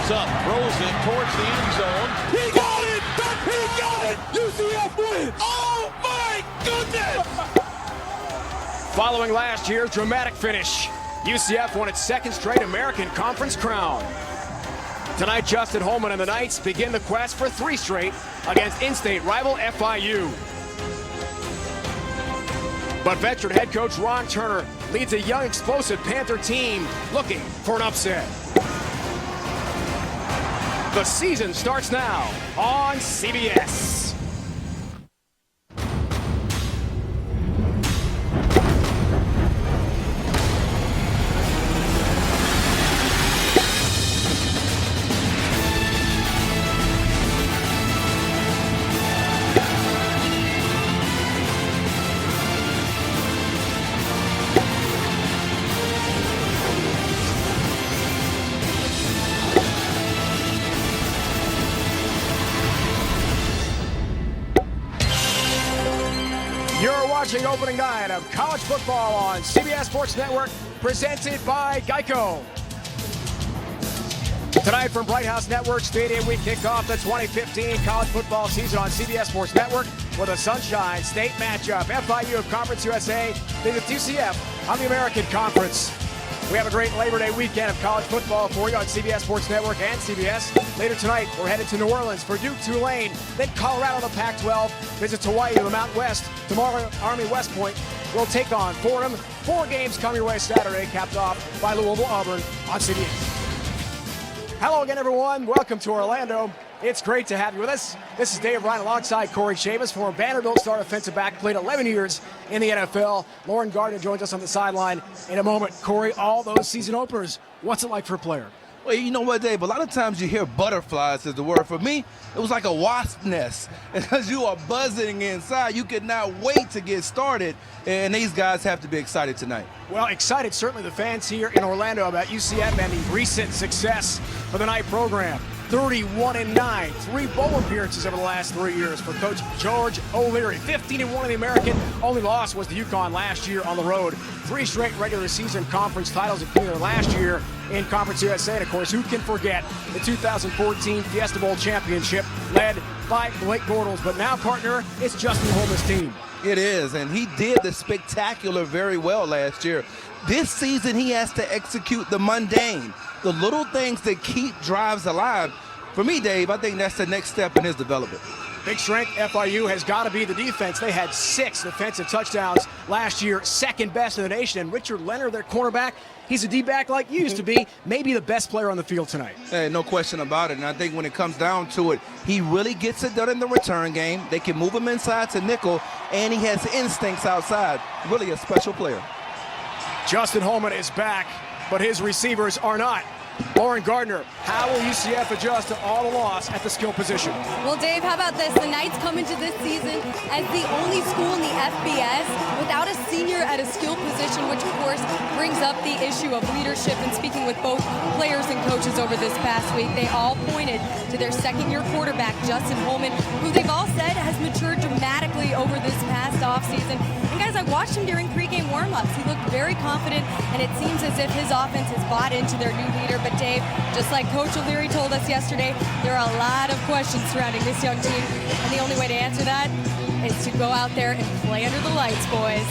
steps up, throws it towards the end zone. He got it! He got it! UCF wins! Oh my goodness! Following last year's dramatic finish, UCF won its second straight American Conference crown. Tonight, Justin Holman and the Knights begin the quest for 3 straight against in-state rival FIU. But veteran head coach Ron Turner leads a young, explosive Panther team looking for an upset. The season starts now on CBS. You're watching opening night of college football on CBS Sports Network, presented by Geico. Tonight from Bright House Network Stadium, we kick off the 2015 college football season on CBS Sports Network with a Sunshine State matchup. FIU of Conference USA visits UCF on the American Conference. We have a great Labor Day weekend of college football for you on CBS Sports Network and CBS. Later tonight, we're headed to New Orleans for Duke, Tulane, then Colorado, the Pac-12, visits Hawaii to the Mountain West. Tomorrow, Army West Point will take on Fordham. 4 games come your way Saturday, capped off by Louisville, Auburn on CBS. Hello again, everyone. Welcome to Orlando. It's great to have you with us. This is Dave Ryan alongside Corey Chavis, former Vanderbilt star defensive back, played 11 years in the NFL. Lauren Gardner joins us on the sideline in a moment. Corey, all those season openers, what's it like for a player? Well, you know what, Dave? A lot of times you hear butterflies is the word. For me, it was like a wasp nest. As you are buzzing inside, you could not wait to get started, and these guys have to be excited tonight. Well, excited, certainly the fans here in Orlando about UCF and the recent success of the night program. 31-9, 3 bowl appearances over the last 3 years for Coach George O'Leary. 15-1 in the American. Only loss was to UConn last year on the road. 3 straight regular season conference titles, including their last year in Conference USA. And of course, who can forget the 2014 Fiesta Bowl championship led by Blake Bortles. But now, partner, it's Justin Holman's team. It is, and he did the spectacular very well last year. This season, he has to execute the mundane, the little things that keep drives alive. For me, Dave, I think that's the next step in his development. Big strength, FIU has got to be the defense. They had 6 defensive touchdowns last year, second best in the nation. And Richard Leonard, their cornerback, he's a D-back like he used to be, maybe the best player on the field tonight. Hey, no question about it. And I think when it comes down to it, he really gets it done in the return game. They can move him inside to nickel, and he has instincts outside. Really a special player. Justin Holman is back, but his receivers are not. Lauren Gardner, how will UCF adjust to all the loss at the skill position? Well, Dave, how about this? The Knights come into this season as the only school in the FBS without a senior at a skill position, which of course brings up the issue of leadership. And speaking with both players and coaches over this past week, they all pointed to their second-year quarterback, Justin Holman, who they've all said has matured dramatically over this past offseason. And guys, I watched him during pregame warm-ups. He looked very confident, and it seems as if his offense has bought into their new leader. But Dave, just like Coach O'Leary told us yesterday, there are a lot of questions surrounding this young team, and the only way to answer that is to go out there and play under the lights, boys.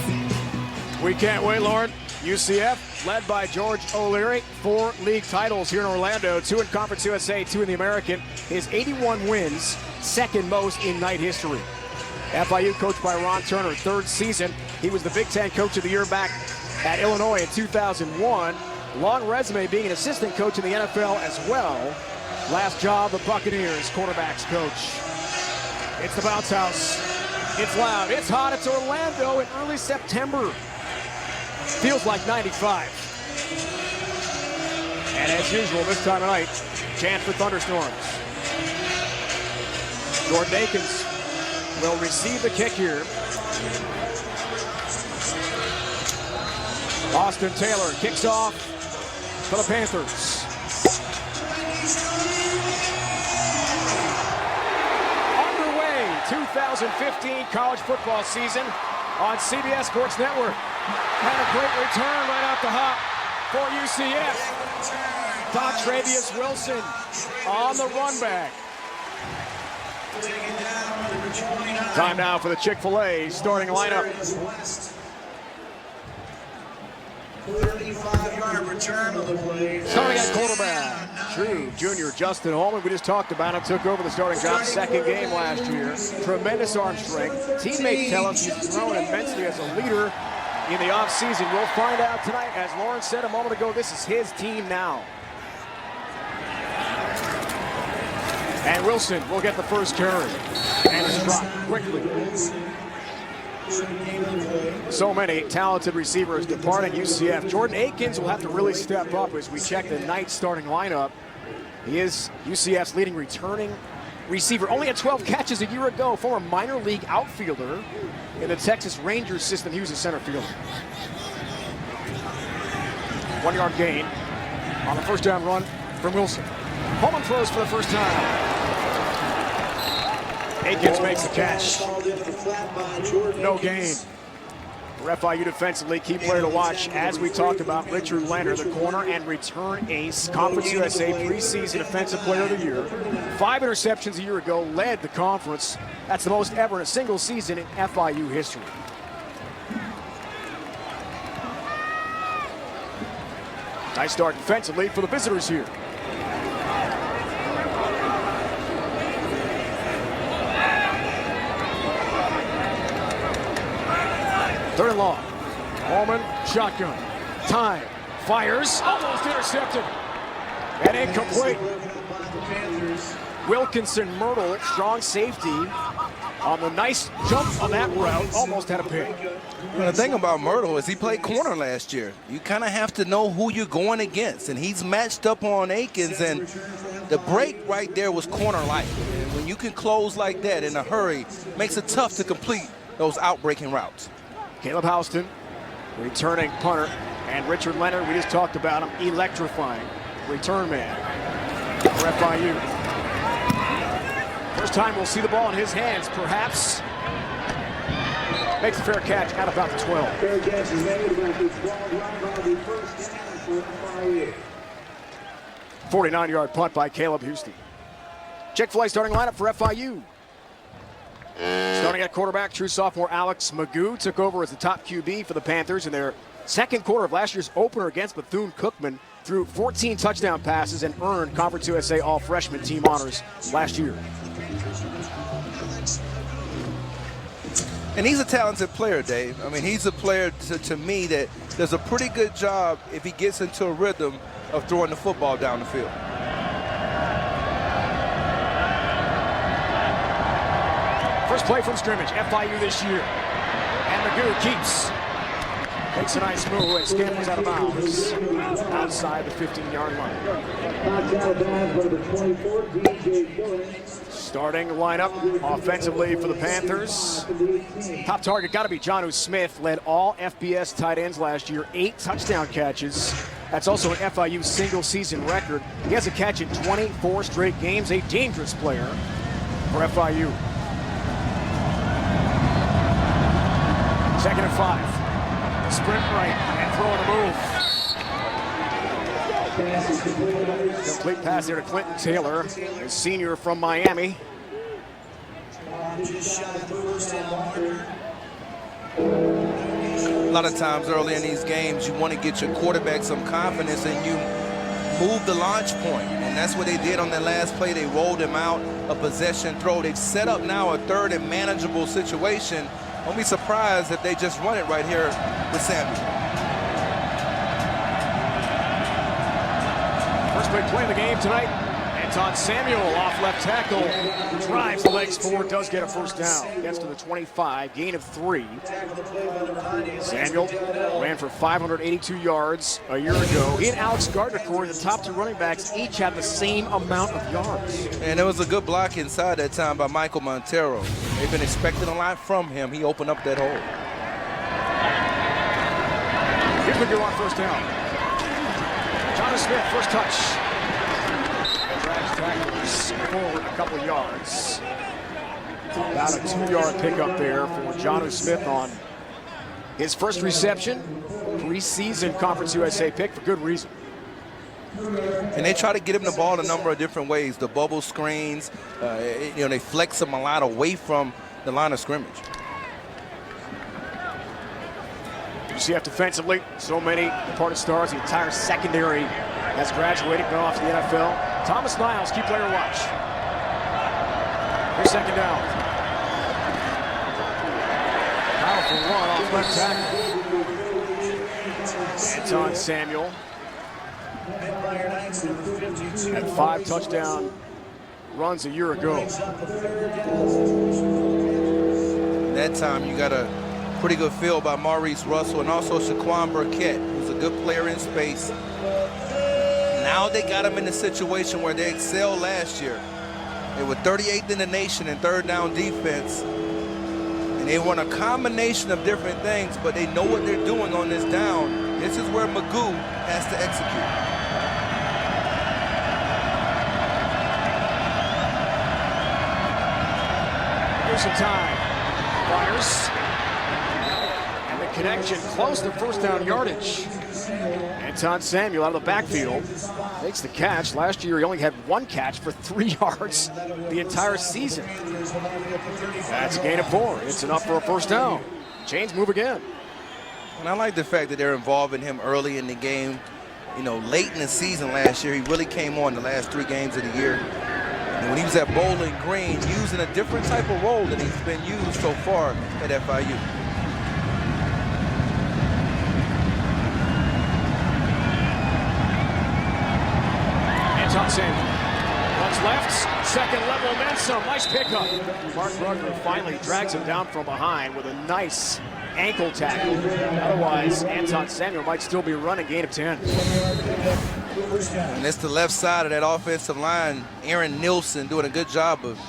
We can't wait, Lauren. UCF, led by George O'Leary, 4 league titles here in Orlando, 2 in Conference USA, 2 in the American. His 81 wins, second most in Knight history. FIU coached by Ron Turner, 3rd season. He was the Big Ten Coach of the Year back at Illinois in 2001. Long resume being an assistant coach in the NFL as well. Last job, the Buccaneers quarterbacks coach. It's the bounce house. It's loud, it's hot, it's Orlando in early September. Feels like 95. And as usual, this time of night, chance for thunderstorms. Jordan Akins will receive the kick here. Austin Taylor kicks off for the Panthers. Underway, 2015 college football season on CBS Sports Network. Had a great return right off the hop for UCF. Travius Wilson on the run back. Time now for the Chick-fil-A starting lineup. 35-yard return of the play. Starting at quarterback, true junior Justin Holman. We just talked about him. Took over the starting job second game last year. Tremendous arm strength. Teammates tell us he's grown immensely as a leader in the offseason. We'll find out tonight. As Lauren said a moment ago, this is his team now. And Wilson will get the first carry. And it's dropped quickly. So many talented receivers departing UCF. Jordan Akins will have to really step up as we check the Knights starting lineup. He is UCF's leading returning receiver. Only had 12 catches a year ago. Former minor league outfielder in the Texas Rangers system. He was a center fielder. 1 yard gain on the first down run from Wilson. Holman throws for the first time. Akins makes the catch. No gain. For FIU defensively, key player to watch, as we talked about, Richard Leonard, the corner and return ace, Conference USA preseason Defensive Player of the Year. 5 interceptions a year ago, led the conference. That's the most ever in a single season in FIU history. Nice start defensively for the visitors here. Third and long. Holman, shotgun. Time. Fires. Almost intercepted. And incomplete. Wilkinson Myrtle, strong safety, on the nice jump on that route. Almost had a pick. Well, the thing about Myrtle is he played corner last year. You kind of have to know who you're going against. And he's matched up on Akins. And the break right there was corner-like. And when you can close like that in a hurry, makes it tough to complete those out-breaking routes. Caleb Houston, returning punter, and Richard Leonard, we just talked about him, electrifying return man for FIU. First time we'll see the ball in his hands, perhaps. Makes a fair catch at about the 12. Fair catch is made with this ball right on the first down for FIU. 49-yard punt by Caleb Houston. Chick-fil-A starting lineup for FIU. Starting at quarterback, true sophomore Alex Magoo took over as the top QB for the Panthers in their second quarter of last year's opener against Bethune-Cookman. Threw 14 touchdown passes and earned Conference USA All-Freshman team honors last year. And he's a talented player, Dave. I mean, he's a player to me that does a pretty good job if he gets into a rhythm of throwing the football down the field. First play from scrimmage, FIU this year. And Magoo keeps. Takes a nice move and scampers out of bounds outside the 15-yard line. Starting lineup offensively for the Panthers. Top target got to be Jonnu Smith. Led all FBS tight ends last year. 8 touchdown catches. That's also an FIU single-season record. He has a catch in 24 straight games. A dangerous player for FIU. Second and 5. Sprint right and throwing a move. Complete pass there to Clinton Taylor, a senior from Miami. A lot of times early in these games, you want to get your quarterback some confidence and you move the launch point. And that's what they did on that last play. They rolled him out, a possession throw. They've set up now a third and manageable situation. Don't be surprised if they just run it right here with Samuel. First big play of the game tonight. Anton Samuel off left tackle. Drives the legs forward, does get a first down. Gets to the 25, gain of 3. Samuel ran for 582 yards a year ago. He and Alex Gardner, the top 2 running backs, each have the same amount of yards. And there was a good block inside that time by Michael Montero. They've been expecting a lot from him. He opened up that hole. Here's Magoo on first down. Jonnu Smith, first touch. Drags tacklers forward a couple yards. About a 2-yard pickup there for Jonnu Smith on his first reception. Preseason Conference USA pick for good reason. And they try to get him the ball a number of different ways. The bubble screens, they flex him a lot away from the line of scrimmage. UCF defensively, so many departed stars. The entire secondary has graduated, gone off to the NFL. Thomas Niles, key player watch. Here's second down. Powerful run off left tackle. Anton Samuel had 5 touchdown runs a year ago. That time you got a pretty good feel by Maurice Russell and also Shaquan Burkett, who's a good player in space. Now they got him in a situation where they excelled last year. They were 38th in the nation in third down defense. And they run a combination of different things, but they know what they're doing on this down. This is where Magoo has to execute. Here's some time. Fires. And the connection close to first down yardage. Anton Samuel out of the backfield makes the catch. Last year he only had 1 catch for 3 yards the entire season. That's a gain of 4. It's enough for a first down. Chains move again. And I like the fact that they're involving him early in the game. Late in the season last year, he really came on the last 3 games of the year. And when he was at Bowling Green, using a different type of role than he's been used so far at FIU. Anton Samuel runs left, second level, and then some. Nice pickup. Mark Rucker finally drags him down from behind with a nice ankle tackle. Otherwise, Anton Samuel might still be running, gain of 10. And it's the left side of that offensive line. Aaron Nilsson doing a good job of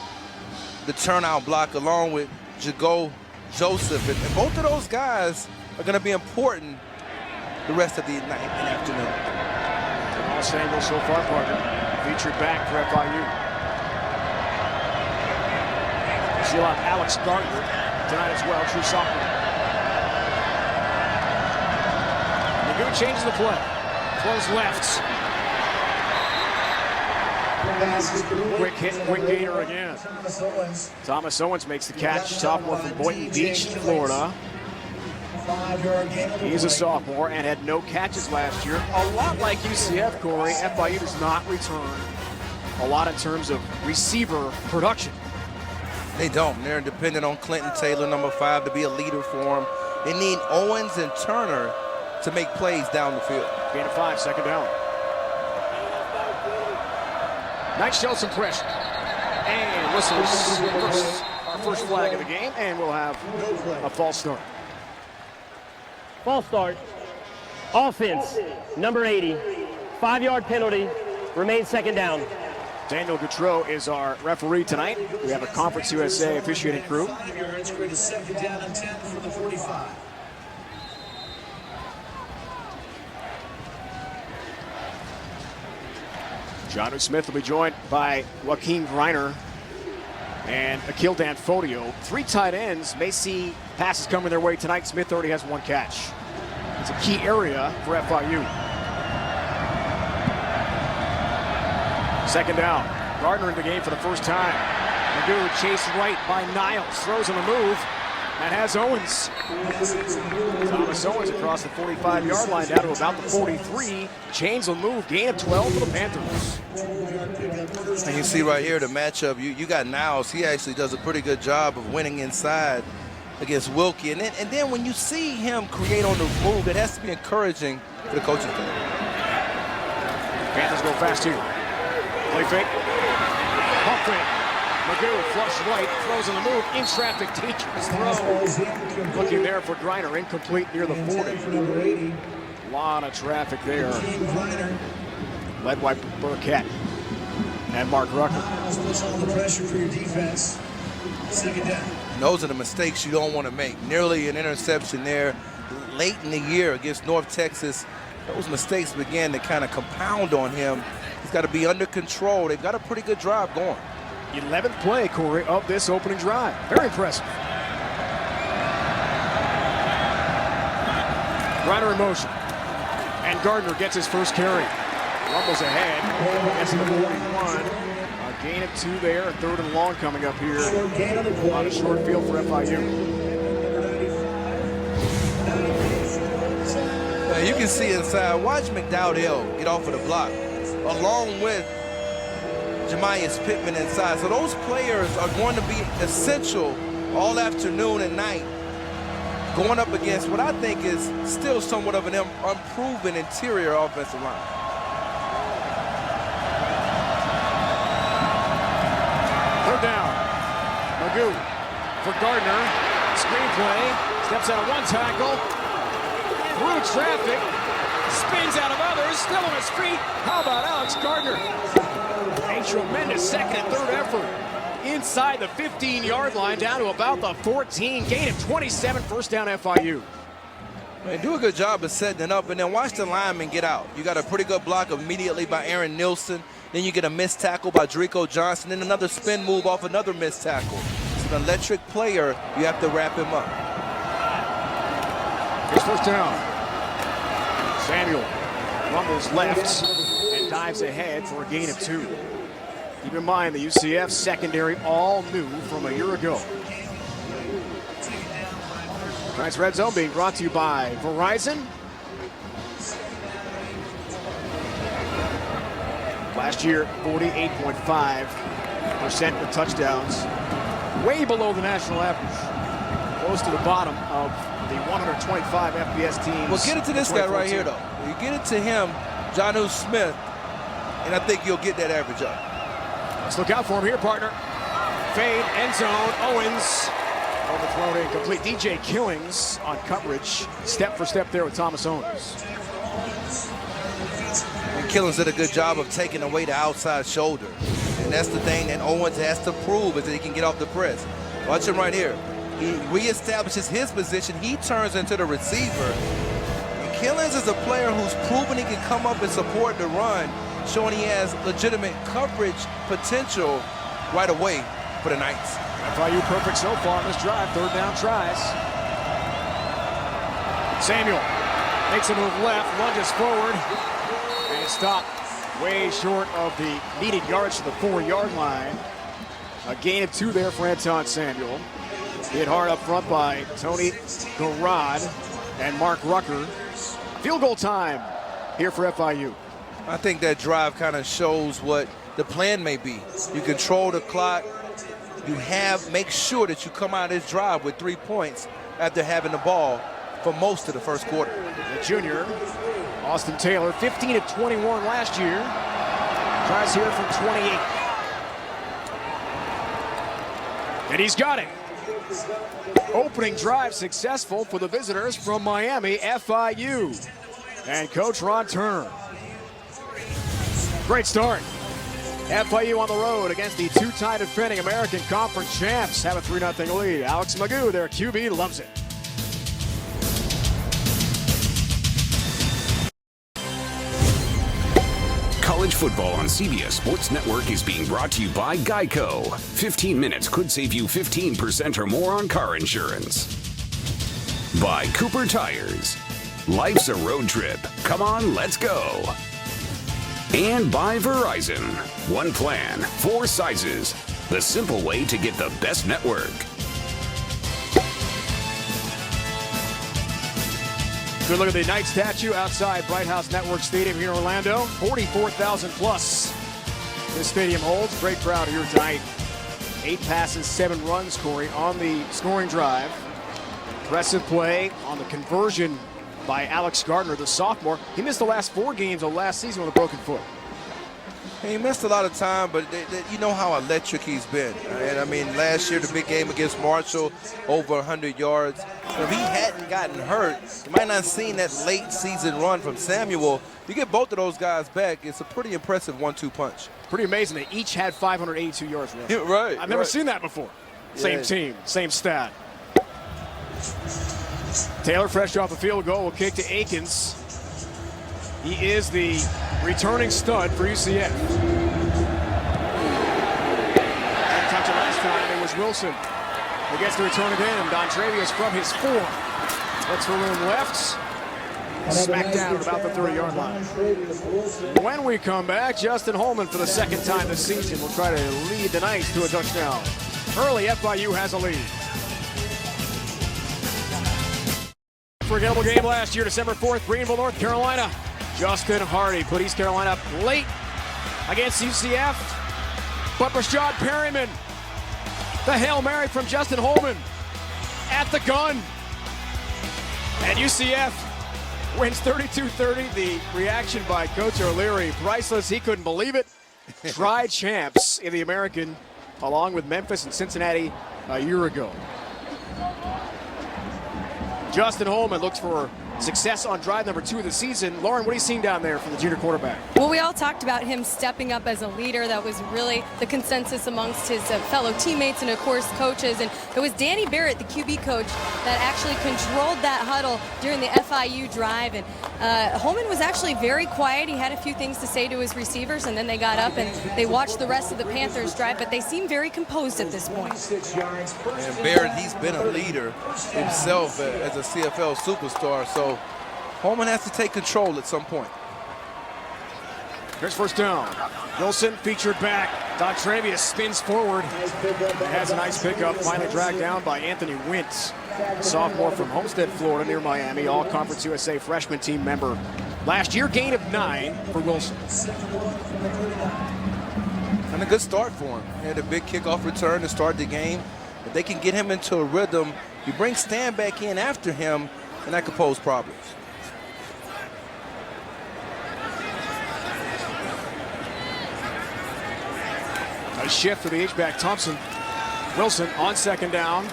the turnout block along with Jago Joseph. And both of those guys are going to be important the rest of the night and afternoon. Samuel so far, partner, featured back for FIU. See a lot of Alex Gardner tonight as well, true sophomore. Magoo changes the play. Close left. Quick hit, quick gainer again. Thomas Owens makes the catch, sophomore from Boynton Beach, Florida. He's a sophomore and had no catches last year. A lot like UCF, Corey, FIU does not return a lot in terms of receiver production. They don't. They're dependent on Clinton Taylor, number 5, to be a leader for them. They need Owens and Turner to make plays down the field. Gain of 5, second down. Knight shows some pressure. And whistles our first flag of the game, and we'll have a false start. False start. Offense, number 80. 5-yard penalty. Remains second down. Daniel Gautreau is our referee tonight. We have a Conference USA officiating crew. 5 yards for the second down and 10 for the 45. Jonnu Smith will be joined by Joaquin Greiner and Akil Danfodio. 3 tight ends may see passes coming their way tonight. Smith already has 1 catch. It's a key area for FIU. Second down. Gardner in the game for the first time. Magoo chased right by Niles. Throws on the move. And has Owens. Thomas Owens across the 45-yard line down to about the 43. Chains will move. Gain of 12 for the Panthers. And you see right here the matchup. You got Niles. He actually does a pretty good job of winning inside against Wilkie. And then when you see him create on the move, it has to be encouraging for the coaching staff. Panthers go fast here. Play fake. Pump fake. Magoo flush right, throws in the move, in traffic, teacher's throw. Looking there for Greiner, incomplete near the 40. A lot of traffic there. Led by Burkett and Mark Rucker. The pressure for your defense. Second down. Those are the mistakes you don't want to make. Nearly an interception there late in the year against North Texas. Those mistakes began to kind of compound on him. He's got to be under control. They've got a pretty good drive going. 11th play, Corey, of this opening drive. Very impressive. Greiner in motion. And Gardner gets his first carry. Rumbles ahead. Gets to the 41. A gain of 2 there. A 3rd and long coming up here on a short field for FIU. Now you can see inside. Watch McDowell get off of the block, along with Jamias Pittman inside. So those players are going to be essential all afternoon and night, going up against what I think is still somewhat of an unproven interior offensive line. Third down. Magoo for Gardner. Screenplay. Steps out of one tackle. Through traffic. Spins out of others. Still on his feet. How about Alex Gardner? A tremendous second and third effort. Inside the 15-yard line, down to about the 14. Gain of 27, first down FIU. Man, do a good job of setting it up, and then watch the lineman get out. You got a pretty good block immediately by Aaron Nielsen. Then you get a missed tackle by Drico Johnson, then another spin move off another missed tackle. It's an electric player. You have to wrap him up. Here's first down. Samuel rumbles left and dives ahead for a gain of 2. Keep in mind, the UCF secondary all new from a year ago. Tonight's Red Zone being brought to you by Verizon. Last year, 48.5% with touchdowns. Way below the national average. Close to the bottom of the 125 FBS teams. Well, get it to this guy right here, though. You get it to him, Jonnu Smith, and I think you'll get that average up. Let's look out for him here, partner. Fade, end zone, Owens. Overthrown incomplete. DJ Killings on coverage. Step for step there with Thomas Owens. And Killings did a good job of taking away the outside shoulder. And that's the thing that Owens has to prove, is that he can get off the press. Watch him right here. He reestablishes his position. He turns into the receiver. And Killings is a player who's proven he can come up and support the run, showing he has legitimate coverage potential right away for the Knights. FIU perfect so far on this drive. Third down tries. Samuel makes a move left, lunges forward, and stopped way short of the needed yards to the 4-yard line. A gain of 2 there for Anton Samuel. Hit hard up front by Tony Garrod and Mark Rucker. Field goal time here for FIU. I think that drive kind of shows what the plan may be. You control the clock. Make sure that you come out of this drive with 3 points after having the ball for most of the first quarter. The junior, Austin Taylor, 15 of 21 last year. Tries here from 28. And he's got it. Opening drive successful for the visitors from Miami, FIU. And Coach Ron Turner. Great start. FIU on the road against the 2-time defending American Conference champs. Have a 3-0 lead. Alex Magoo, their QB, loves it. College football on CBS Sports Network is being brought to you by Geico. 15 minutes could save you 15% or more on car insurance. By Cooper Tires. Life's a road trip. Come on, let's go. And by Verizon. One plan, 4 sizes. The simple way to get the best network. Good look at the Knight statue outside Bright House Network Stadium here in Orlando. 44,000 plus this stadium holds. Great crowd here tonight. 8 passes, 7 runs, Corey, on the scoring drive. Impressive play on the conversion by Alex Gardner, the sophomore. He missed the last 4 games of last season with a broken foot. He missed a lot of time, but you know how electric he's been. And I mean, last year, the big game against Marshall, over 100 yards. If he hadn't gotten hurt, you might not have seen that late season run from Samuel. You get both of those guys back, it's a pretty impressive 1-2 punch. Pretty amazing. They each had 582 yards rushing. Yeah, right. I've never seen that before. Same team, same stat. Taylor, fresh off the field goal, will kick to Akins. He is the returning stud for UCF. Didn't touch it last time. It was Wilson who gets the return again. Don Travius from his 4. Looks for room left. Smacked down at about the 30-yard line. When we come back, Justin Holman for the second time this season will try to lead the Knights to a touchdown. Early, FIU has a lead. Unforgettable game last year, December 4th, Greenville, North Carolina. Justin Hardy put East Carolina up late against UCF. But Rashad Perryman, the Hail Mary from Justin Holman at the gun. And UCF wins 32-30. The reaction by Coach O'Leary, priceless. He couldn't believe it. Tri-champs in the American, along with Memphis and Cincinnati a year ago. Justin Holman looks for success on drive number 2 of the season. Lauren, what are you seeing down there from the junior quarterback? Well, we all talked about him stepping up as a leader. That was really the consensus amongst his fellow teammates and, of course, coaches. And it was Danny Barrett, the QB coach, that actually controlled that huddle during the FIU drive. And Holman was actually very quiet. He had a few things to say to his receivers, and then they got up and they watched the rest of the Panthers drive, but they seem very composed at this point. And Barrett, he's been a leader himself as a CFL superstar, so Holman has to take control at some point. Here's first down. Wilson featured back. Dontravius spins forward. Has a nice pickup. Finally dragged down by Anthony Wentz, sophomore from Homestead, Florida, near Miami. All-Conference USA freshman team member. Last year, gain of 9 for Wilson. And a good start for him. He had a big kickoff return to start the game. If they can get him into a rhythm, you bring Stan back in after him, and that could pose problems. A shift for the H-back Thompson. Wilson on second down.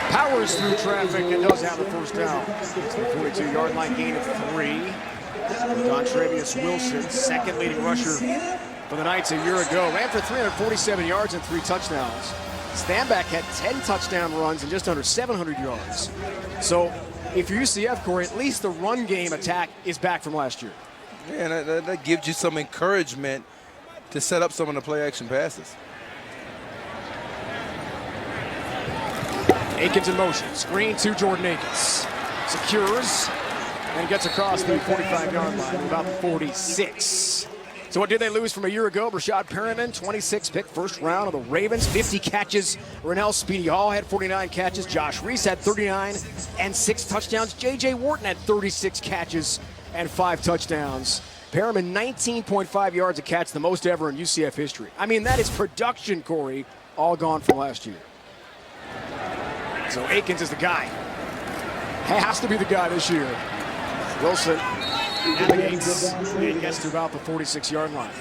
Powers through traffic and does have the first down. It's the 42-yard line, gain of 3. Dontravius Wilson, second leading rusher for the Knights a year ago. Ran for 347 yards and 3 touchdowns. Stanback had 10 touchdown runs and just under 700 yards. So if you're UCF, Corey, at least the run game attack is back from last year. Yeah, and that gives you some encouragement to set up some of the play-action passes. Akins in motion. Screen to Jordan Akins. Secures and gets across the 45-yard line to about 46. So what did they lose from a year ago? Rashad Perryman, 26 pick, first round of the Ravens, 50 catches. Rennell Speedy Hall had 49 catches. Josh Reese had 39 and 6 touchdowns. J.J. Wharton had 36 catches and 5 touchdowns. Perryman, 19.5 yards a catch, the most ever in UCF history. I mean, that is production, Corey, all gone from last year. So Akins is the guy. Has to be the guy this year. Wilson navigates and gets to about the 46-yard line.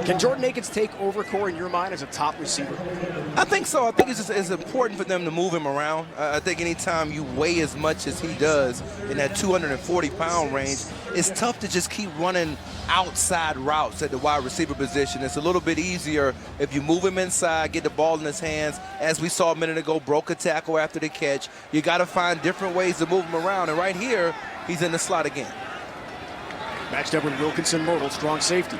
Can Jordan Akins take over, Corey, in your mind, as a top receiver? I think so. I think it's important for them to move him around. I think anytime you weigh as much as he does in that 240-pound range, it's tough to just keep running outside routes at the wide receiver position. It's a little bit easier if you move him inside, get the ball in his hands. As we saw a minute ago, broke a tackle after the catch. You got to find different ways to move him around. And right here, he's in the slot again. Matched up with Wilkinson Myrtle, strong safety.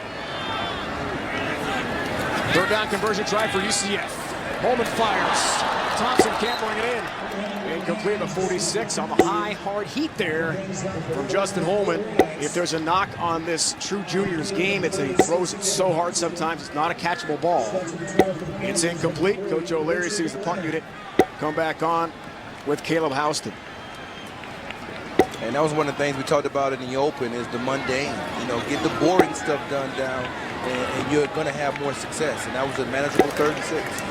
Third down conversion try for UCF. Holman fires. Thompson can't bring it in. Incomplete at 46 on the high, hard heat there from Justin Holman. If there's a knock on this true junior's game, it's that he throws it so hard sometimes it's not a catchable ball. It's incomplete. Coach O'Leary sees the punt unit come back on with Caleb Houston. And that was one of the things we talked about in the open is the mundane. You know, get the boring stuff done down, and you're going to have more success. And that was a manageable 3rd and 6.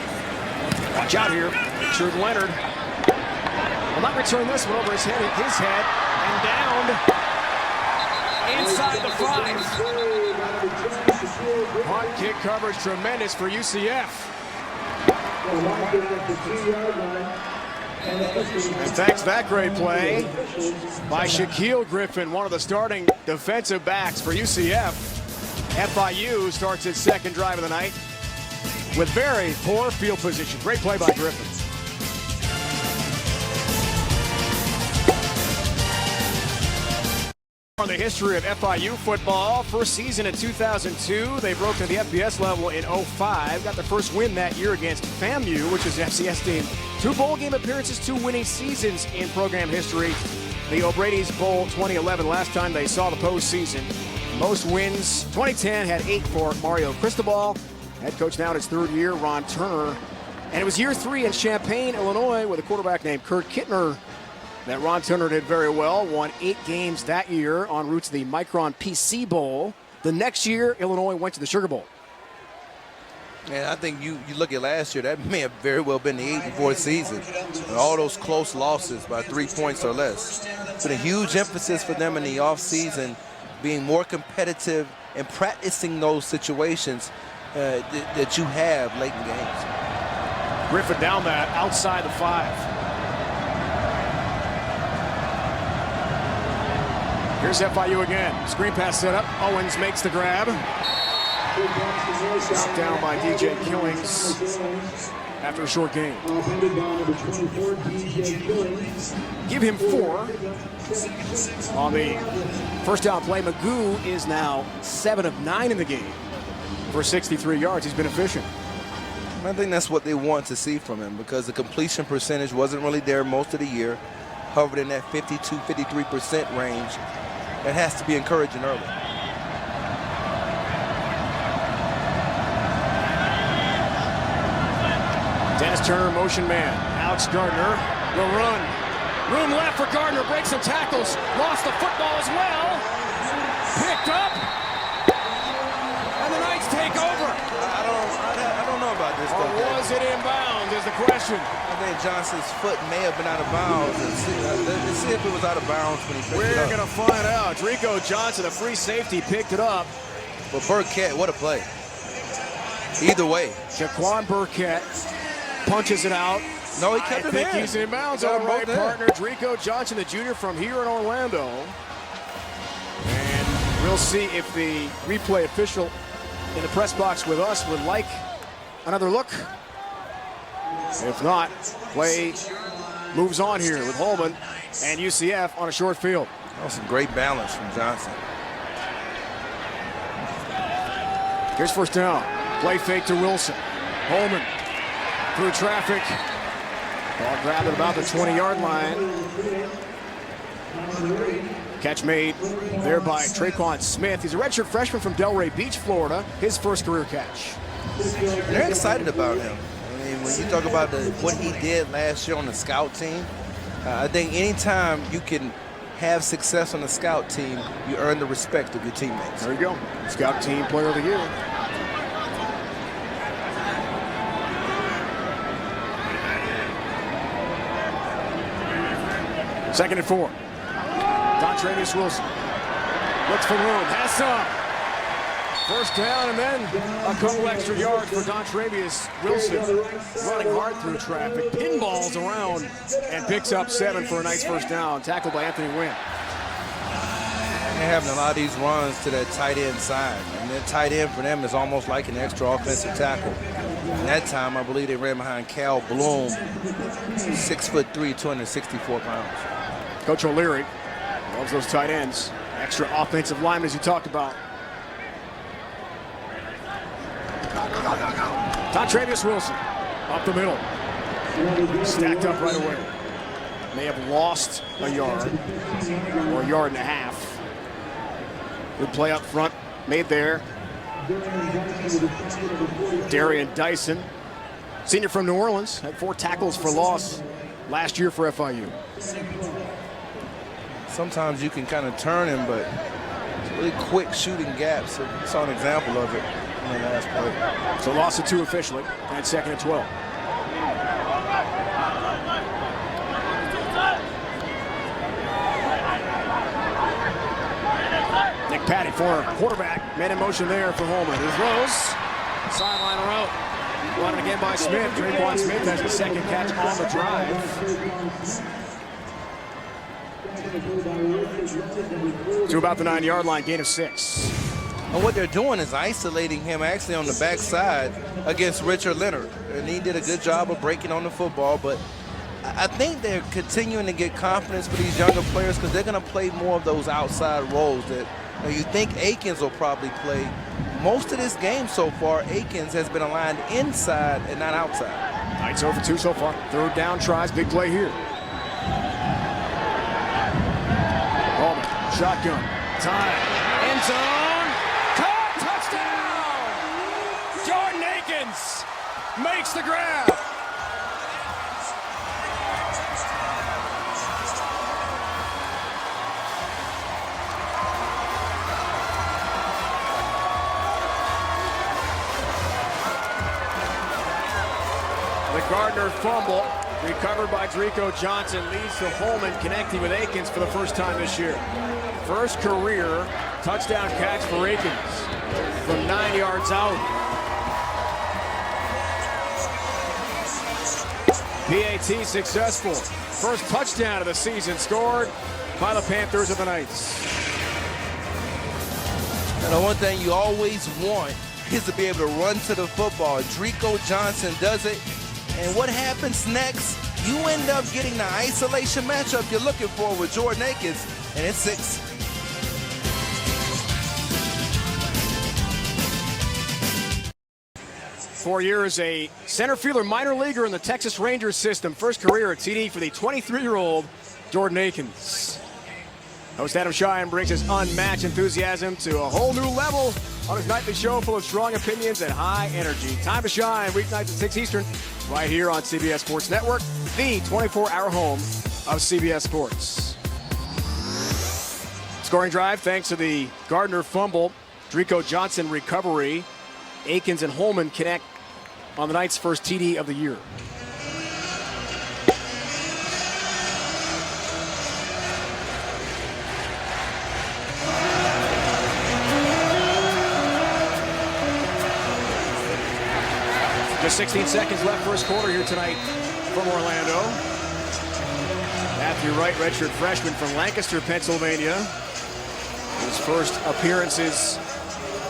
Watch out here. Richard Leonard will not return this one over his head, and down inside the 5. Punt kick coverage tremendous for UCF. And thanks to that great play by Shaquille Griffin, one of the starting defensive backs for UCF. FIU starts its second drive of the night with very poor field position. Great play by Griffin. On the history of FIU football, first season in 2002, they broke to the FBS level in 05. Got the first win that year against FAMU, which is FCS team. 2 bowl game appearances, 2 winning seasons in program history. the O'Brady's Bowl 2011, last time they saw the postseason. Most wins, 2010 had 8 for Mario Cristobal. Head coach now in his 3rd year, Ron Turner. And it was year 3 in Champaign, Illinois, with a quarterback named Kurt Kittner that Ron Turner did very well. Won 8 games that year en route to the Micron PC Bowl. The next year, Illinois went to the Sugar Bowl. And I think you look at last year, that may have very well been the 8-4 season. And all those close losses by 3 points or less. It's been a huge emphasis for them in the offseason, being more competitive and practicing those situations that you have late in games. Griffin down that outside the 5. Here's FIU again. Screen pass set up. Owens makes the grab. Knocked down by DJ Killings after a short game. Give him 4 on the first down play. Magoo is now 7 of 9 in the game for 63 yards. He's been efficient. I think that's what they want to see from him, because the completion percentage wasn't really there most of the year, hovered in that 52-53% range. It has to be encouraging early. Dennis Turner, motion man. Alex Gardner will run. Room left for Gardner. Breaks some tackles. Lost the football as well. Picked up. And the Knights take over. I don't know about this. Or was it inbounds is the question. I think Johnson's foot may have been out of bounds. Let's see if it was out of bounds when he picked it up. We're going to find out. Drico Johnson, a free safety, picked it up. But Burkett, what a play. Either way. Jaquan Burkett punches it out. No, he kept it in. I think he's in bounds. All right, partner. Drico Johnson, the junior from here in Orlando. And we'll see if the replay official in the press box with us would like another look. If not, play moves on here with Holman and UCF on a short field. That was some great balance from Johnson. Here's first down. Play fake to Wilson. Holman through traffic. Ball grabbed at about the 20-yard line. Catch made there by Traquan Smith. He's a redshirt freshman from Delray Beach, Florida. His first career catch. They're excited about him. I mean, when you talk about what he did last year on the scout team, I think anytime you can have success on the scout team, you earn the respect of your teammates. There you go. Scout team player of the year. Second and 4. Dontravius Wilson looks for room, has some. First down, and then a couple extra yards for Dontravius Wilson. Running hard through traffic, pinballs around, and picks up 7 for a nice first down. Tackled by Anthony Wynn. They're having a lot of these runs to that tight end side. And that tight end for them is almost like an extra offensive tackle. And that time, I believe they ran behind Cal Bloom, 6'3", 264 pounds. Coach O'Leary loves those tight ends. Extra offensive linemen, as you talked about. Dontravius Wilson up the middle. Stacked up right away. May have lost a yard or a yard and a half. Good play up front made there. Darian Dyson, senior from New Orleans, had 4 tackles for loss last year for FIU. Sometimes you can kind of turn him, but it's really quick shooting gaps. So I saw an example of it in the last play. So loss of 2 officially, and second and 12. Nick Patty, former quarterback, made in motion there for Holman. He throws, sideline route. Run again by Smith. Traquan Smith has the second catch on the drive. To about the 9-yard line, gain of 6. And what they're doing is isolating him actually on the backside against Richard Leonard. And he did a good job of breaking on the football, but I think they're continuing to get confidence for these younger players because they're going to play more of those outside roles that you think Akins will probably play. Most of this game so far, Akins has been aligned inside and not outside. Knights over 2 so far. Third down tries, big play here. Shotgun. Time. End zone. Caught. Touchdown! Jordan Akins makes the grab. The Gardner fumble, recovered by Drico Johnson, leads to Holman connecting with Akins for the first time this year. First career touchdown catch for Akins from 9 yards out. PAT successful. First touchdown of the season scored by the Panthers of the Knights. And the one thing you always want is to be able to run to the football. Drico Johnson does it. And what happens next? You end up getting the isolation matchup you're looking for with Jordan Akins, and it's 6. For years, a center fielder minor leaguer in the Texas Rangers system. First career at TD for the 23-year-old Jordan Akins. Host Adam Shine brings his unmatched enthusiasm to a whole new level on his nightly show full of strong opinions and high energy. Time to shine, weeknights at 6 Eastern, right here on CBS Sports Network, the 24-hour home of CBS Sports. Scoring drive thanks to the Gardner fumble, Drico Johnson recovery. Akins and Holman connect on the Knights' first TD of the year. Just 16 seconds left first quarter here tonight from Orlando. Matthew Wright, redshirt freshman from Lancaster, Pennsylvania. His first appearances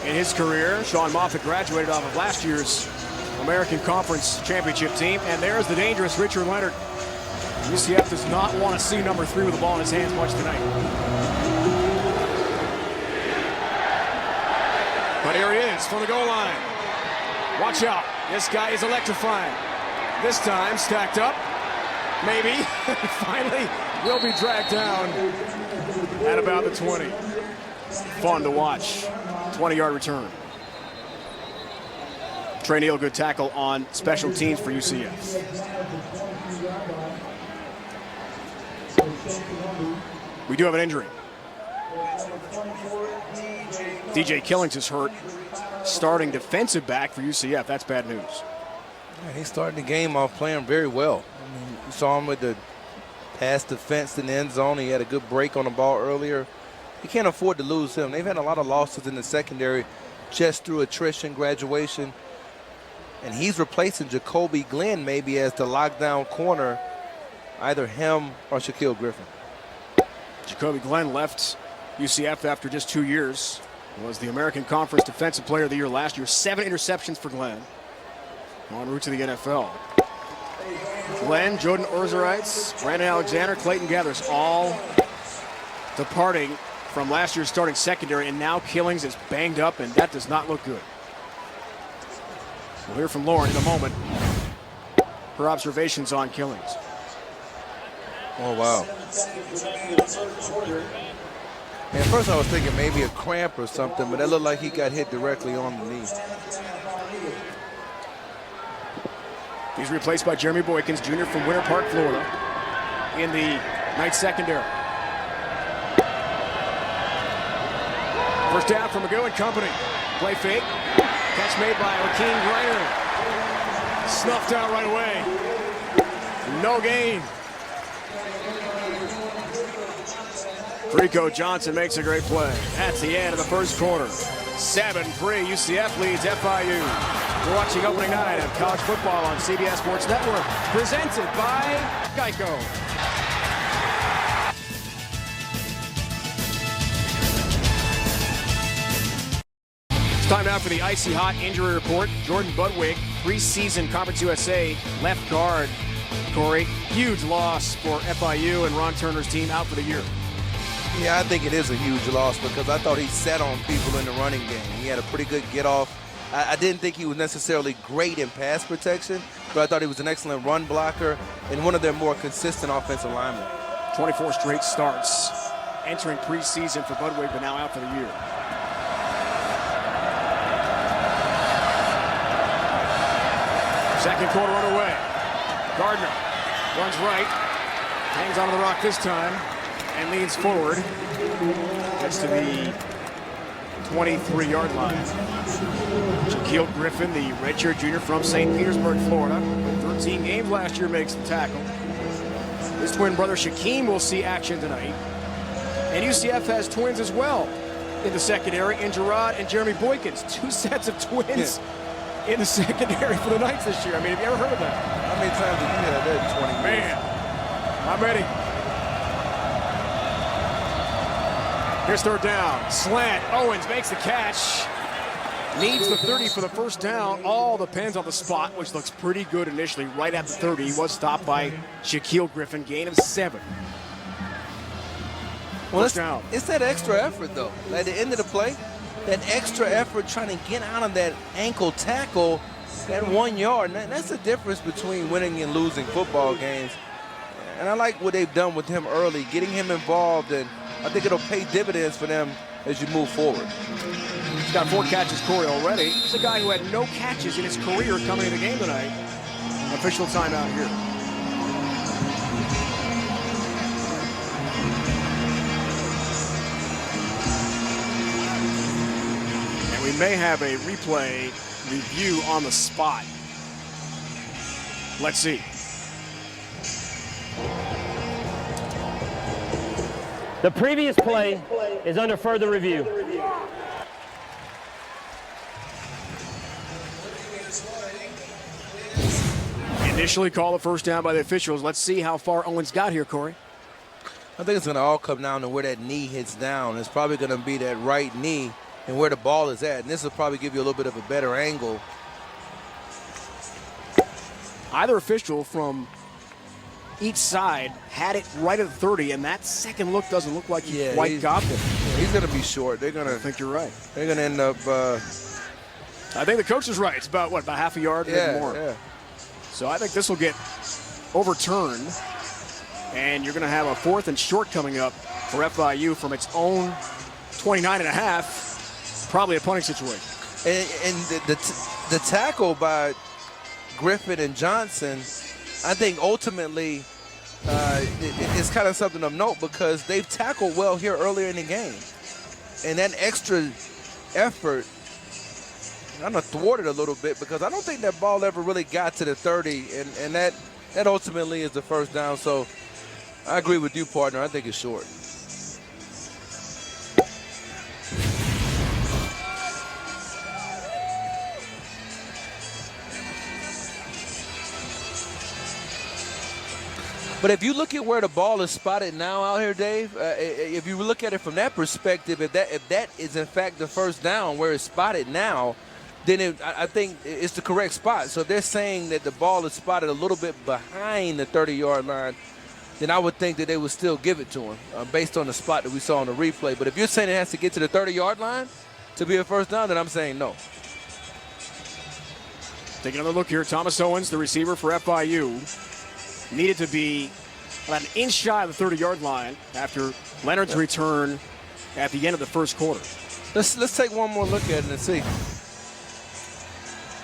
in his career. Sean Moffitt graduated off of last year's American Conference Championship team. And there's the dangerous Richard Leonard. UCF does not want to see number 3 with the ball in his hands much tonight. But here he is from the goal line. Watch out. This guy is electrifying. This time stacked up. Maybe. Finally will be dragged down at about the 20. Fun to watch. 20-yard return. Trey Neal, good tackle on special teams for UCF. We do have an injury. DJ Killings is hurt. Starting defensive back for UCF. That's bad news. Yeah, he's starting the game off playing very well. I mean, you saw him with the pass defense in the end zone. He had a good break on the ball earlier. You can't afford to lose him. They've had a lot of losses in the secondary just through attrition, graduation. And he's replacing Jacoby Glenn maybe as the lockdown corner, either him or Shaquille Griffin. Jacoby Glenn left UCF after just 2 years. Was the American Conference Defensive Player of the Year last year. 7 interceptions for Glenn. En route to the NFL. Glenn, Jordan Orzerites, Brandon Alexander, Clayton Gathers, all departing from last year's starting secondary, and now Killings is banged up, and that does not look good. We'll hear from Lauren in a moment. Her observations on Killings. Oh, wow. At first I was thinking maybe a cramp or something, but it looked like he got hit directly on the knee. He's replaced by Jeremy Boykins, Jr. from Winter Park, Florida, in the Knights secondary. First down for Magoo and company. Play fake. Catch made by Joaquin Greiner. Snuffed out right away. No gain. Drico Johnson makes a great play. That's the end of the first quarter. 7-3, UCF leads FIU. We're watching opening night of college football on CBS Sports Network, presented by Geico. It's time now for the icy hot injury report. Jordan Budwig, preseason Conference USA left guard. Corey, huge loss for FIU and Ron Turner's team out for the year. Yeah, I think it is a huge loss because I thought he sat on people in the running game. He had a pretty good get-off. I didn't think he was necessarily great in pass protection, but I thought he was an excellent run blocker and one of their more consistent offensive linemen. 24 straight starts entering preseason for Budwig, but now out for the year. Second quarter underway. Gardner runs right, hangs onto the rock this time, and leans forward. Gets to the 23-yard line. Shaquille Griffin, the redshirt junior from St. Petersburg, Florida. 13 games last year, makes the tackle. His twin brother Shaquem will see action tonight. And UCF has twins as well in the secondary, in Gerard and Jeremy Boykins. 2 sets of twins in the secondary for the Knights this year. I mean, have you ever heard of that? How many times have you had that in 20 years? Man, I'm ready. Here's third down. Slant. Owens makes the catch. Needs the 30 for the first down. All depends on the spot, which looks pretty good initially. Right at the 30. He was stopped by Shaquille Griffin. Gain of 7. Well, it's that extra effort, though. At the end of the play, that extra effort trying to get out of that ankle tackle, that 1 yard. And that's the difference between winning and losing football games. And I like what they've done with him early, getting him involved, and I think it'll pay dividends for them as you move forward. He's got 4 catches, Corey, already. He's a guy who had no catches in his career coming into the game tonight. Official timeout here. And we may have a replay review on the spot. Let's see. The previous play is under further review. Initially called a first down by the officials. Let's see how far Owens got here, Corey. I think it's going to all come down to where that knee hits down. It's probably going to be that right knee and where the ball is at. And this will probably give you a little bit of a better angle. Either official from each side had it right at the 30, and that second look doesn't look like he quite got them. Yeah, he's going to be short. They're going to. I think you're right. They're going to end up. I think the coach is right. It's about what, about half a yard, maybe more. Yeah. So I think this will get overturned, and you're going to have a 4th and short coming up for FIU from its own 29.5. Probably a punting situation. And the tackle by Griffin and Johnson, I think ultimately it's kind of something of note because they've tackled well here earlier in the game. And that extra effort kind of thwarted a little bit because I don't think that ball ever really got to the 30, and that ultimately is the first down. So I agree with you, partner. I think it's short. But if you look at where the ball is spotted now out here, Dave, if you look at it from that perspective, if that is in fact the first down where it's spotted now, then I think it's the correct spot. So if they're saying that the ball is spotted a little bit behind the 30-yard line, then I would think that they would still give it to him based on the spot that we saw on the replay. But if you're saying it has to get to the 30-yard line to be a first down, then I'm saying no. Taking another look here, Thomas Owens, the receiver for FIU, needed to be about an inch shy of the 30-yard line after Leonard's return at the end of the first quarter. Let's take one more look at it and see.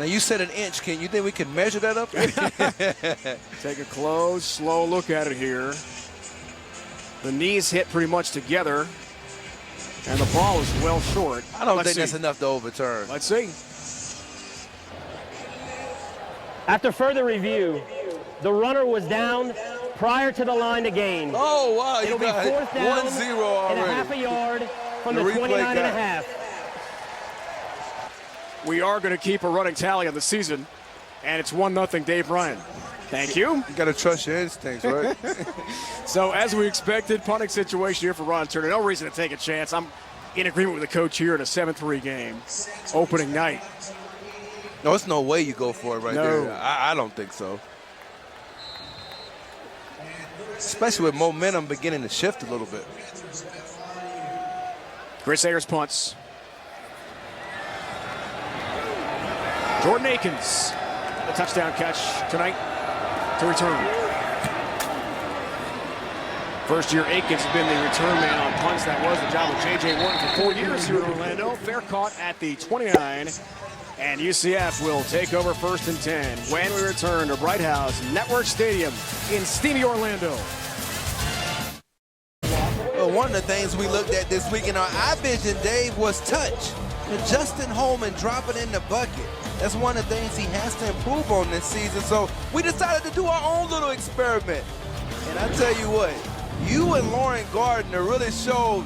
Now, you said an inch. You think we can measure that up? Take a close, slow look at it here. The knees hit pretty much together, and the ball is well short. I don't think that's enough to overturn. Let's see. After further review, the runner was down prior to the line to gain. Oh, wow. It'll be 4th down 1-0 already. and a half a yard from the 29.5. We are going to keep a running tally on the season, and it's 1-0 Dave Ryan. Thank you. You got to trust your instincts, right? So as we expected, punting situation here for Ron Turner. No reason to take a chance. I'm in agreement with the coach here in a 7-3 game, opening night. No, there's no way you go for it there. I don't think so. Especially with momentum beginning to shift a little bit. Chris Ayers punts. Jordan Akins, the touchdown catch tonight to return. First-year Akins has been the return man on punts. That was the job of J.J. Warren for 4 years here in Orlando. Fair caught at the 29. And UCF will take over 1st and 10 when we return to Bright House Network Stadium in steamy Orlando. Well, one of the things we looked at this week in our eye vision, Dave, was touch. Justin Holman dropping in the bucket. That's one of the things he has to improve on this season. So we decided to do our own little experiment. And I tell you what, you and Lauren Gardner really showed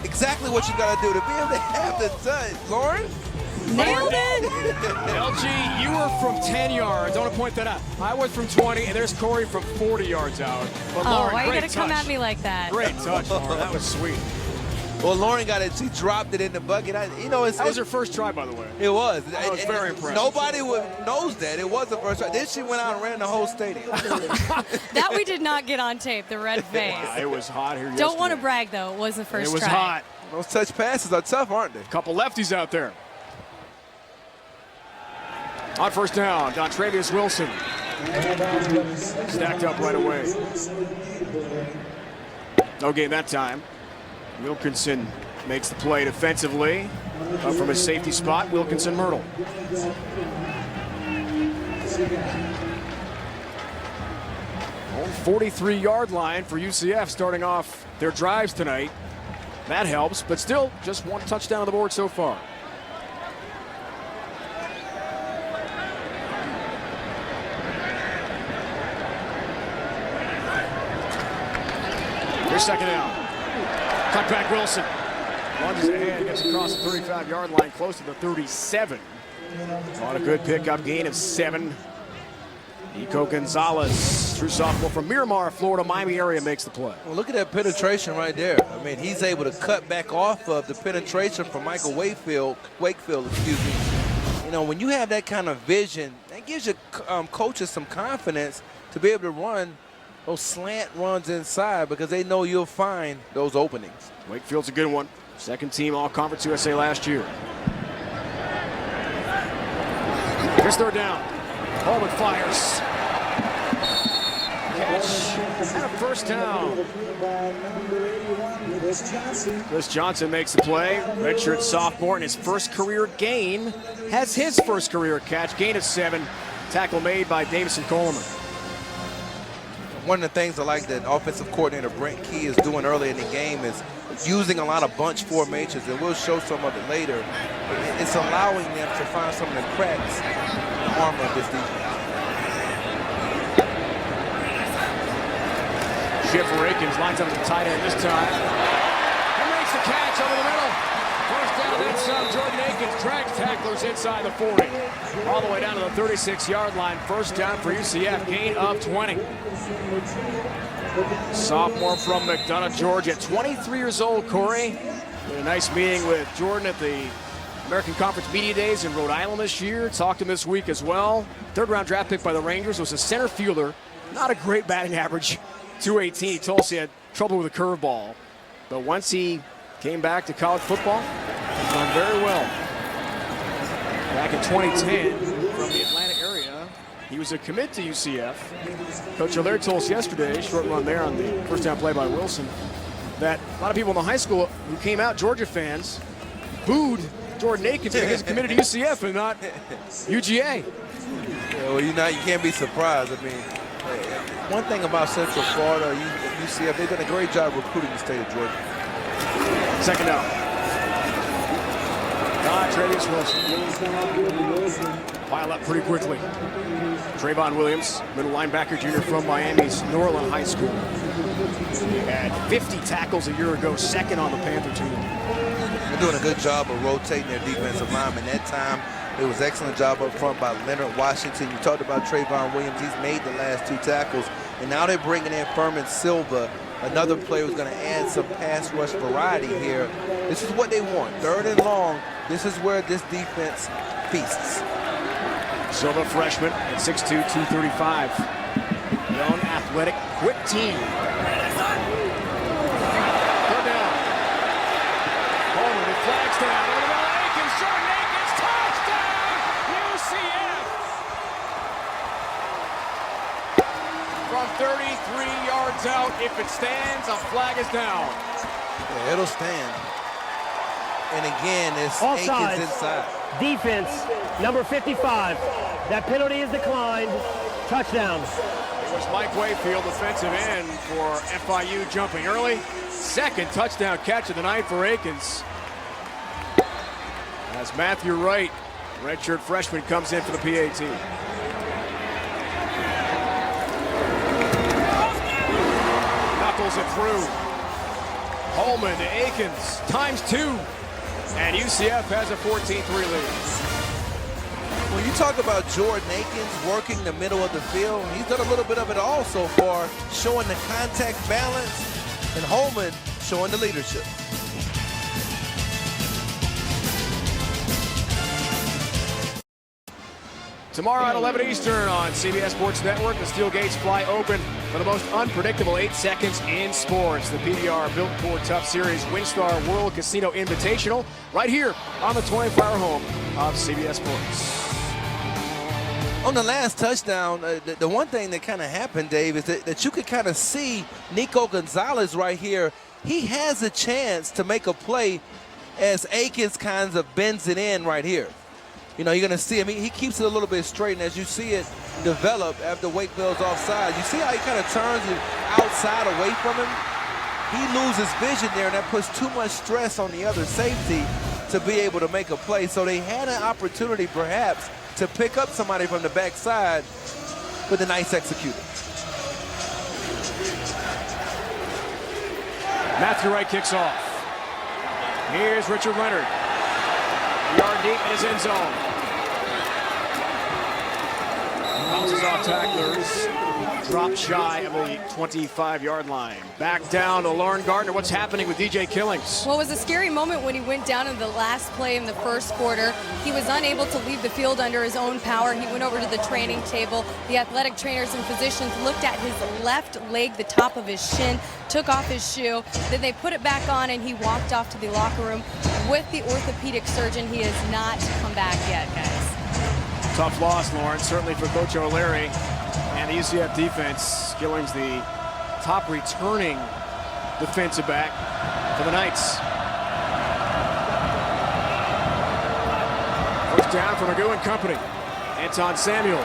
exactly what you got to do to be able to have the touch. Lauren? Nailed it! LG, you were from 10 yards. I want to point that out. I was from 20, and there's Corey from 40 yards out. But Lauren, why you great got to come touch. at me like that? Great touch, Lauren. That was sweet. Well, Lauren got it. She dropped it in the bucket. That was her first try, by the way. It was. I was very impressed. Nobody knows that. It was the first try. Then she went out and ran the whole stadium. That we did not get on tape, the red face. Wow, it was hot here Don't want to yesterday. brag, though. It was the first try. It was hot. Those touch passes are tough, aren't they? Couple lefties out there. On first down, Dontravius Wilson. Stacked up right away. No gain that time. Wilkinson makes the play defensively. Up from his safety spot, Wilkinson Myrtle. On 43-yard line for UCF starting off their drives tonight. That helps, but still just one touchdown on the board so far. Here's second down. Cut back Wilson. Lunges ahead, gets across the 35-yard line, close to the 37. On a good pickup, gain of 7. Nico Gonzalez, true sophomore from Miramar, Florida, Miami area, makes the play. Well, look at that penetration right there. I mean, he's able to cut back off of the penetration from Michael Wakefield, excuse me. You know, when you have that kind of vision, that gives your coaches some confidence to be able to run those slant runs inside because they know you'll find those openings. Wakefield's a good one. Second team All-Conference USA last year. Here's third down. Holman fires. Catch and a first down. Chris Johnson makes the play. Redshirt sophomore in his first career gain. Has his first career catch. Gain of 7. Tackle made by Davison Coleman. One of the things I like that offensive coordinator Brent Key is doing early in the game is using a lot of bunch formations, and we'll show some of it later. It's allowing them to find some of the cracks in the armor of this defense. Schiffer Akins lines up at the tight end this time. And makes the catch over the middle. First down, then some. Jordan Akins drags tacklers inside the 40. All the way down to the 36-yard line. First down for UCF, gain of 20. Sophomore from McDonough, Georgia. 23 years old, Corey. Had a nice meeting with Jordan at the American Conference Media Days in Rhode Island this year. Talked to him this week as well. Third-round draft pick by the Rangers. Was a center fielder. Not a great batting average. 218. He told us he had trouble with a curveball. But once he came back to college football, he's done very well. Back in 2010, from the Atlanta area, he was a commit to UCF. Coach Allaire told us yesterday, short run there on the first down play by Wilson, that a lot of people in the high school who came out, Georgia fans, booed Jordan Akins because he's committed to UCF and not UGA. Yeah, well, you can't be surprised. I mean, one thing about Central Florida, UCF, they've done a great job recruiting the state of Georgia. Second down. Dontravius Wilson. Pile up pretty quickly. Trayvon Williams, middle linebacker junior from Miami's Norland High School. He had 50 tackles a year ago, second on the Panther team. They're doing a good job of rotating their defensive linemen. That time, it was an excellent job up front by Leonard Washington. You talked about Trayvon Williams. He's made the last 2 tackles. And now they're bringing in Furman Silva, another player who's going to add some pass rush variety here. This is what they want. Third and long. This is where this defense feasts. Silva, freshman at 6'2", 235. Young, athletic, quick team. Third down. Holman with flags down. Over the middle, Akins, Jordan Akins, touchdown, UCF! From 33 yards out. If it stands, a flag is down. Yeah, it'll stand. And again, it's Offsides. Akins inside. Defense, number 55. That penalty is declined. Touchdown. It was Mike Wayfield, defensive end for FIU, jumping early. Second touchdown catch of the night for Akins. As Matthew Wright, redshirt freshman, comes in for the PAT. Knuckles it through. Holman to Akins, ×2. And UCF has a 14-3 lead. When you talk about Jordan Akins working the middle of the field, he's done a little bit of it all so far, showing the contact balance, and Holman showing the leadership. Tomorrow at 11 Eastern on CBS Sports Network, the steel gates fly open for the most unpredictable 8 seconds in sports. The PBR Built for Tough Series WinStar World Casino Invitational right here on the 24-hour home of CBS Sports. On the last touchdown, the one thing that kind of happened, Dave, is that you could kind of see Nico Gonzalez right here. He has a chance to make a play as Akins kind of bends it in right here. You know, you're going to see him. He keeps it a little bit straight, and as you see it develop after Wakefield's offside, you see how he kind of turns it outside away from him? He loses vision there, and that puts too much stress on the other safety to be able to make a play. So they had an opportunity, perhaps, to pick up somebody from the backside with a nice execution. Matthew Wright kicks off. Here's Richard Leonard. Yard deep in his end zone. Bounces off tacklers. Dropped shy of the 25-yard line. Back down to Lauren Gardner. What's happening with DJ Killings? Well, it was a scary moment when he went down in the last play in the first quarter. He was unable to leave the field under his own power. He went over to the training table. The athletic trainers and physicians looked at his left leg, the top of his shin, took off his shoe. Then they put it back on, and he walked off to the locker room with the orthopedic surgeon. He has not come back yet, guys. Tough loss, Lauren, certainly for Coach O'Leary and the UCF defense. Killings, the top returning defensive back for the Knights. First down for Magoo and company. Anton Samuel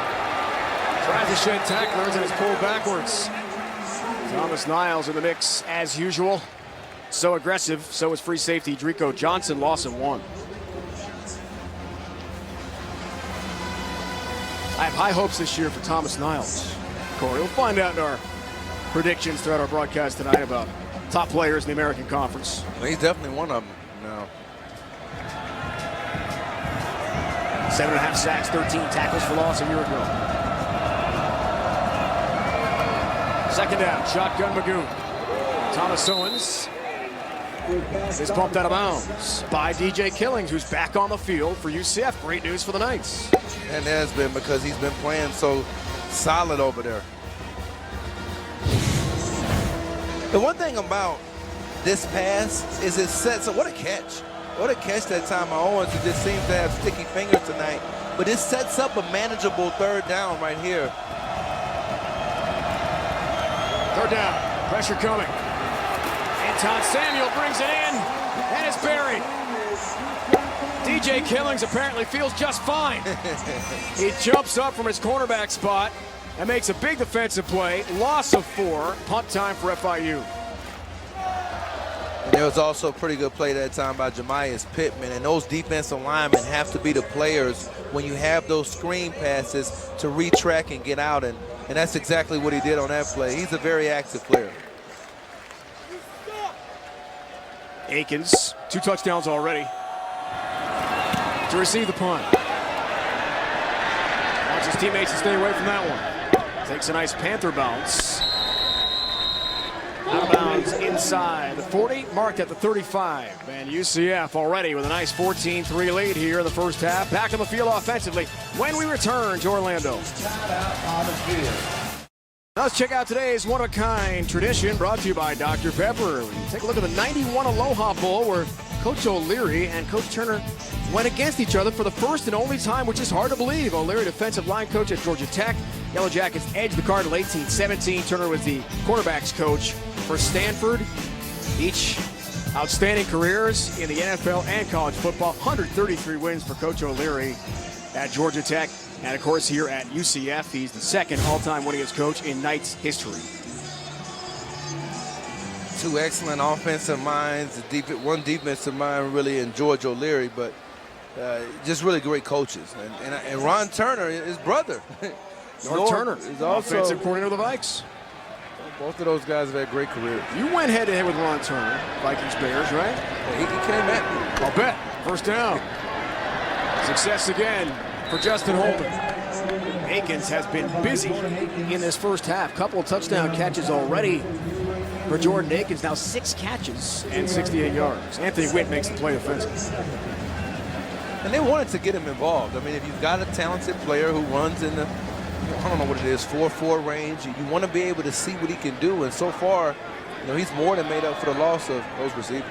tries to shed tacklers and is pulled backwards. Thomas Niles in the mix as usual. So aggressive, so is free safety Drico Johnson, loss of 1. I have high hopes this year for Thomas Niles. Corey, we'll find out in our predictions throughout our broadcast tonight about top players in the American Conference. Well, he's definitely one of them. No. 7.5 sacks, 13 tackles for loss a year ago. Second down, shotgun Magoo. Thomas Owens is bumped out of bounds by DJ Killings, who's back on the field for UCF. Great news for the Knights. And it has been, because he's been playing so solid over there. The one thing about this pass is it sets up, what a catch. What a catch that time by Owens, who just seems to have sticky fingers tonight. But it sets up a manageable third down right here. Third down, pressure coming. Anton Samuel brings it in, and it's buried. DJ Killings apparently feels just fine. He jumps up from his cornerback spot and makes a big defensive play. Loss of 4, punt time for FIU. And there was also a pretty good play that time by Jemias Pittman, and those defensive linemen have to be the players when you have those screen passes to retrack and get out, and that's exactly what he did on that play. He's a very active player. Akins, 2 touchdowns already, to receive the punt. Wants his teammates to stay away from that one. Takes a nice Panther bounce. Out of bounds inside the 40, marked at the 35. And UCF already with a nice 14-3 lead here in the first half. Back on the field offensively when we return to Orlando. Now let's check out today's one-of-a-kind tradition brought to you by Dr. Pepper. Take a look at the 91 Aloha Bowl, where Coach O'Leary and Coach Turner went against each other for the first and only time, which is hard to believe. O'Leary, defensive line coach at Georgia Tech. Yellow Jackets edged the Cardinal 18-17. Turner was the quarterbacks coach for Stanford. Each outstanding careers in the NFL and college football. 133 wins for Coach O'Leary at Georgia Tech. And of course here at UCF, he's the second all-time winningest coach in Knights history. Two excellent offensive minds, one defensive mind really in George O'Leary, but just really great coaches. And Ron Turner, his brother. North Turner is also offensive coordinator of the Vikes. Both of those guys have had great careers. You went head-to-head with Ron Turner, Vikings Bears, right? Yeah, he came at me. I'll bet. First down. Success again for Justin Holden. Akins has been busy in this first half. Couple of touchdown catches already for Jordan Akins. Now 6 catches and 68 yards. Anthony Witt makes the play offensive. And they wanted to get him involved. I mean, if you've got a talented player who runs in the, I don't know what it is, 4-4 range, you want to be able to see what he can do. And so far, he's more than made up for the loss of those receivers.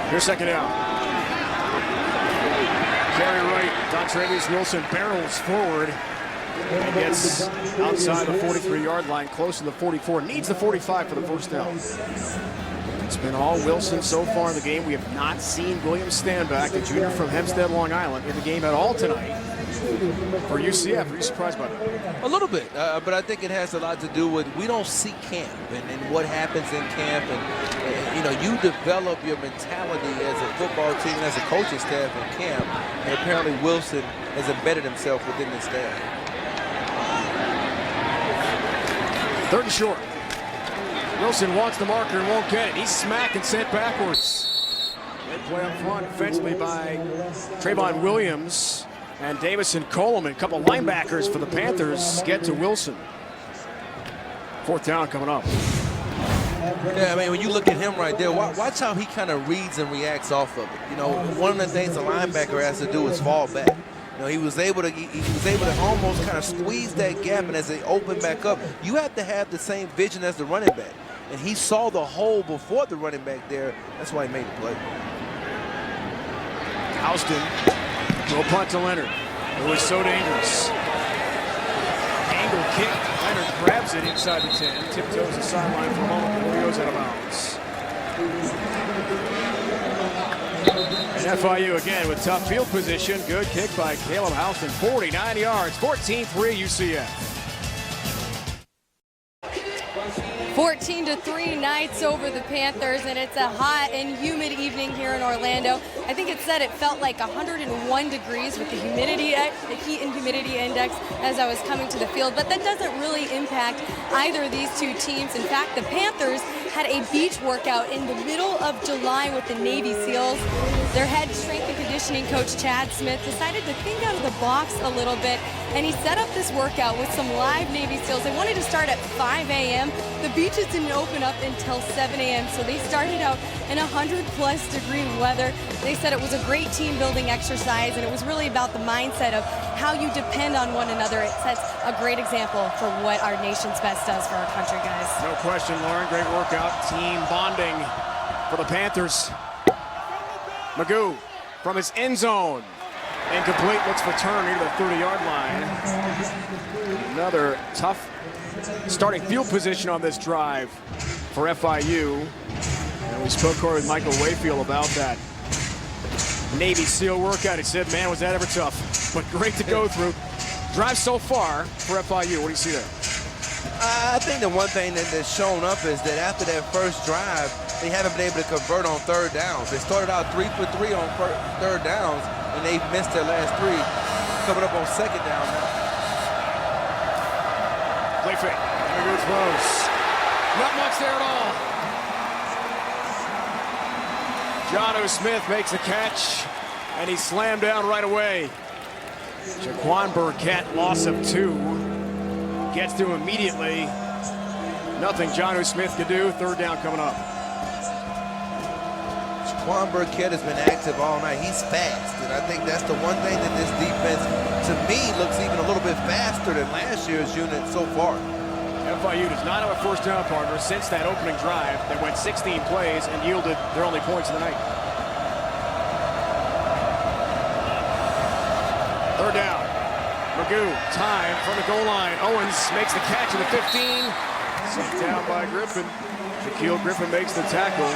Here's second down. Carry right, Dontrevious Wilson barrels forward and gets outside the 43-yard line, close to the 44. Needs the 45 for the first down. It's been all Wilson so far in the game. We have not seen William Stanback, the junior from Hempstead, Long Island, in the game at all tonight for UCF. Are you surprised by that? A little bit, but I think it has a lot to do with we don't see camp and what happens in camp. And you develop your mentality as a football team, as a coaching staff in camp. And apparently Wilson has embedded himself within the staff. Third and short. Wilson wants the marker and won't get it. He's smacked and sent backwards. Good play up front offensively by Trayvon Williams and Davison Coleman. A couple linebackers for the Panthers get to Wilson. Fourth down coming up. Yeah, I mean, when you look at him right there, watch how he kind of reads and reacts off of it. One of the things a linebacker has to do is fall back. He was able to almost kind of squeeze that gap, and as they open back up, you have to have the same vision as the running back. And he saw the hole before the running back there. That's why he made the play. Houston, throw punt to Leonard. It was so dangerous. Angle kick. Leonard grabs it inside the 10. Tiptoes the sideline for a moment before he goes out of bounds. And FIU again with tough field position. Good kick by Caleb Houston. 49 yards. 14-3 UCF. 14-3 Knights over the Panthers, and it's a hot and humid evening here in Orlando. I think it said it felt like 101 degrees with the heat and humidity index as I was coming to the field, but that doesn't really impact either of these two teams. In fact, the Panthers had a beach workout in the middle of July with the Navy SEALs. Their head strength and conditioning coach, Chad Smith, decided to think out of the box a little bit, and he set up this workout with some live Navy SEALs. They wanted to start at 5 a.m. The beaches didn't open up until 7 a.m., so they started out in 100-plus degree weather. They said it was a great team-building exercise, and it was really about the mindset of how you depend on one another. It sets a great example for what our nation's best does for our country, guys. No question, Lauren. Great workout. Team bonding for the Panthers. Magoo from his end zone. Incomplete, looks for turn near the 30-yard line. Another tough starting field position on this drive for FIU. And we spoke with Michael Wayfield about that Navy SEAL workout. He said, man, was that ever tough. But great to go through. Drive so far for FIU. What do you see there? I think the one thing that's shown up is that after that first drive, they haven't been able to convert on third downs. They started out 3 for 3 on third downs, and they've missed their last 3, coming up on second down now. Play fake. Good throws. Not much there at all. Jonnu Smith makes the catch, and he's slammed down right away. Jaquan Burkett, loss of 2. Gets to him immediately. Nothing Jonnu Smith could do. Third down coming up. Jaquan Burkett has been active all night. He's fast, and I think that's the one thing that this defense, to me, looks even a little bit faster than last year's unit so far. FIU does not have a first down partner since that opening drive. They went 16 plays and yielded their only points of the night. Third down. Magoo, time from the goal line. Owens makes the catch at the 15. Set down by Griffin. Shaquille Griffin makes the tackle.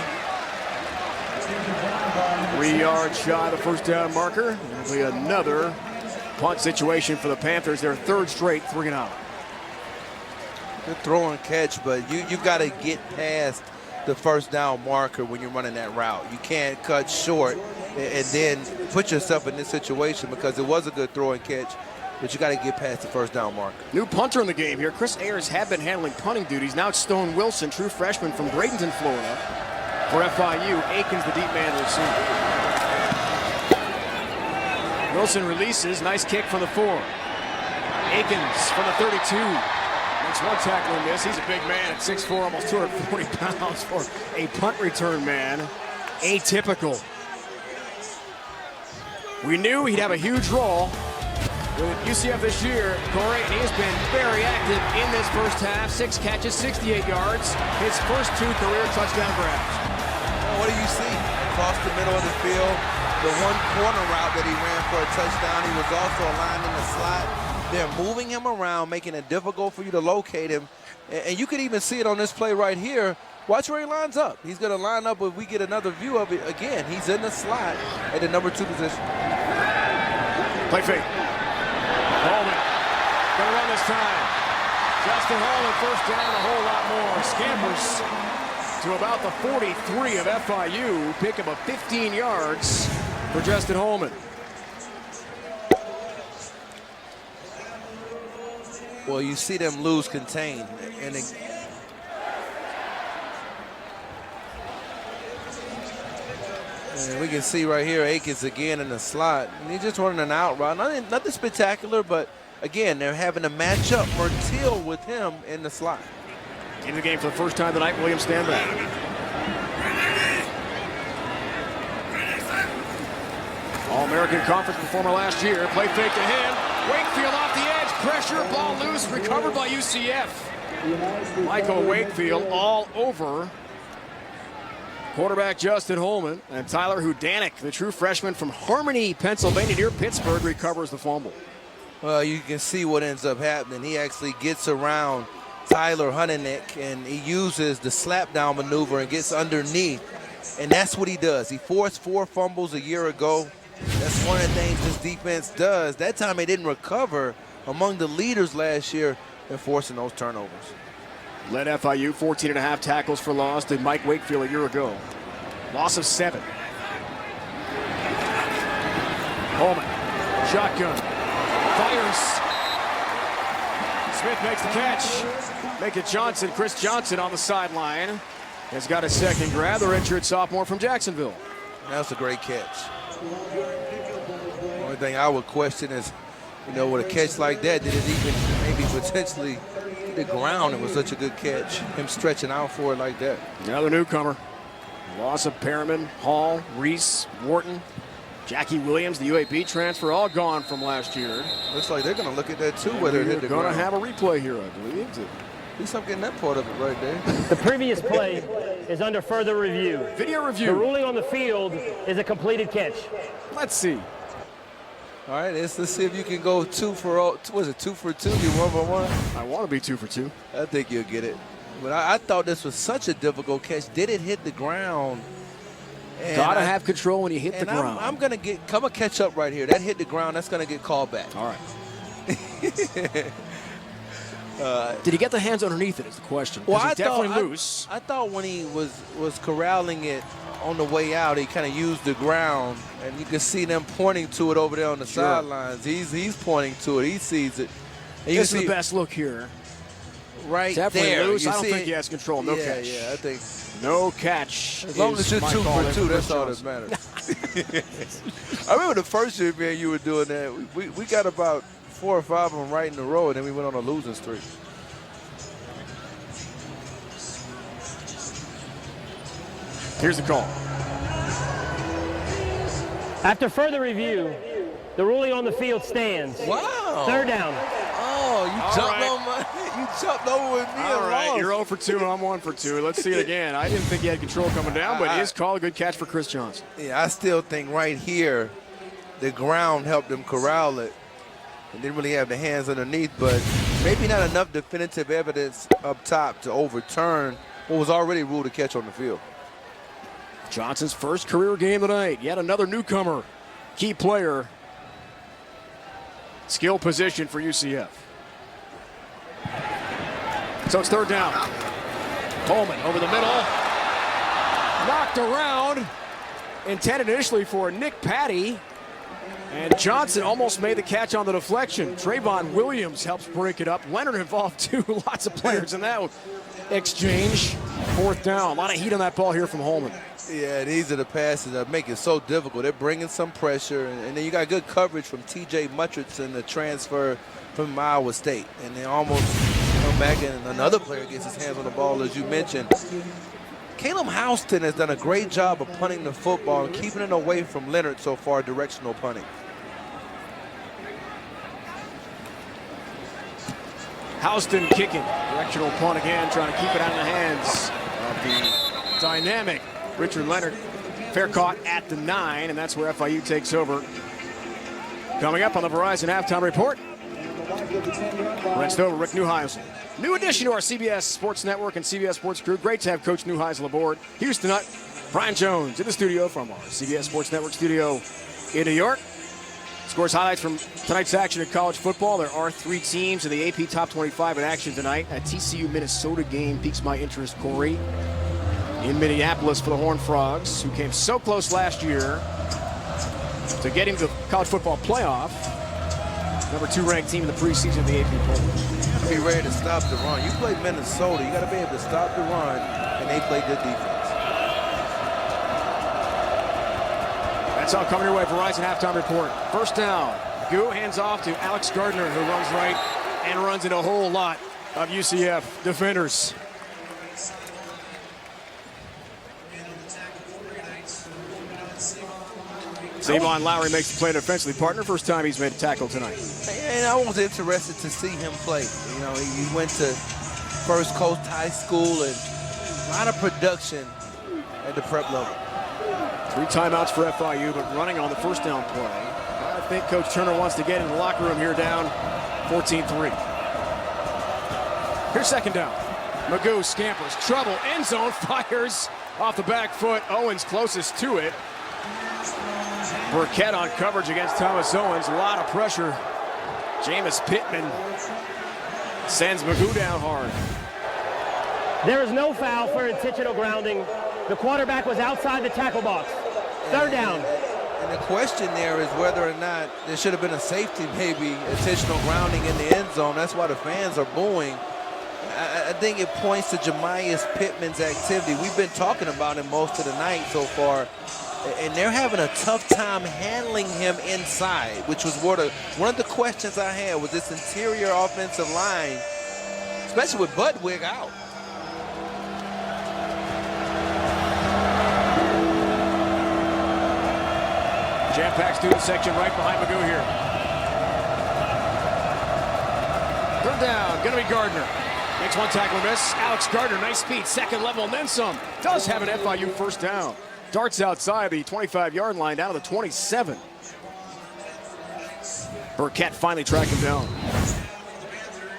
3 yards shy of the first down marker. It'll be another punt situation for the Panthers. Their third straight 3-and-out. Good throw and catch, but you got to get past the first down marker when you're running that route. You can't cut short and then put yourself in this situation, because it was a good throw and catch, but you got to get past the first down marker. New punter in the game here. Chris Ayers had been handling punting duties. Now it's Stone Wilson, true freshman from Bradenton, Florida. For FIU, Aikens the deep man receiver. Wilson releases. Nice kick from the 4. Aikens from the 32. Makes one tackle and miss. He's a big man at 6'4", almost 240 pounds for a punt return man. Atypical. We knew he'd have a huge role with UCF this year, Corey, and he has been very active in this first half. 6 catches, 68 yards. His first 2 career touchdown grabs. Well, what do you see? Across the middle of the field, the one corner route that he ran for a touchdown. He was also aligned in the slot. They're moving him around, making it difficult for you to locate him. And you could even see it on this play right here. Watch where he lines up. He's going to line up if we get another view of it. Again, he's in the slot at the number 2 position. Play fake. Holman going to run this time. Justin Holman first down, a whole lot more. Scampers to about the 43 of FIU. Pick up a 15 yards for Justin Holman. Well, you see them lose contain. And we can see right here Aikens again in the slot. And he's just running an out route. Nothing spectacular, but again, they're having to match up Mertil with him in the slot. In the game for the first time tonight, Williams stand back. All-American Conference performer last year. Play fake to him. Wakefield off the edge. Pressure, ball loose, recovered by UCF. Michael Wakefield all over quarterback Justin Holman. And Tyler Hudanik, the true freshman from Harmony, Pennsylvania, near Pittsburgh, recovers the fumble. Well, you can see what ends up happening. He actually gets around Tyler Hudanik, and he uses the slap down maneuver and gets underneath. And that's what he does. He forced 4 fumbles a year ago. That's one of the things this defense does. That time they didn't recover, among the leaders last year in forcing those turnovers. Led FIU 14.5 tackles for loss to Mike Wakefield a year ago. Loss of 7. Holman, shotgun, fires. Smith makes the catch. Make it Johnson. Chris Johnson on the sideline has got a second grab. The redshirt sophomore from Jacksonville. That's a great catch. The only thing I would question is, with a catch like that, did it even maybe potentially hit the ground? It was such a good catch. Him stretching out for it like that. Another newcomer. Loss of Perriman, Hall, Reese, Wharton, Jackie Williams, the UAB transfer, all gone from last year. Looks like they're going to look at that too, whether it hit the ground. Going to have a replay here, I believe. At least I'm getting that part of it right there. The previous play is under further review. Video review. The ruling on the field is a completed catch. Let's see. All right, let's see if you can go 2 for 2. Was it 2 for 2? You 1 for 1? I want to be 2 for 2. I think you'll get it. But I thought this was such a difficult catch. Did it hit the ground? Gotta have control when you hit the ground. I'm gonna catch up right here. That hit the ground. That's gonna get called back. All right. Did he get the hands underneath it? Is the question. Well, he's definitely loose. I thought when he was corralling it on the way out, he kind of used the ground, and you can see them pointing to it over there on the sidelines. He's pointing to it. He sees it. And this is the best look here. Right definitely there. Loose. I don't think he has control. No catch. Yeah, I think. No catch. As long as you're 2 for 2, that's all that matters. I remember the first year, man, you were doing that. We got about 4 or 5 of them right in a row, and then we went on a losing streak. Here's the call. After further review, the ruling on the field stands. Wow. 3rd down. Oh, you jumped over with me. All and right, lost. you're 0 for 2, I'm 1 for 2. Let's see it again. I didn't think he had control coming down, but it is called a good catch for Chris Johnson. Yeah, I still think right here, the ground helped him corral it. He didn't really have the hands underneath, but maybe not enough definitive evidence up top to overturn what was already ruled a catch on the field. Johnson's first career game tonight. Yet another newcomer, key player, skill position for UCF. So it's third down. Coleman over the middle. Knocked around. Intended initially for Nick Patty. And Johnson almost made the catch on the deflection. Trayvon Williams helps break it up. Leonard involved too. Lots of players in that exchange. Fourth down. A lot of heat on that ball here from Holman. Yeah, these are the passes that make it so difficult. They're bringing some pressure, and then you got good coverage from T.J. Mutcherson, the transfer from Iowa State. And they almost come back, and another player gets his hands on the ball, as you mentioned. Caleb Houston has done a great job of punting the football and keeping it away from Leonard so far, directional punting. Houston kicking. Directional punt again, trying to keep it out of the hands of the dynamic Richard Leonard. Fair caught at the 9, and that's where FIU takes over. Coming up on the Verizon Halftime Report, Brent Stover, Rick Neuheisel. New addition to our CBS Sports Network and CBS Sports crew. Great to have Coach Neuheisel aboard. Houston Nutt, Brian Jones in the studio from our CBS Sports Network studio in New York. Scores highlights from tonight's action in college football. There are 3 teams in the AP Top 25 in action tonight. A TCU Minnesota game piques my interest, Corey. In Minneapolis for the Horned Frogs, who came so close last year to getting to the college football playoff. Number 2 ranked team in the preseason of the AP poll. You got to be ready to stop the run. You play Minnesota, you got to be able to stop the run, and they play good defense. That's all coming your way. Verizon Halftime Report. First down. Goo hands off to Alex Gardner, who runs right and runs into a whole lot of UCF defenders. Savon Lowry makes the play defensively. Partner, first time he's made a tackle tonight. And I was interested to see him play. You know, he went to First Coast High School and a lot of production at the prep level. 3 timeouts for FIU, but running on the first down play. I think Coach Turner wants to get in the locker room here down 14-3. Here's second down. Magoo scampers, trouble, end zone, fires off the back foot. Owens closest to it. Burkett on coverage against Thomas Owens. A lot of pressure. Jameis Pittman sends Magoo down hard. There is no foul for intentional grounding. The quarterback was outside the tackle box. Third down. And the question there is whether or not there should have been a safety, maybe intentional grounding in the end zone. That's why the fans are booing. I think it points to Jamias Pittman's activity. We've been talking about him most of the night so far. And they're having a tough time handling him inside, which was one of the questions I had was this interior offensive line, especially with Budwig out. Jam-packed student section right behind Magoo here. Third down, gonna be Gardner. Makes one tackle miss. Alex Gardner, nice speed, second level, and then some. Does have an FIU first down. Darts outside the 25-yard line down to the 27. Burkett finally tracked him down.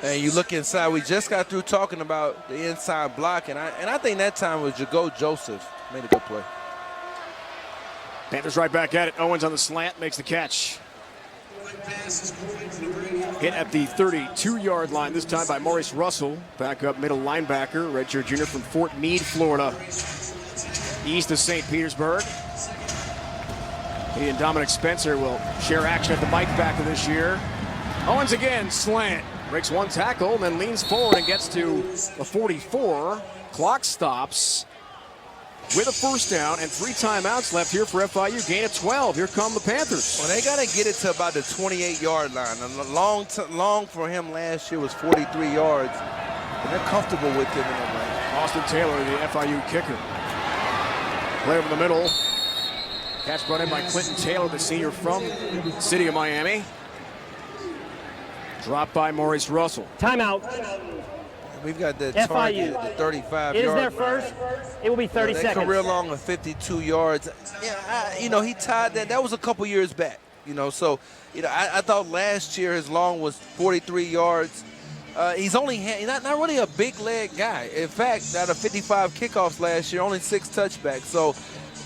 And you look inside, we just got through talking about the inside block, and I think that time was Jago Joseph made a good play. Panthers right back at it. Owens on the slant, makes the catch. Hit at the 32-yard line, this time by Maurice Russell. Back up middle linebacker, redshirt junior from Fort Meade, Florida. East of St. Petersburg. He and Dominic Spencer will share action at the Mike back of this year. Owens again, slant. Breaks one tackle, then leans forward and gets to the 44. Clock stops with a first down and 3 timeouts left here for FIU. Gain of 12. Here come the Panthers. Well, they got to get it to about the 28-yard line. And long for him last year was 43 yards. And they're comfortable with him in that range. Austin Taylor, the FIU kicker. Play over the middle. Catch brought in by Clinton Taylor, the senior from the city of Miami. Dropped by Maurice Russell. Timeout. We've got the FIU. target at the 35 It is yard their first. It will be 30 that seconds. career long of 52 yards. Yeah, he tied that. That was a couple years back. So I thought last year his long was 43 yards. He's only not really a big leg guy. In fact, out of 55 kickoffs last year, only 6 touchbacks. So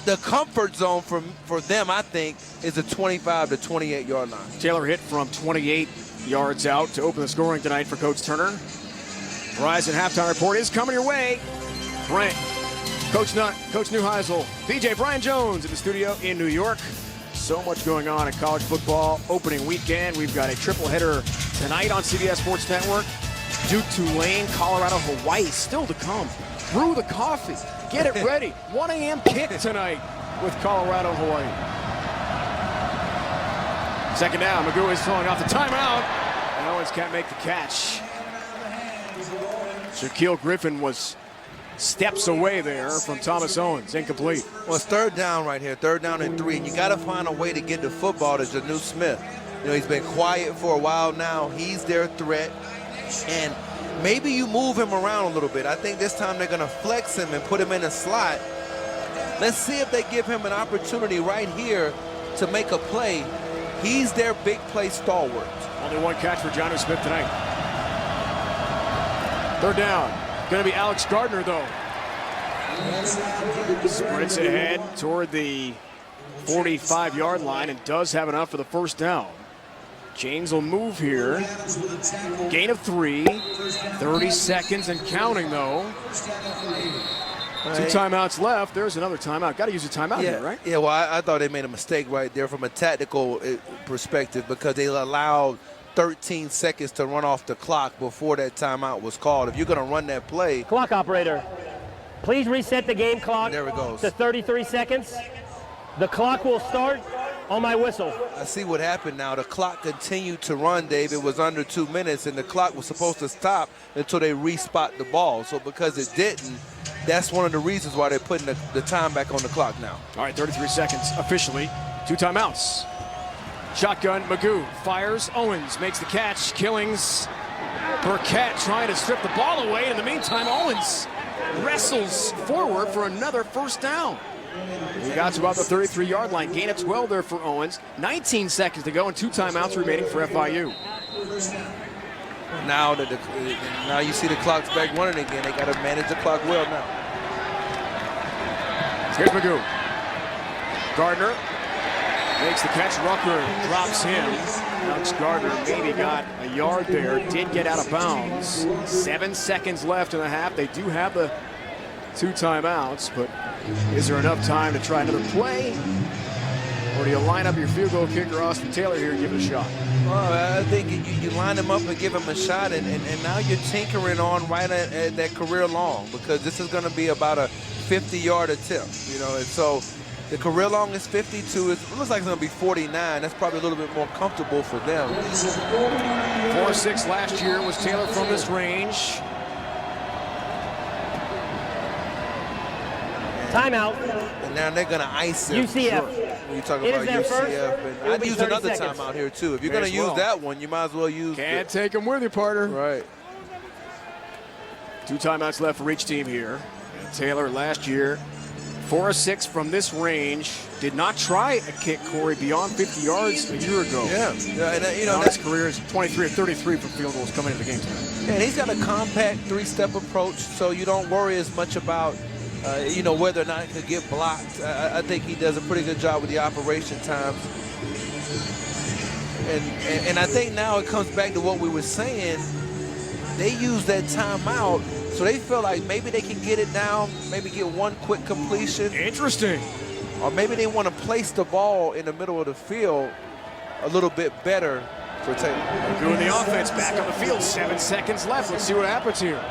the comfort zone for them, I think, is a 25 to 28 yard line. Taylor hit from 28 yards out to open the scoring tonight for Coach Turner. Verizon halftime report is coming your way. Brent, Coach Nutt, Coach Neuheisel, BJ Brian Jones in the studio in New York. So much going on in college football opening weekend. We've got a triple header tonight on CBS Sports Network. Duke, Tulane, Colorado, Hawaii still to come. Brew the coffee. Get it ready. 1 a.m. kick tonight with Colorado, Hawaii. Second down. Magoo is throwing off the timeout. And Owens can't make the catch. Shaquille Griffin was steps away there from Thomas Owens. Incomplete. Well, it's third down right here. 3rd down and 3. And you got to find a way to get the football to Janu Smith. He's been quiet for a while now. He's their threat. And maybe you move him around a little bit. I think this time they're going to flex him and put him in a slot. Let's see if they give him an opportunity right here to make a play. He's their big play stalwart. Only 1 catch for Janu Smith tonight. 3rd down. Going to be Alex Gardner, though. Sprints ahead toward the 45-yard line and does have enough for the 1st down. James will move here. Gain of 3. 30 seconds and counting, though. 2 timeouts left. There's another timeout. Got to use a timeout here, right? Yeah, well, I thought they made a mistake right there from a tactical perspective because they allowed 13 seconds to run off the clock before that timeout was called. If you're going to run that play. Clock operator, please reset the game clock There it goes. to 33 seconds. The clock will start on my whistle. I see what happened now. The clock continued to run, Dave. It was under 2 minutes, and the clock was supposed to stop until they respot the ball. So because it didn't, that's one of the reasons why they're putting the time back on the clock now. All right, 33 seconds officially. 2 timeouts. Shotgun, Magoo fires. Owens makes the catch. Killings. Burkett trying to strip the ball away. In the meantime, Owens wrestles forward for another 1st down. He got to about the 33-yard line. Gain of 12 there for Owens. 19 seconds to go and 2 timeouts remaining for FIU. Now you see the clock's back running again. They got to manage the clock well now. Here's Magoo. Gardner makes the catch. Rucker drops him. Alex Gardner maybe got a yard there. Did get out of bounds. 7 seconds left in the half. They do have the 2 timeouts, but is there enough time to try another play? Or do you line up your field goal kicker, Austin Taylor, here and give it a shot? Well, I think you line him up and give him a shot, and now you're tinkering on right at that career long because this is going to be about a 50-yard attempt, and so the career long is 52. It looks like it's going to be 49. That's probably a little bit more comfortable for them. 4-6 last year was Taylor from this range. Timeout. And now they're going to ice him. UCF. When you talk It about is their first. UCF, and I'd use another timeout here too. If you're going to use that one, you might as well use. Can't take him with you, partner. Right. 2 timeouts left for each team here. And Taylor last year, 4-6 from this range. Did not try a kick, Corey, beyond 50 yards a year ago. Yeah, and his career is 23 of 33 from field goals coming into the game tonight. Yeah, and he's got a compact 3-step approach, so you don't worry as much about whether or not it could get blocked. I think he does a pretty good job with the operation times. And I think now it comes back to what we were saying. They use that timeout, so they feel like maybe they can get it down, maybe get 1 quick completion. Interesting. Or maybe they want to place the ball in the middle of the field a little bit better for Taylor. Doing the offense back on the field. 7 seconds left. Let's see what happens here.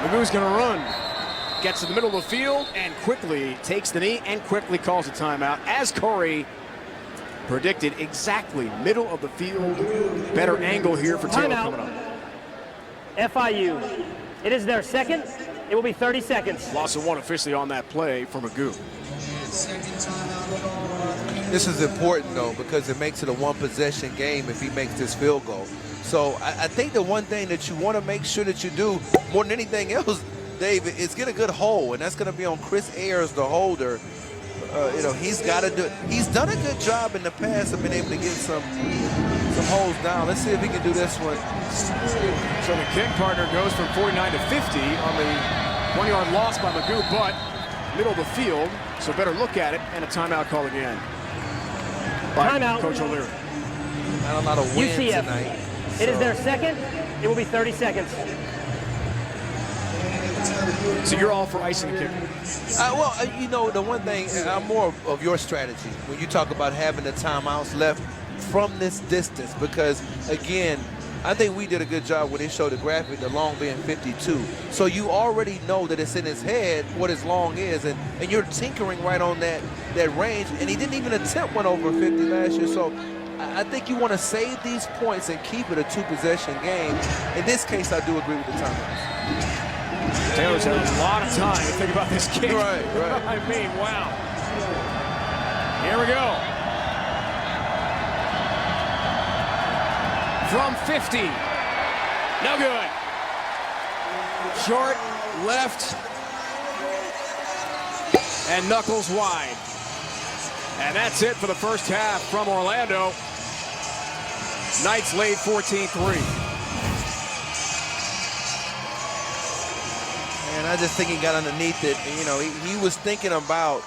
Magoo's going to run. Gets to the middle of the field and quickly takes the knee and quickly calls a timeout. As Corey predicted, exactly middle of the field. Better angle here for Taylor coming up. FIU. It is their second. It will be 30 seconds. Loss of 1 officially on that play for Magoo. This is important, though, because it makes it a one-possession game if he makes this field goal. So I think the one thing that you want to make sure that you do more than anything else, Dave, is get a good hole, and that's going to be on Chris Ayers, the holder. He's got to do it. He's done a good job in the past of being able to get some holes down. Let's see if he can do this one. So the kick partner goes from 49 to 50 on the 1-yard loss by Magoo, but middle of the field, so better look at it, and a timeout call again by Timeout. Coach O'Leary. Not a lot of wind UCF. tonight. It is their second. It will be 30 seconds. So you're all for icing the kicker? The one thing, I'm more of your strategy when you talk about having the timeouts left from this distance, because, again, I think we did a good job when they showed the graphic, the long being 52. So you already know that it's in his head what his long is, and you're tinkering right on that range, and he didn't even attempt one over 50 last year. So I think you want to save these points and keep it a two-possession game. In this case, I do agree with the timeouts. Taylor's had a lot of time to think about this kick. Right. I mean, wow. Here we go. From 50. No good. Short, left, and knuckles wide. And that's it for the first half from Orlando. Knights lead 14-3. And I just think he got underneath it. He was thinking about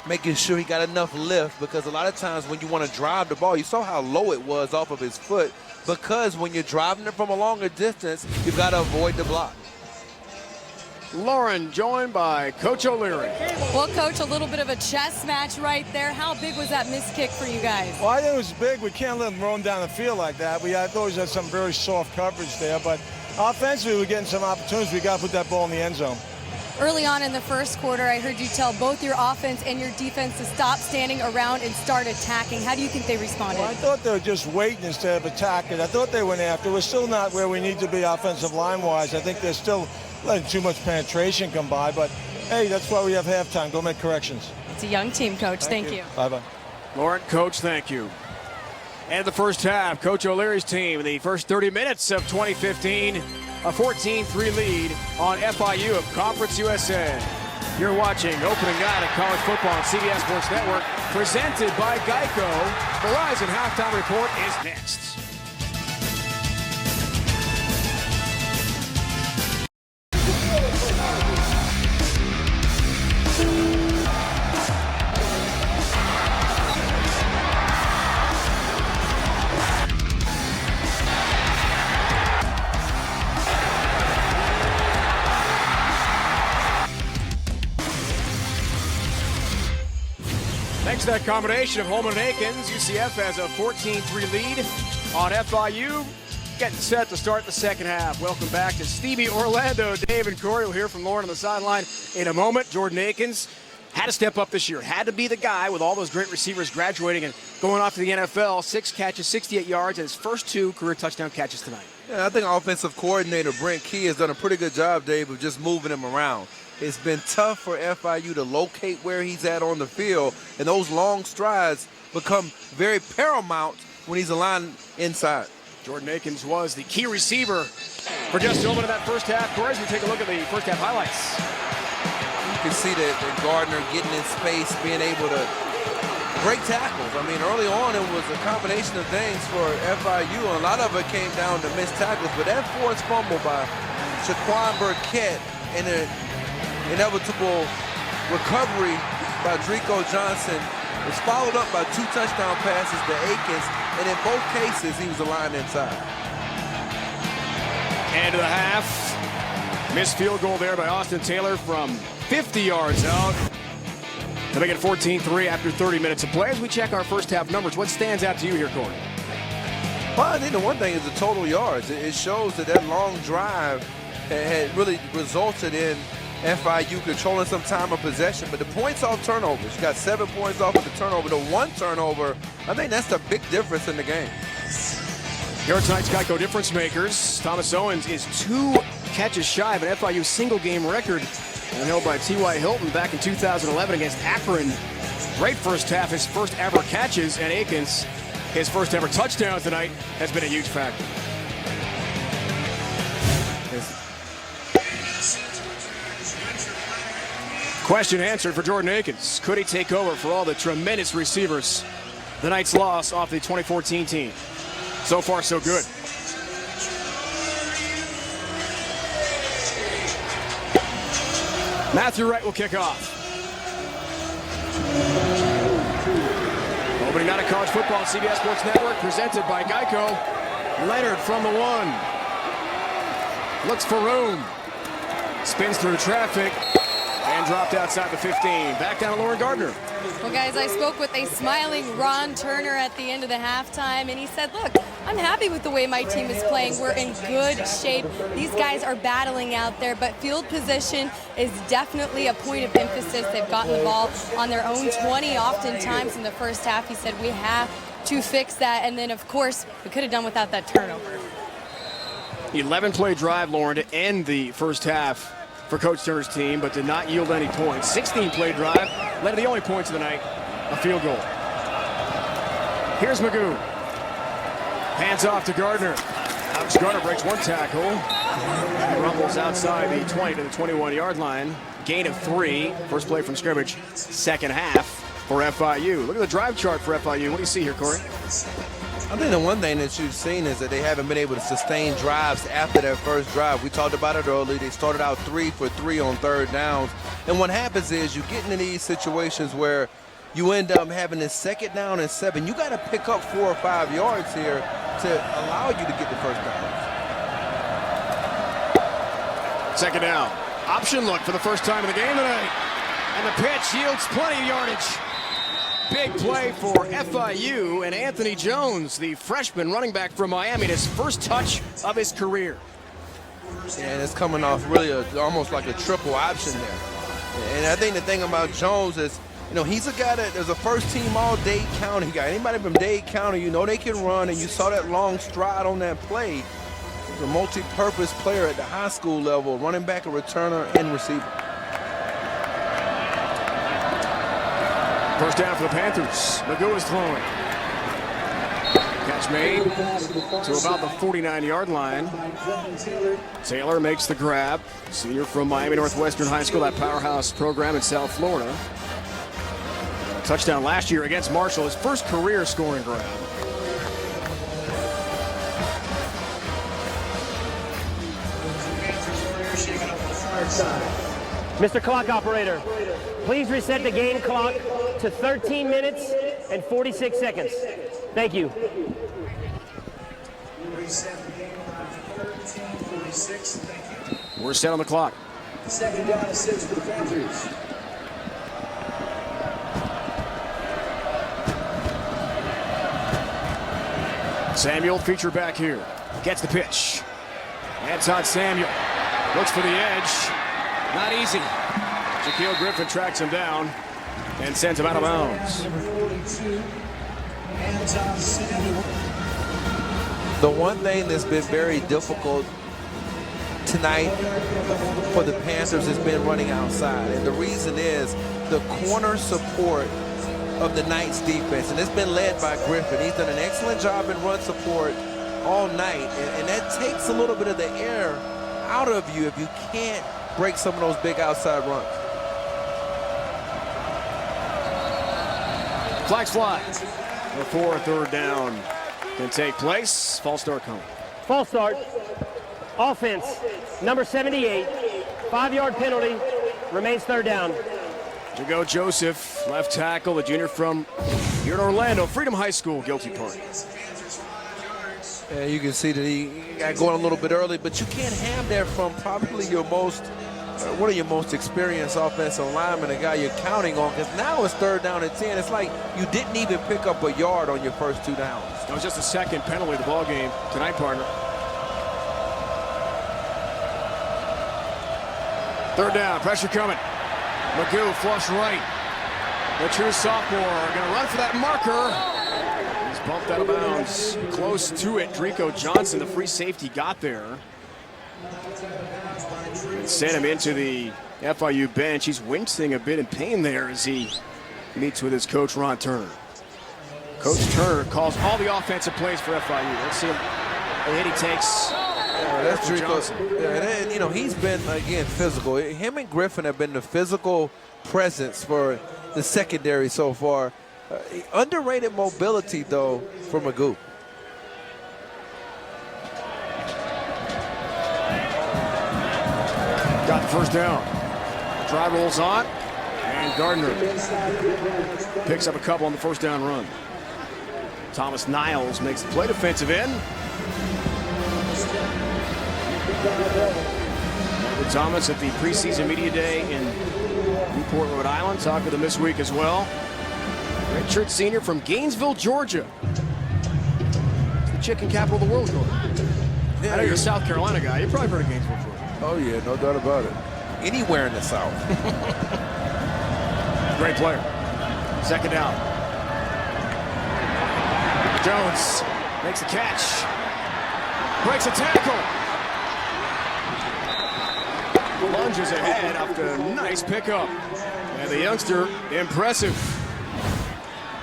making sure he got enough lift, because a lot of times when you want to drive the ball, you saw how low it was off of his foot, because when you're driving it from a longer distance, you've got to avoid the block. Lauren joined by Coach O'Leary. Well, Coach, a little bit of a chess match right there. How big was that missed kick for you guys? Well, I think it was big. We can't let them roam down the field like that. I thought we had some very soft coverage there, but offensively, we're getting some opportunities. We got to put that ball in the end zone. Early on in the first quarter, I heard you tell both your offense and your defense to stop standing around and start attacking. How do you think they responded? Well, I thought they were just waiting instead of attacking. I thought they went after. We're still not where we need to be offensive line-wise. I think they're still letting too much penetration come by, but hey, that's why we have halftime. Go make corrections. It's a young team, Coach. Thank you. Bye-bye. Lauren, Coach, thank you. And the first half, Coach O'Leary's team, in the first 30 minutes of 2015, a 14-3 lead on FIU of Conference USA. You're watching opening night of college football on CBS Sports Network, presented by Geico. Verizon Halftime Report is next. Thanks to that combination of Holman and Akins, UCF has a 14-3 lead on FIU. Getting set to start the second half. Welcome back to Stevie Orlando. Dave and Corey will hear from Lauren on the sideline in a moment. Jordan Akins had to step up this year. Had to be the guy with all those great receivers graduating and going off to the NFL. 6 catches, 68 yards, and his first 2 career touchdown catches tonight. Yeah, I think offensive coordinator Brent Key has done a pretty good job, Dave, of just moving him around. It's been tough for FIU to locate where he's at on the field, and those long strides become very paramount when he's aligned inside. Jordan Akins was the key receiver for just a moment of that first half. Corey, as we take a look at the first half highlights. You can see that Gardner getting in space, being able to break tackles. I mean, early on it was a combination of things for FIU, and a lot of it came down to missed tackles. But that forced fumble by Shaquan Burkett and an inevitable recovery by Drico Johnson was followed up by 2 touchdown passes to Akins, and in both cases he was aligned inside. End of the half. Missed field goal there by Austin Taylor from 50 yards out to make it 14-3 after 30 minutes of play. As we check our first half numbers, what stands out to you here, Corey? Well, I think the one thing is the total yards. It shows that long drive had really resulted in FIU controlling some time of possession, but the points off turnovers, you got 7 points off of the turnover. The 1 turnover, I think that's the big difference in the game. Here are tonight's Geico difference makers. Thomas Owens is 2 catches shy of an FIU single game record held by T.Y. Hilton back in 2011 against Akron Great first half, his first ever catches, and Akins, his first ever touchdown tonight, has been a huge factor. Question answered for Jordan Akins. Could he take over for all the tremendous receivers? The Knights lost off the 2014 team. So far, so good. Matthew Wright will kick off. Opening night of college football on CBS Sports Network, presented by Geico. Leonard from the 1. Looks for room. Spins through traffic. And dropped outside the 15. Back down to Lauren Gardner. Well, guys, I spoke with a smiling Ron Turner at the end of the halftime, and he said, look, I'm happy with the way my team is playing. We're in good shape. These guys are battling out there, but field position is definitely a point of emphasis. They've gotten the ball on their own 20 oftentimes in the first half. He said, we have to fix that. And then, of course, we could have done without that turnover. 11-play drive, Lauren, to end the first half for Coach Turner's team, but did not yield any points. 16-play drive led to the only points of the night, a field goal. Here's Magoo. Hands off to Gardner. Alex Gardner breaks one tackle and rumbles outside the 20 to the 21-yard line. Gain of 3. First play from scrimmage, second half for FIU. Look at the drive chart for FIU. What do you see here, Corey? I think the one thing that you've seen is that they haven't been able to sustain drives after that first drive. We talked about it earlier. They started out 3 for 3 on third downs. And what happens is you get into these situations where you end up having this second down and 7. You got to pick up 4 or 5 yards here to allow you to get the first down. Second down. Option look for the first time in the game tonight. And the pitch yields plenty of yardage. Big play for FIU, and Anthony Jones, the freshman running back from Miami, his first touch of his career. And it's coming off really almost like a triple option there. And I think the thing about Jones is, you know, he's a guy that there's a first-team all-Dade County guy. Anybody from Dade County, you know they can run, and you saw that long stride on that play. He's a multi-purpose player at the high school level, running back, a returner, and receiver. First down for the Panthers. Magoo is throwing. Catch made to about the 49-yard line. Taylor makes the grab. Senior from Miami Northwestern High School, that powerhouse program in South Florida. Touchdown last year against Marshall, his first career scoring grab. Mr. Clock Operator, please reset the game clock to 13 minutes and 46 seconds. Thank you. We're set on the clock. Second down and 6 for the Panthers. Samuel, feature back here. Gets the pitch. Anton Samuel looks for the edge. Not easy. Shaquille Griffin tracks him down and sends him out of bounds. The one thing that's been very difficult tonight for the Panthers has been running outside. And the reason is the corner support of the Knights defense. And it's been led by Griffin. He's done an excellent job in run support all night. And that takes a little bit of the air out of you if you can't break some of those big outside runs. Flags fly before third down can take place. False start coming. False start. Offense, number 78. 5-yard penalty. Remains third down. To go Joseph, left tackle, the junior from here in Orlando, Freedom High School, guilty party. Yeah, you can see that he got going a little bit early, but you can't have that from probably your most, one of your most experienced offensive linemen, a guy you're counting on, because now it's third down and 10. It's like you didn't even pick up a yard on your first 2 downs. That was just the second penalty of the ball game tonight, partner. Third down, pressure coming. Magoo flush right. The true sophomore going to run for that marker. He's bumped out of bounds. Close to it. Drico Johnson, the free safety, got there. And sent him into the FIU bench. He's wincing a bit in pain there as he meets with his coach, Ron Turner. Coach Turner calls all the offensive plays for FIU. Let's see him. The hit he takes. That's Johnson. And, you know, he's been, again, physical. Him and Griffin have been the physical presence for the secondary so far. Underrated mobility, though, for Magoo. Got the first down. Drive rolls on, and Gardner picks up a couple on the first down run. Thomas Niles makes the play, defensive end. Thomas at the preseason media day in Newport, Rhode Island. Talked with him this week as well. Redshirt senior from Gainesville, Georgia. It's the chicken capital of the world, Gordon. I know you're a South Carolina guy. You've probably heard of Gainesville, Georgia. Oh, yeah, no doubt about it. Anywhere in the South. Great player. Second down. Jones makes the catch. Breaks a tackle. Lunges ahead after a nice pickup. And the youngster, impressive.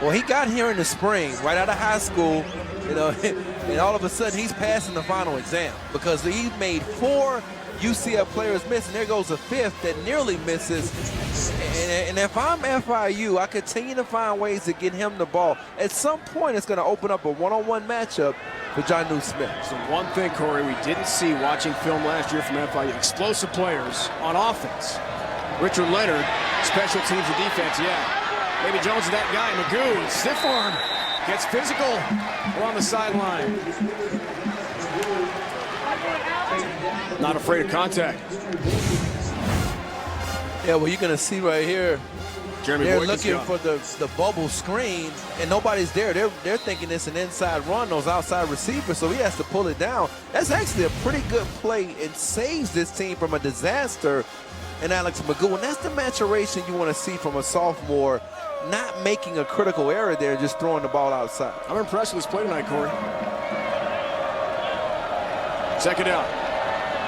Well, he got here in the spring, right out of high school, you know, and all of a sudden he's passing the final exam because he made 4 UCF players miss, and there goes a 5th that nearly misses. And if I'm FIU, I continue to find ways to get him the ball. At some point, it's going to open up a one-on-one matchup for Jonnu Smith. So one thing, Corey, we didn't see watching film last year from FIU, explosive players on offense. Richard Leonard, special teams and defense, yeah. Maybe Jones is that guy. Magoo, stiff arm, gets physical. We're on the sideline. Not afraid of contact. Yeah, well, you're going to see right here, they're looking for the bubble screen, and nobody's there. They're thinking it's an inside run, those outside receivers, so he has to pull it down. That's actually a pretty good play and saves this team from a disaster in Alex Magoo. And that's the maturation you want to see from a sophomore, not making a critical error there, just throwing the ball outside. I'm impressed with this play tonight, Corey. Second down.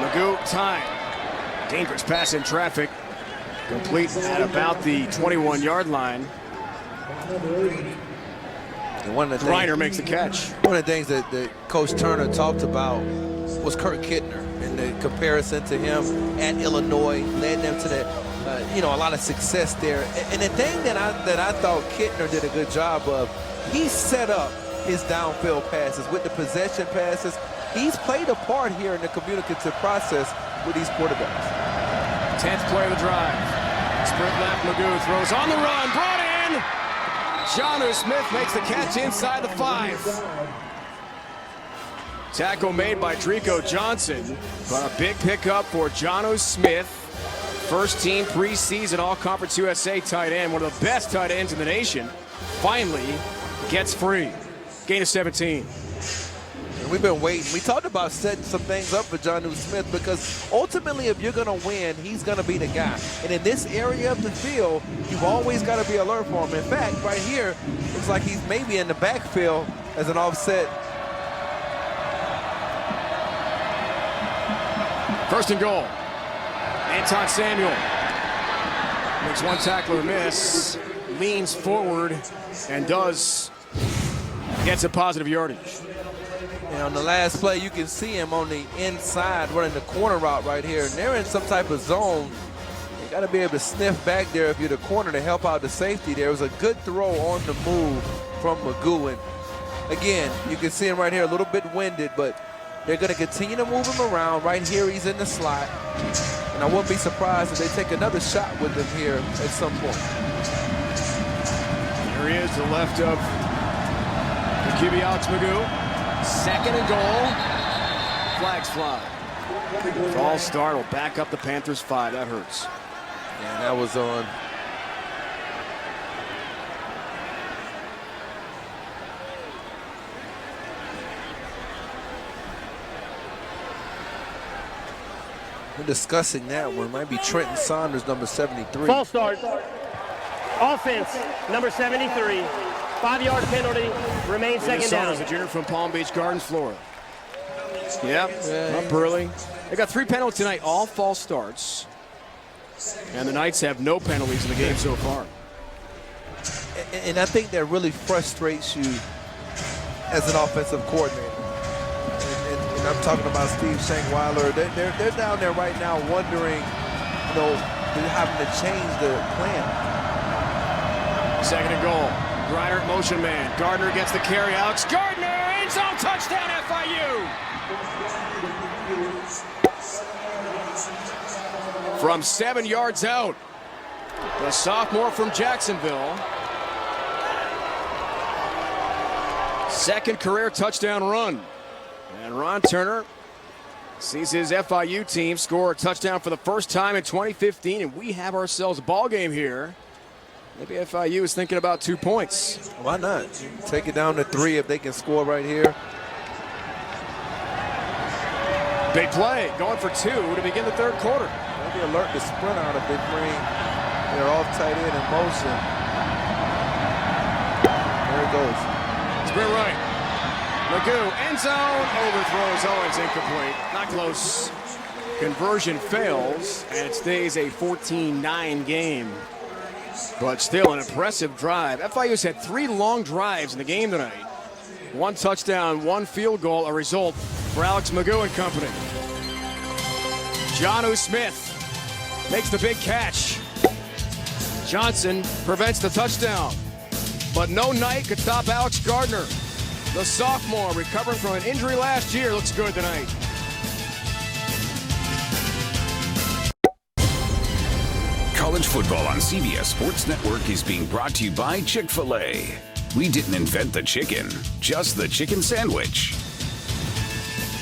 Magoo, time. Dangerous pass in traffic. Complete at about the 21-yard line. And Reiner makes the catch. One of the things that Coach Turner talked about was Kurt Kittner and the comparison to him at Illinois led them to that, a lot of success there. And the thing that I thought Kittner did a good job of, he set up his downfield passes with the possession passes. He's played a part here in the communicative process with these quarterbacks. 10th play of the drive. Sprint left, Magoo throws on the run, brought in. Jonnu Smith makes the catch inside the 5. Tackle made by Drico Johnson, but a big pickup for Jonnu Smith. First team preseason All-Conference USA tight end, one of the best tight ends in the nation. Finally gets free. Gain of 17. We've been waiting. We talked about setting some things up for Jonnu Smith because ultimately if you're going to win, he's going to be the guy. And in this area of the field, you've always got to be alert for him. In fact, right here, looks like he's maybe in the backfield as an offset. First and goal. Anton Samuel makes one tackler miss, leans forward, and gets a positive yardage. And on the last play, you can see him on the inside running the corner route right here. And they're in some type of zone. You got to be able to sniff back there if you're the corner to help out the safety. There was a good throw on the move from Magoo. And again, you can see him right here, a little bit winded, but they're going to continue to move him around. Right here, he's in the slot. And I wouldn't be surprised if they take another shot with him here at some point. There he is to the left of the QB, Alex Magoo. Second and goal. Flags fly. False start will back up the Panthers 5. That hurts. Yeah, that was on. We're discussing that one. Might be Trenton Saunders, number 73. False start. Offense, number 73. 5-yard penalty, remains second down. Saunders, a junior from Palm Beach Gardens, Florida. Yep, up early. They got 3 penalties tonight, all false starts. And the Knights have no penalties in the game so far. And I think that really frustrates you as an offensive coordinator. And I'm talking about Steve Shankweiler. They're down there right now wondering, they're having to change the plan. 2nd and goal. Griner motion man. Gardner gets the carry. Alex Gardner, end zone touchdown FIU. From 7 yards out, the sophomore from Jacksonville. 2nd career touchdown run. And Ron Turner sees his FIU team score a touchdown for the first time in 2015, and we have ourselves a ball game here. Maybe FIU is thinking about 2 points. Why not? Take it down to 3 if they can score right here. Big play, going for 2 to begin the 3rd quarter. They'll be alert to sprint out if they bring their off tight end in motion. There it goes. Sprint right. Magoo, end zone, overthrows Owens, incomplete. Not close. Conversion fails, and it stays a 14-9 game. But still an impressive drive. FIU's had 3 long drives in the game tonight. 1 touchdown, 1 field goal, a result for Alex Magoo and company. Jonnu Smith makes the big catch. Johnson prevents the touchdown. But no night could stop Alex Gardner. The sophomore, recovering from an injury last year, looks good tonight. College football on CBS Sports Network is being brought to you by Chick-fil-A. We didn't invent the chicken, just the chicken sandwich.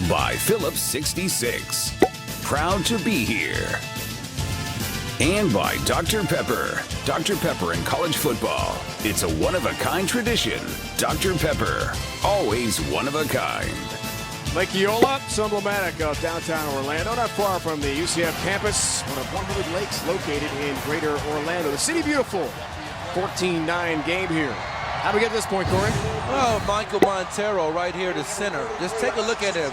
By Phillips 66. Proud to be here. And by Dr. Pepper. Dr. Pepper in college football. It's a one-of-a-kind tradition. Dr. Pepper, always one of a kind. Lake Eola, so emblematic of downtown Orlando, not far from the UCF campus, one of 100 lakes located in greater Orlando. The city beautiful. 14-9 game here. How do we get to this point, Corey? Oh, Michael Montero right here to center. Just take a look at him.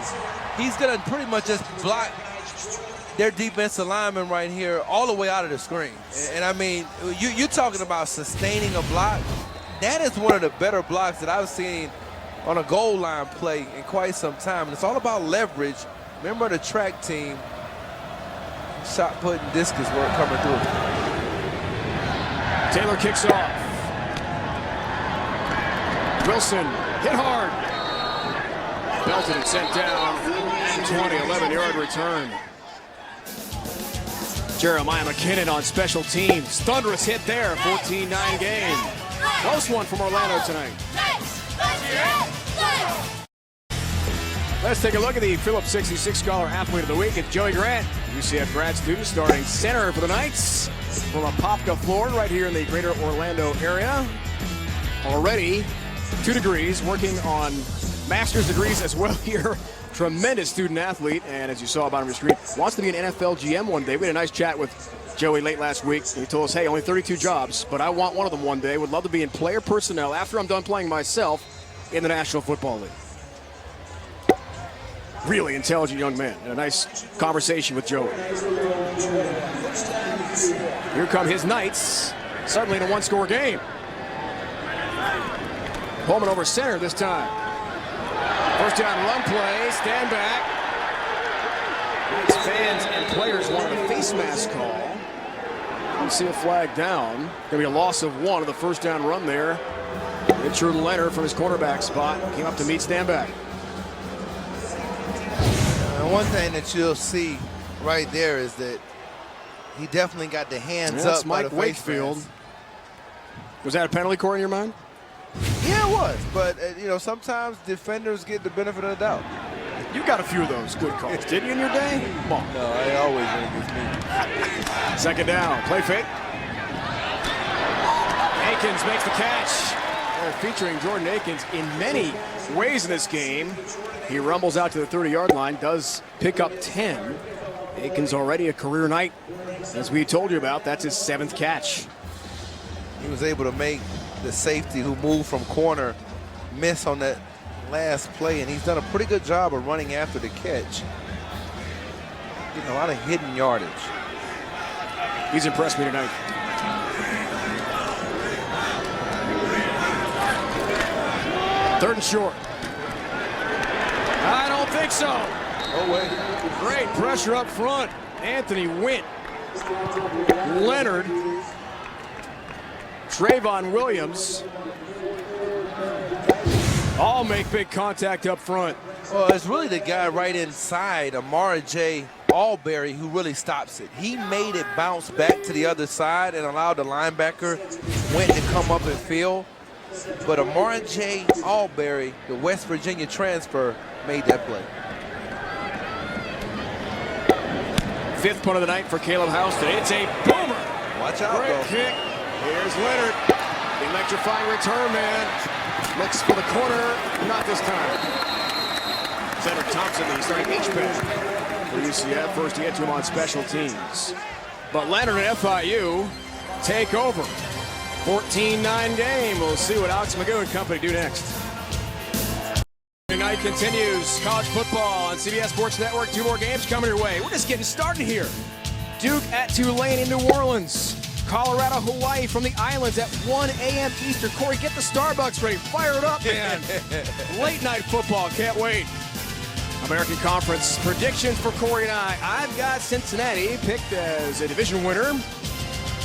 He's going to pretty much just block their defensive lineman right here all the way out of the screen. And I mean, you're talking about sustaining a block. That is one of the better blocks that I've seen on a goal line play in quite some time. And it's all about leverage. Remember the track team, shot put and discus work coming through. Taylor kicks off. Wilson hit hard. Belted and sent down. 20, 11-yard return. Jeremiah McKinnon on special teams. Thunderous hit there. 14-9 game. Close one from Orlando tonight. Let's take a look at the Phillips 66 Scholar Athlete of the Week. It's Joey Grant, UCF grad student, starting center for the Knights from Apopka, Florida, right here in the greater Orlando area. Already 2 degrees, working on master's degrees as well here. Tremendous student athlete, and as you saw bottom of your screen, wants to be an NFL GM one day. We had a nice chat with Joey late last week. He told us, hey, only 32 jobs, but I want one of them one day. Would love to be in player personnel after I'm done playing myself in the National Football League. Really intelligent young man, and a nice conversation with Joey. Here come his Knights, suddenly in a 1-score game. Pullman over center this time. First down run play, stand back. Knights fans and players wanted a face mask call. Didn't see a flag down. Gonna be a loss of 1 of the first down run there. Richard Leonard from his quarterback spot came up to meet stand back. One thing that you'll see right there is that he definitely got the hands up. That's Mike Wakefield. Was that a penalty, Corey, in your mind? Yeah, it was. But, sometimes defenders get the benefit of the doubt. You got a few of those good calls, didn't you, in your day? Come on. No, I always win against me. Second down, play fake. Akins makes the catch. They're featuring Jordan Akins in many ways in this game. He rumbles out to the 30-yard line, does pick up 10. Akins already a career night. As we told you about, that's his 7th catch. He was able to make the safety who moved from corner miss on that last play, and he's done a pretty good job of running after the catch. Getting a lot of hidden yardage. He's impressed me tonight. 3rd and short. I don't think so. Oh, wait. Great pressure up front. Anthony Wint. Leonard. Trayvon Williams. All make big contact up front. Well, it's really the guy right inside, Amara J. Alberry, who really stops it. He made it bounce back to the other side and allowed the linebacker Wint to come up and field. But Amara J. Alberry, the West Virginia transfer, made that play. 5th punt of the night for Caleb Houston. It's a boomer. Watch out, Great though. kick. Here's Leonard. Electrifying return man. Looks for the corner. Not this time. Cedric Thompson, the starting H-back for UCF. First, he had to him on special teams. But Leonard and FIU take over. 14-9 game. We'll see what Alex Magoo and company do next. Night continues. College football on CBS Sports Network. 2 more games coming your way. We're just getting started here. Duke at Tulane in New Orleans. Colorado, Hawaii from the islands at 1 a.m. Eastern. Corey, get the Starbucks ready. Fire it up, man. Late night football. Can't wait. American Conference predictions for Corey and I. I've got Cincinnati picked as a division winner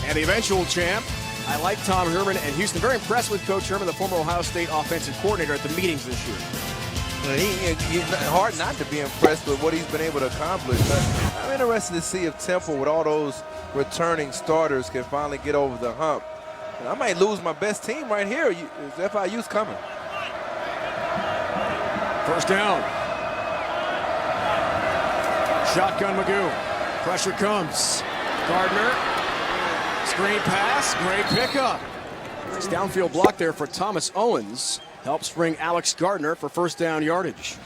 and the eventual champ. I like Tom Herman and Houston. Very impressed with Coach Herman, the former Ohio State offensive coordinator, at the meetings this year. Hard not to be impressed with what he's been able to accomplish. I'm interested to see if Temple, with all those returning starters, can finally get over the hump. And I might lose my best team right here. FIU's coming. 1st down. Shotgun Magoo. Pressure comes. Gardner. Screen pass. Great pickup. Nice downfield block there for Thomas Owens. Helps bring Alex Gardner for 1st down yardage.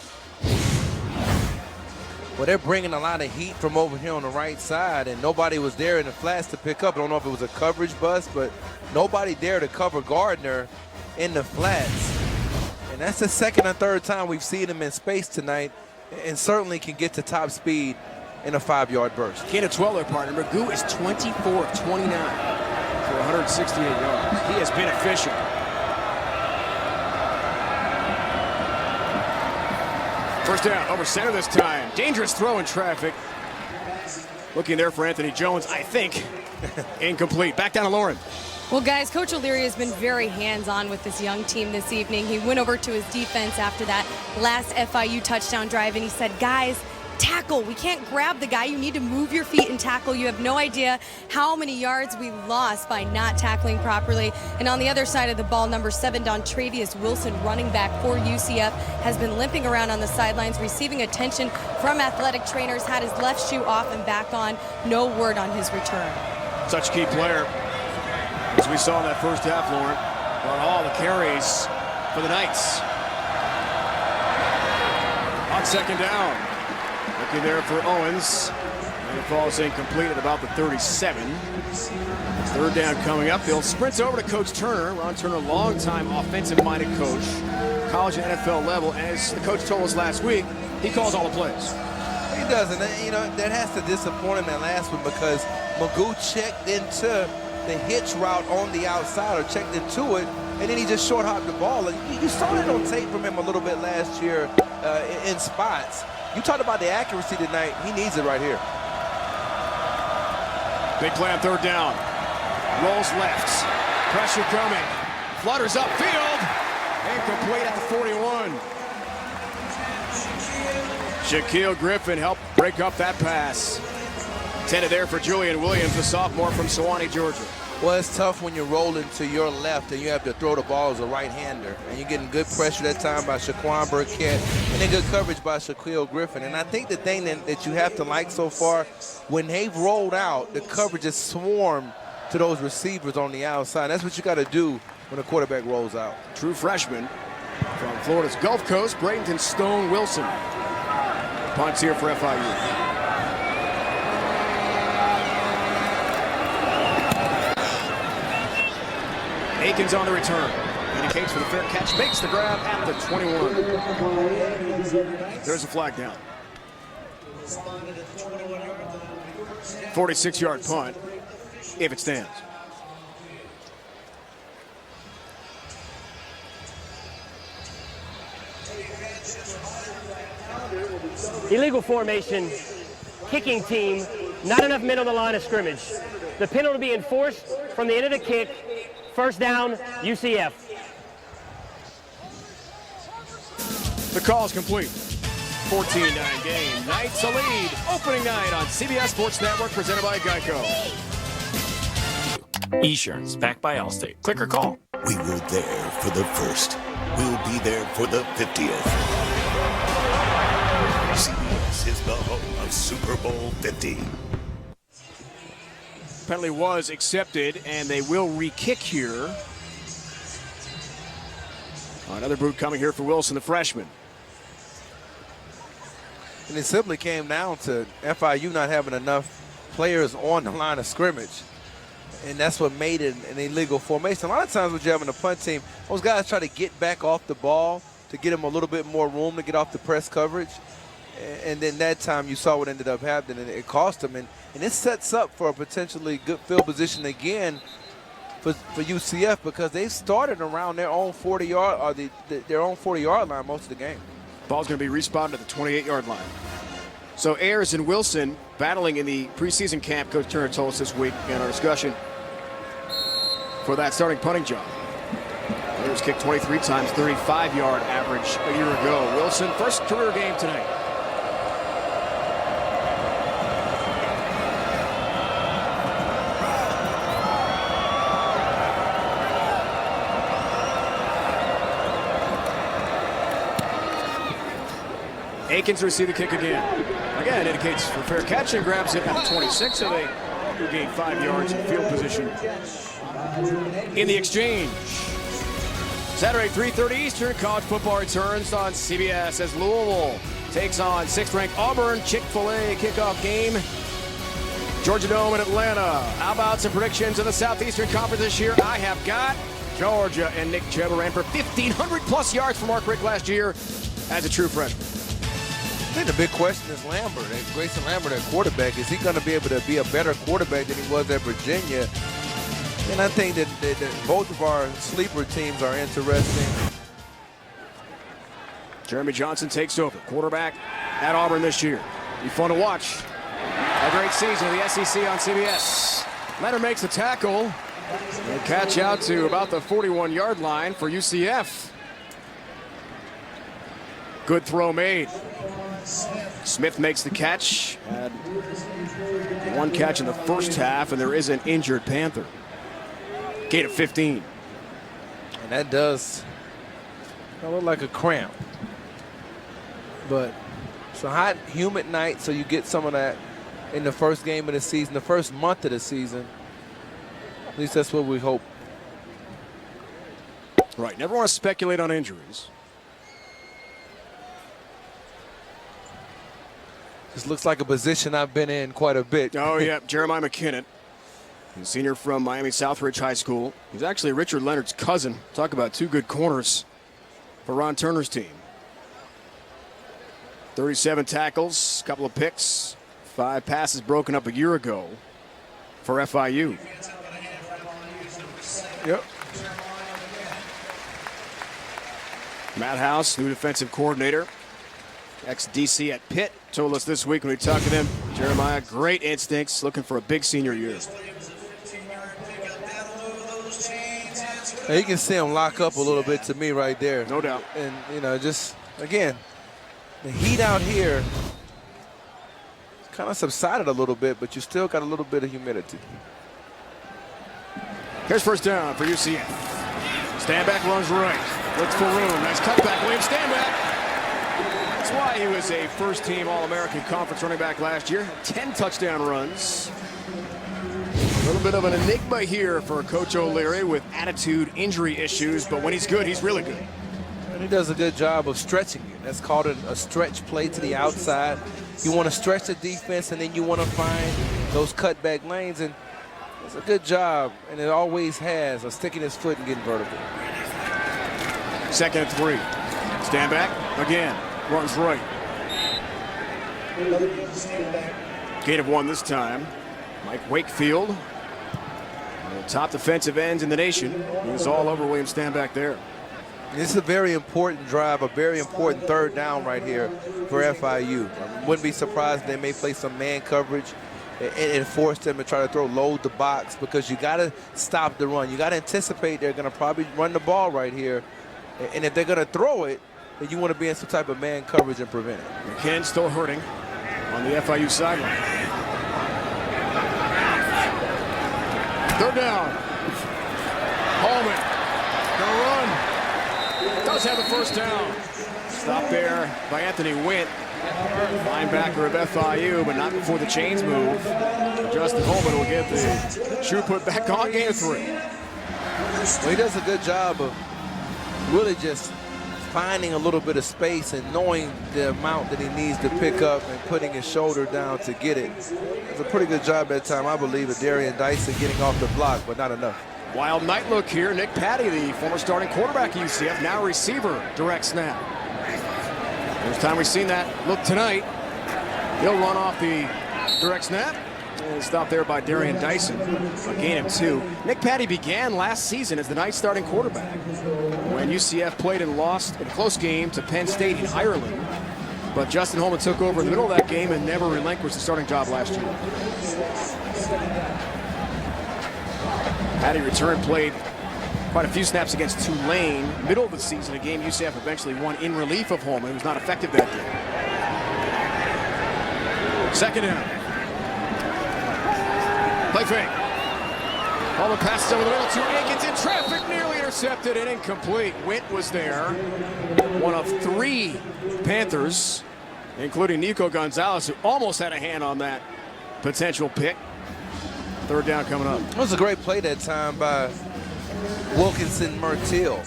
Well, they're bringing a lot of heat from over here on the right side, and nobody was there in the flats to pick up. I don't know if it was a coverage bust, but nobody there to cover Gardner in the flats. And that's the 2nd and 3rd time we've seen him in space tonight, and certainly can get to top speed in a 5-yard burst. Gain of 12 their partner. Magoo is 24 of 29 for 168 yards. He has been efficient. 1st down, over center this time. Dangerous throw in traffic. Looking there for Anthony Jones, I think. Incomplete. Back down to Lauren. Well, guys, Coach O'Leary has been very hands-on with this young team this evening. He went over to his defense after that last FIU touchdown drive, and he said, guys, tackle. We can't grab the guy. You need to move your feet and tackle. You have no idea how many yards we lost by not tackling properly. And on the other side of the ball, number 7, Dontravius Wilson, running back for UCF, has been limping around on the sidelines, receiving attention from athletic trainers, had his left shoe off and back on. No word on his return. Such a key player, as we saw in that 1st half, Lauren. Brought all the carries for the Knights. On 2nd down. Looking there for Owens. And it falls incomplete at about the 37. 3rd down coming up. They'll sprint over to Coach Turner. Ron Turner, longtime offensive-minded coach, college and NFL level. And as the coach told us last week, he calls all the plays. He doesn't. You know, that has to disappoint him that last one, because Magoo checked into the hitch route on the outside, or checked into it, and then he just short hopped the ball. And you saw that on tape from him a little bit last year in spots. You talked about the accuracy tonight. He needs it right here. Big play on 3rd down. Rolls left. Pressure coming. Flutters upfield. Incomplete at the 41. Shaquille Griffin helped break up that pass. Intended there for Julian Williams, the sophomore from Sewanee, Georgia. Well, it's tough when you're rolling to your left and you have to throw the ball as a right-hander. And you're getting good pressure that time by Shaquan Burkett, and then good coverage by Shaquille Griffin. And I think the thing that you have to like so far, when they've rolled out, the coverage is swarmed to those receivers on the outside. That's what you got to do when a quarterback rolls out. True freshman from Florida's Gulf Coast, Bradenton Stone Wilson. Punts here for FIU. Aikens on the return. Indicates for the fair catch. Makes the grab at the 21. There's a flag down. 46-yard punt, if it stands. Illegal formation, kicking team, not enough men on the line of scrimmage. The penalty will be enforced from the end of the kick. First down, UCF. The call is complete. 14-9 game. Knights a lead. Opening night on CBS Sports Network, presented by Geico. Esurance, backed by Allstate. Click or call. We were there for the first. We'll be there for the 50th. CBS is the home of Super Bowl 50. Penalty was accepted, and they will re-kick here. Another boot coming here for Wilson, the freshman. And it simply came down to FIU not having enough players on the line of scrimmage. And that's what made it an illegal formation. A lot of times when you're having a punt team, those guys try to get back off the ball to get them a little bit more room to get off the press coverage. And then that time you saw what ended up happening, and it cost them. And it sets up for a potentially good field position again for UCF, because they started around their own 40-yard or their own 40-yard line most of the game. Ball's going to be responded at the 28-yard line. So Ayers and Wilson battling in the preseason camp, Coach Turner told us this week in our discussion, for that starting punting job. Ayers kicked 23 times, 35-yard average a year ago. Wilson, first career game tonight. Akins will receive the kick again. Again, it indicates for fair catch and grabs it at 26, so they gain 5 yards in field position in the exchange. Saturday, 3:30 Eastern, college football returns on CBS as Louisville takes on 6th-ranked Auburn. Chick-fil-A kickoff game. Georgia Dome in Atlanta. How about some predictions in the Southeastern Conference this year? I have got Georgia, and Nick Chubb ran for 1,500-plus yards for Mark Richt last year as a true freshman. I think the big question is Lambert, Grayson Lambert at quarterback. Is he going to be able to be a better quarterback than he was at Virginia? And I think that both of our sleeper teams are interesting. Jeremy Johnson takes over, quarterback at Auburn this year. Be fun to watch. A great season of the SEC on CBS. Leonard makes the tackle. And catch out to about the 41-yard line for UCF. Good throw made. Smith makes the catch. Had one catch in the first half, and there is an injured Panther. Gain of 15. And that does look like a cramp. But it's a hot, humid night, so you get some of that in the first game of the season, the first month of the season. At least that's what we hope. Right, never want to speculate on injuries. This looks like a position I've been in quite a bit. Oh, yeah, Jeremiah McKinnon, a senior from Miami Southridge High School. He's actually Richard Leonard's cousin. Talk about two good corners for Ron Turner's team. 37 tackles, a couple of picks, 5 passes broken up a year ago for FIU. Yep. Matt House, new defensive coordinator, ex-DC at Pitt, told us this week when we talked to them, Jeremiah, great instincts, looking for a big senior year. Now you can see him lock up a little bit to me right there. No doubt. And, you know, just, again, the heat out here kind of subsided a little bit, but you still got a little bit of humidity. Here's first down for UCF. Stanback runs right. Looks for room. Nice cutback. William Stanback. That's why he was a first-team All-American Conference running back last year. 10 touchdown runs. A little bit of an enigma here for Coach O'Leary with attitude, injury issues, but when he's good, he's really good. And he does a good job of stretching it. That's called a stretch play to the outside. You want to stretch the defense, and then you want to find those cutback lanes, and it's a good job, and it always has, of sticking his foot and getting vertical. 2nd and 3. Stanback again. Runs right. Gain of 1 this time. Mike Wakefield, one of the top defensive ends in the nation. He was all over William Stanback there. This is a very important drive, a very important third down right here for FIU. I wouldn't be surprised if they may play some man coverage and force them to try to load the box, because you got to stop the run. You got to anticipate they're going to probably run the ball right here. And if they're going to throw it, then you want to be in some type of man coverage and prevent it. McKinn still hurting on the FIU sideline. Third down. Holman gonna run. Does have the first down. Stop there by Anthony Wint, linebacker of FIU, but not before the chains move. Justin Holman will get the shoe put back on, game 3. Well, he does a good job of really just finding a little bit of space and knowing the amount that he needs to pick up and putting his shoulder down to get it. It's a pretty good job that time, I believe, of Darian Dyson getting off the block, but not enough. Wild night look here. Nick Patty, the former starting quarterback at UCF, now receiver, direct snap. First time we've seen that look tonight. He'll run off the direct snap. And stopped there by Darian Dyson. A gain of 2. Nick Patty began last season as the Knights starting quarterback when UCF played and lost in a close game to Penn State in Ireland. But Justin Holman took over in the middle of that game and never relinquished the starting job last year. Patty returned, played quite a few snaps against Tulane. Middle of the season, a game UCF eventually won in relief of Holman, who was not effective that game. Second down. Play fake. Holman passes over the middle to Akins in traffic, nearly intercepted and incomplete. Wint was there. One of 3 Panthers, including Nico Gonzalez, who almost had a hand on that potential pick. Third down coming up. It was a great play that time by Wilkinson Mertil.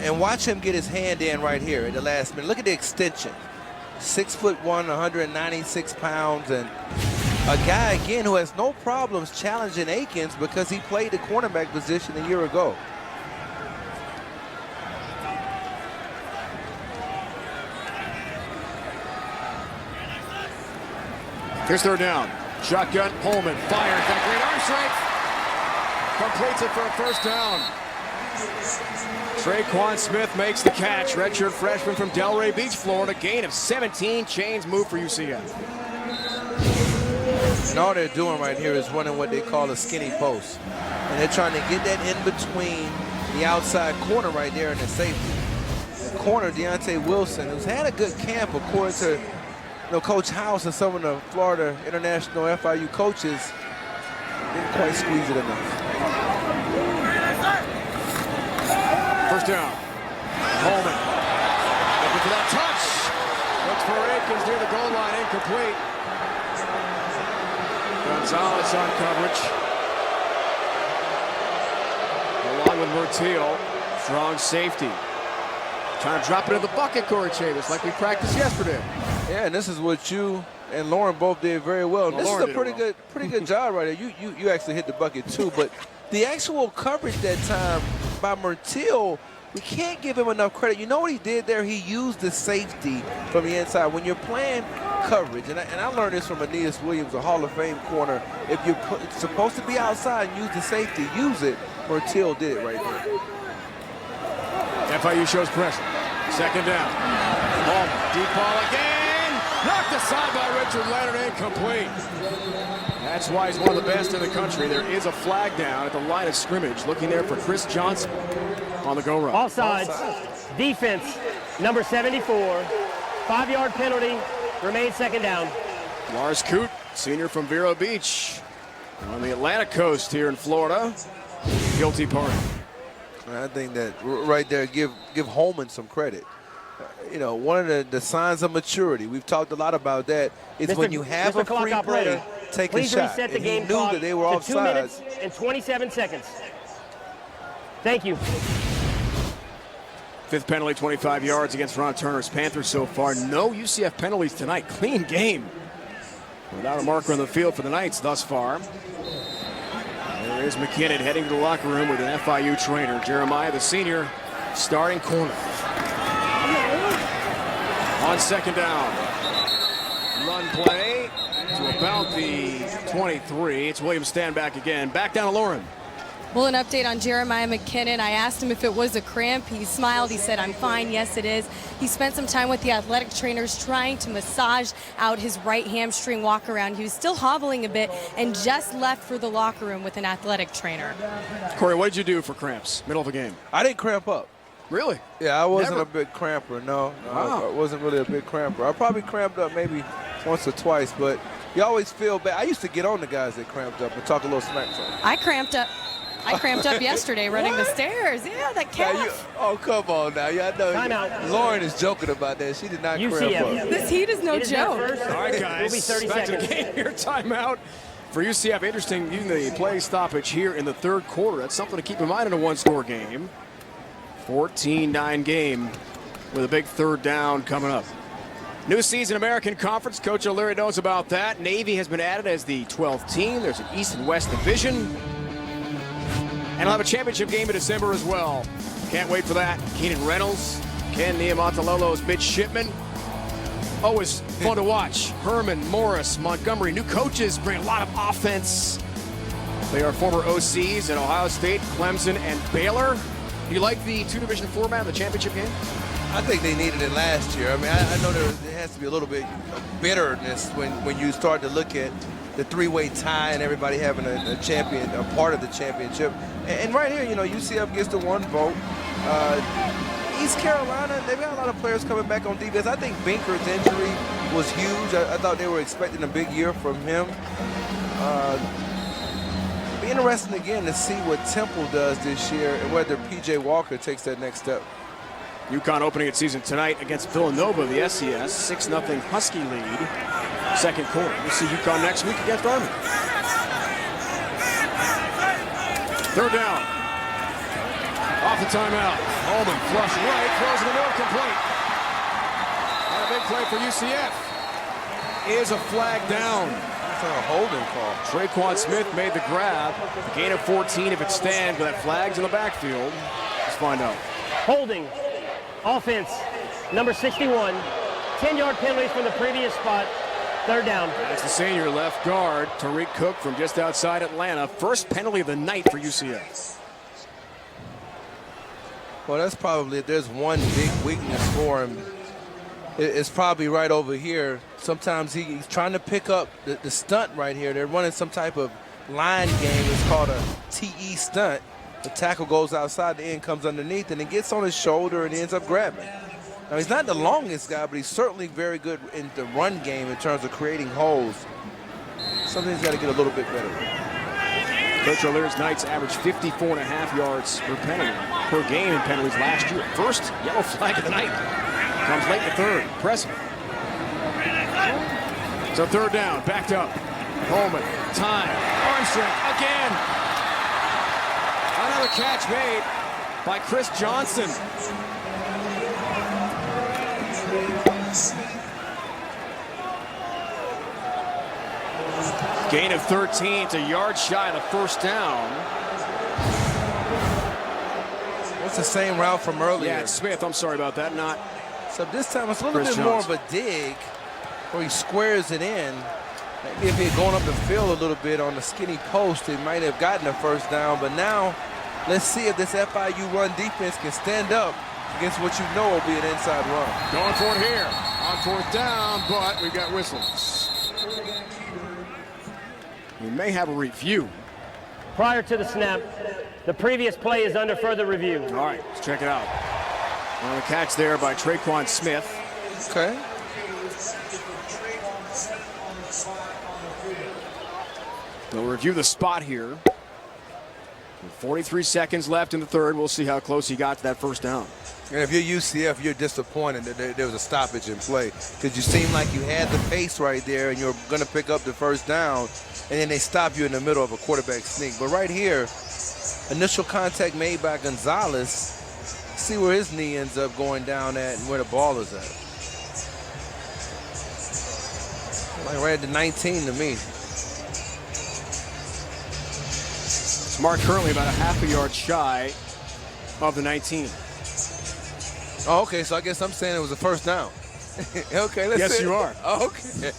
And watch him get his hand in right here at the last minute. Look at the extension. 6'1", 196 pounds, and a guy, again, who has no problems challenging Akins because he played the cornerback position a year ago. Here's third down. Shotgun, Holman fires. Got great arm strength. Completes it for a first down. Traquan Smith makes the catch. Redshirt freshman from Delray Beach, Florida. Gain of 17. Chains move for UCF. And all they're doing right here is running what they call a skinny post. And they're trying to get that in between the outside corner right there and the safety. The corner, Deontay Wilson, who's had a good camp, according to Coach House and some of the Florida International FIU coaches, didn't quite squeeze it enough. First down. Holman looking for that touch. Looks for Akins near the goal line, incomplete. Gonzalez on coverage. Along with Mertil, strong safety. Trying to drop it in the bucket, Corey Chavis, like we practiced yesterday. Yeah, and this is what you and Lauren both did very well. This is a pretty good job right there. You actually hit the bucket too, but the actual coverage that time by Mertil, we can't give him enough credit. You know what he did there? He used the safety from the inside. When you're playing coverage, and I learned this from Aeneas Williams, a Hall of Fame corner, if you're supposed to be outside and use the safety, use it. Mertil did it right there. FIU shows pressure. Second down. Holman, deep ball again. Knocked aside by Richard Leonard, incomplete. That's why he's one of the best in the country. There is a flag down at the line of scrimmage. Looking there for Chris Johnson on the go run. Offsides. Defense, number 74. 5-yard penalty. Remains second down. Lars Coote, senior from Vero Beach, on the Atlantic coast here in Florida. Guilty party. I think that right there, give Holman some credit. One of the signs of maturity, we've talked a lot about that, is when you have a free play, take a shot. Please reset the game clock that they were to offsides. 2 minutes and 27 seconds. Thank you. Fifth penalty, 25 yards against Ron Turner's Panthers so far. No UCF penalties tonight. Clean game. Without a marker on the field for the Knights thus far. There is McKinnon heading to the locker room with an FIU trainer. Jeremiah, the senior, starting corner. On second down. Run play to about the 23. It's Williams stand back again. Back down to Lauren. Well, an update on Jeremiah McKinnon. I asked him if it was a cramp. He smiled. He said, I'm fine. Yes, it is. He spent some time with the athletic trainers trying to massage out his right hamstring walk around. He was still hobbling a bit and just left for the locker room with an athletic trainer. Corey, what did you do for cramps? Middle of the game. I didn't cramp up. Really? Yeah, I wasn't Never. a big cramper. No, Wow. I wasn't really a big cramper. I probably cramped up maybe once or twice, but you always feel bad. I used to get on the guys that cramped up and talk a little smack to them. I cramped up yesterday running the stairs. Yeah, that calf. Oh, come on now. Yeah, I know. Timeout. Lauren is joking about that. She did not cramp up. This heat is no joke. All right, guys. It'll be 30 back seconds. to the game here. Timeout for UCF. Interesting using the play stoppage here in the third quarter. That's something to keep in mind in a one-score game. 14-9 game with a big third down coming up. New season American Conference. Coach O'Leary knows about that. Navy has been added as the 12th team. There's an East and West division. And I'll have a championship game in December as well. Can't wait for that. Keenan Reynolds, Ken Niumatalolo's midshipman. Always fun to watch. Herman, Morris, Montgomery, new coaches bring a lot of offense. They are former OCs at Ohio State, Clemson, and Baylor. Do you like the two-division format of the championship game? I think they needed it last year. I mean, I know there has to be a little bit of bitterness when you start to look at the three-way tie and everybody having a champion, a part of the championship. And right here, you know, UCF gets the one vote. East Carolina, they've got a lot of players coming back on defense. I think Binker's injury was huge. I thought they were expecting a big year from him. Be interesting again to see what Temple does this year and whether P.J. Walker takes that next step. UConn opening its season tonight against Villanova, the SES. 6-0 Husky lead. Second quarter. We'll see UConn next week against Army. Third down. Off the timeout. Holman flush right, throws in the middle, complete. And a big play for UCF. Is a flag down. That's a holding call. Traquan Smith made the grab. A gain of 14 if it stands, but that flag's in the backfield. Let's find out. Holding. Offense. Number 61. 10-yard penalties from the previous spot. Third down. That's the senior left guard, Tariq Cook from just outside Atlanta. First penalty of the night for UCF. Well, that's probably, if there's one big weakness for him, it's probably right over here. Sometimes he's trying to pick up the stunt right here. They're running some type of line game. It's called a TE stunt. The tackle goes outside, the end comes underneath, and it gets on his shoulder and he ends up grabbing. Now, he's not the longest guy, but he's certainly very good in the run game in terms of creating holes. Something he's got to get a little bit better with. Coach O'Leary's Knights averaged 54.5 yards per game in penalties last year. First yellow flag of the night. Comes late in the third. Impressive. So third down, backed up. Holman, time, arm strength again. Another catch made by Chris Johnson. Gain of 13 to yard shy of the first down. That's the same route from earlier. Yeah, it's Smith. I'm sorry about that. Not. So this time it's a little Chris bit more Johnson. of a dig where he squares it in. Maybe if he had gone up the field a little bit on the skinny post, it might have gotten a first down. But now, let's see if this FIU run defense can stand up against what you know will be an inside run. Going for it here. On fourth down, but we've got whistles. We may have a review. Prior to the snap, the previous play is under further review. All right, let's check it out. On the catch there by Traquan Smith. Okay. We'll review the spot here. With 43 seconds left in the third. We'll see how close he got to that first down. And if you're UCF, you're disappointed that there was a stoppage in play because you seemed like you had the pace right there and you're going to pick up the first down, and then they stop you in the middle of a quarterback sneak. But right here, initial contact made by Gonzalez. See where his knee ends up going down at and where the ball is at. Like right at the 19 to me. It's marked currently about a half a yard shy of the 19. Oh, okay, so I guess I'm saying it was a first down. Okay, let's see. Yes, you are. Oh, okay.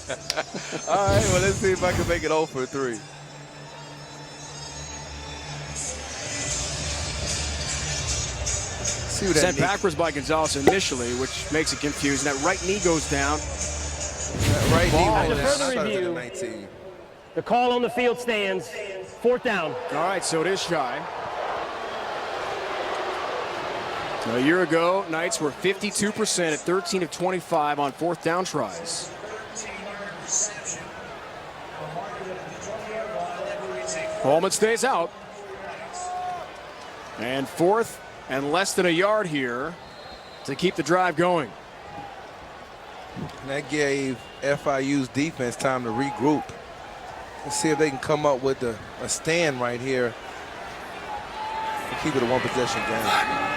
All right, well, let's see if I can make it 0 for 3. Sent backwards by Gonzalez initially, which makes it confusing. That right knee goes down. That right knee After was further review, the call on the field stands. 4th down. All right, so it is shy. A year ago, Knights were 52% at 13 of 25 on 4th down tries. Holman stays out. And 4th and less than a yard here to keep the drive going. And that gave FIU's defense time to regroup. Let's see if they can come up with a stand right here to keep it a 1-possession game.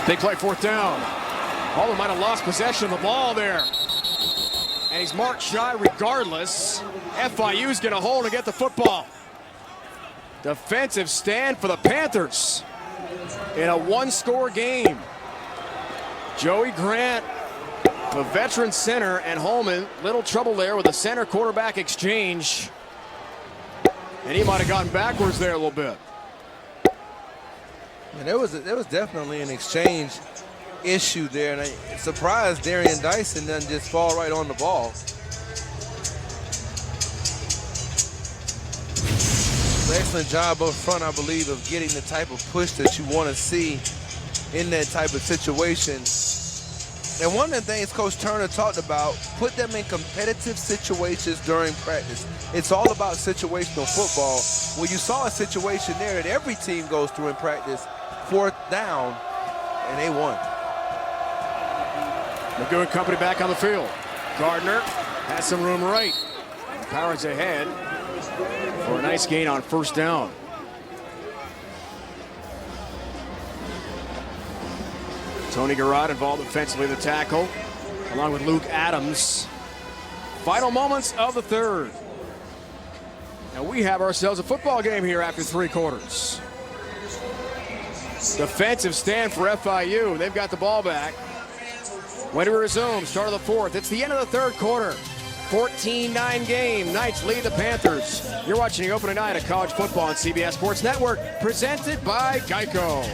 Big play, 4th down. Holman might have lost possession of the ball there. And he's marked shy regardless. FIU's going to hold and get the football. Defensive stand for the Panthers in a 1-score game. Joey Grant, the veteran center, and Holman, little trouble there with the center quarterback exchange. And he might have gotten backwards there a little bit. And there was definitely an exchange issue there, and I'm surprised Darian Dyson doesn't just fall right on the ball. Excellent job up front, I believe, of getting the type of push that you want to see in that type of situation. And one of the things Coach Turner talked about, put them in competitive situations during practice. It's all about situational football. Well, you saw a situation there that every team goes through in practice, 4th down, and they won. McGoo and company back on the field. Gardner has some room right. Powers ahead for a nice gain on 1st down. Tony Garrod involved offensively in the tackle, along with Luke Adams. Final moments of the 3rd. And we have ourselves a football game here after 3 quarters. Defensive stand for FIU. They've got the ball back. When we resume, start of the 4th. It's the end of the 3rd quarter. 14-9 game. Knights lead the Panthers. You're watching the opening night of college football on CBS Sports Network, presented by Geico.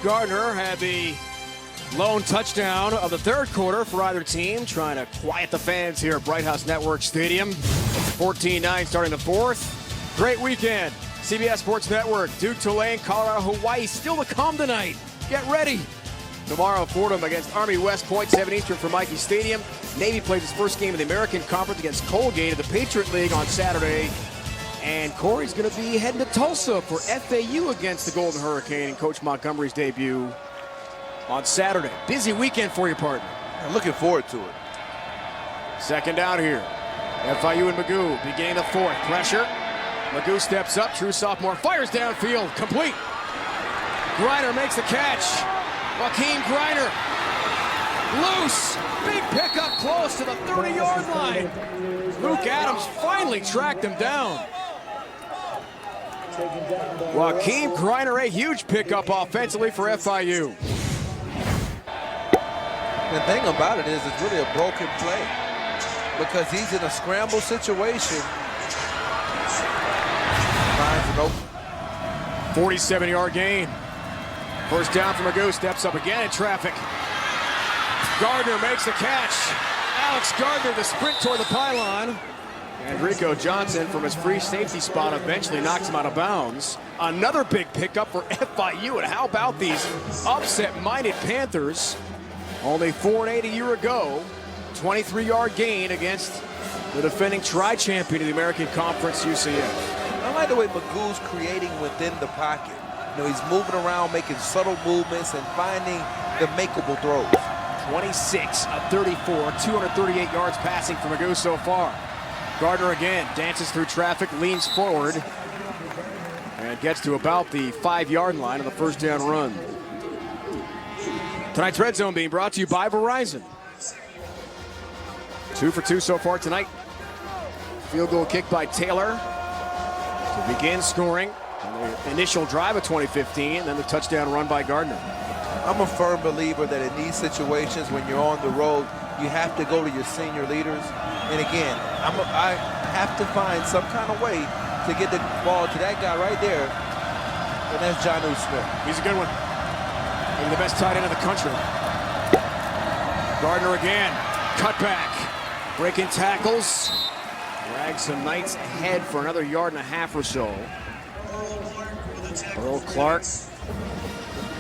Gardner had the lone touchdown of the 3rd quarter for either team, trying to quiet the fans here at Bright House Network Stadium. 14-9 starting the 4th. Great weekend. CBS Sports Network, Duke, Tulane, Colorado, Hawaii, still to come tonight. Get ready. Tomorrow, Fordham against Army West Point, 7 Eastern from Mikey Stadium. Navy plays its first game of the American Conference against Colgate of the Patriot League on Saturday. And Corey's going to be heading to Tulsa for FAU against the Golden Hurricane in Coach Montgomery's debut on Saturday. Busy weekend for you, partner. I'm looking forward to it. 2nd down here. FIU and Magoo beginning the 4th. Pressure. Magoo steps up. True sophomore fires downfield. Complete. Griner makes the catch. Joaquin Griner. Loose. Big pickup close to the 30-yard line. Luke Adams finally tracked him down. Joaquin Griner, a huge pickup offensively for FIU. The thing about it is it's really a broken play because he's in a scramble situation. Finds it open. 47-yard gain. 1st down for Magoo, steps up again in traffic. Gardner makes the catch. Alex Gardner, the sprint toward the pylon. And Rico Johnson from his free safety spot eventually knocks him out of bounds. Another big pickup for FIU. And how about these upset-minded Panthers? Only 4-8 a year ago. 23-yard gain against the defending tri-champion of the American Conference, UCF. I like the way Magoo's creating within the pocket. You know, he's moving around, making subtle movements and finding the makeable throws. 26 of 34, 238 yards passing for Magoo so far. Gardner again dances through traffic, leans forward, and gets to about the 5-yard line of the 1st down run. Tonight's Red Zone being brought to you by Verizon. 2 for 2 so far tonight. Field goal kick by Taylor to begin scoring on the initial drive of 2015, and then the touchdown run by Gardner. I'm a firm believer that in these situations when you're on the road, you have to go to your senior leaders. And again, I have to find some kind of way to get the ball to that guy right there, and that's John Smith. He's a good one. Maybe the best tight end in the country. Gardner again, cut back, breaking tackles, drags some Knights ahead for another 1.5 yards or so. Earl Clark,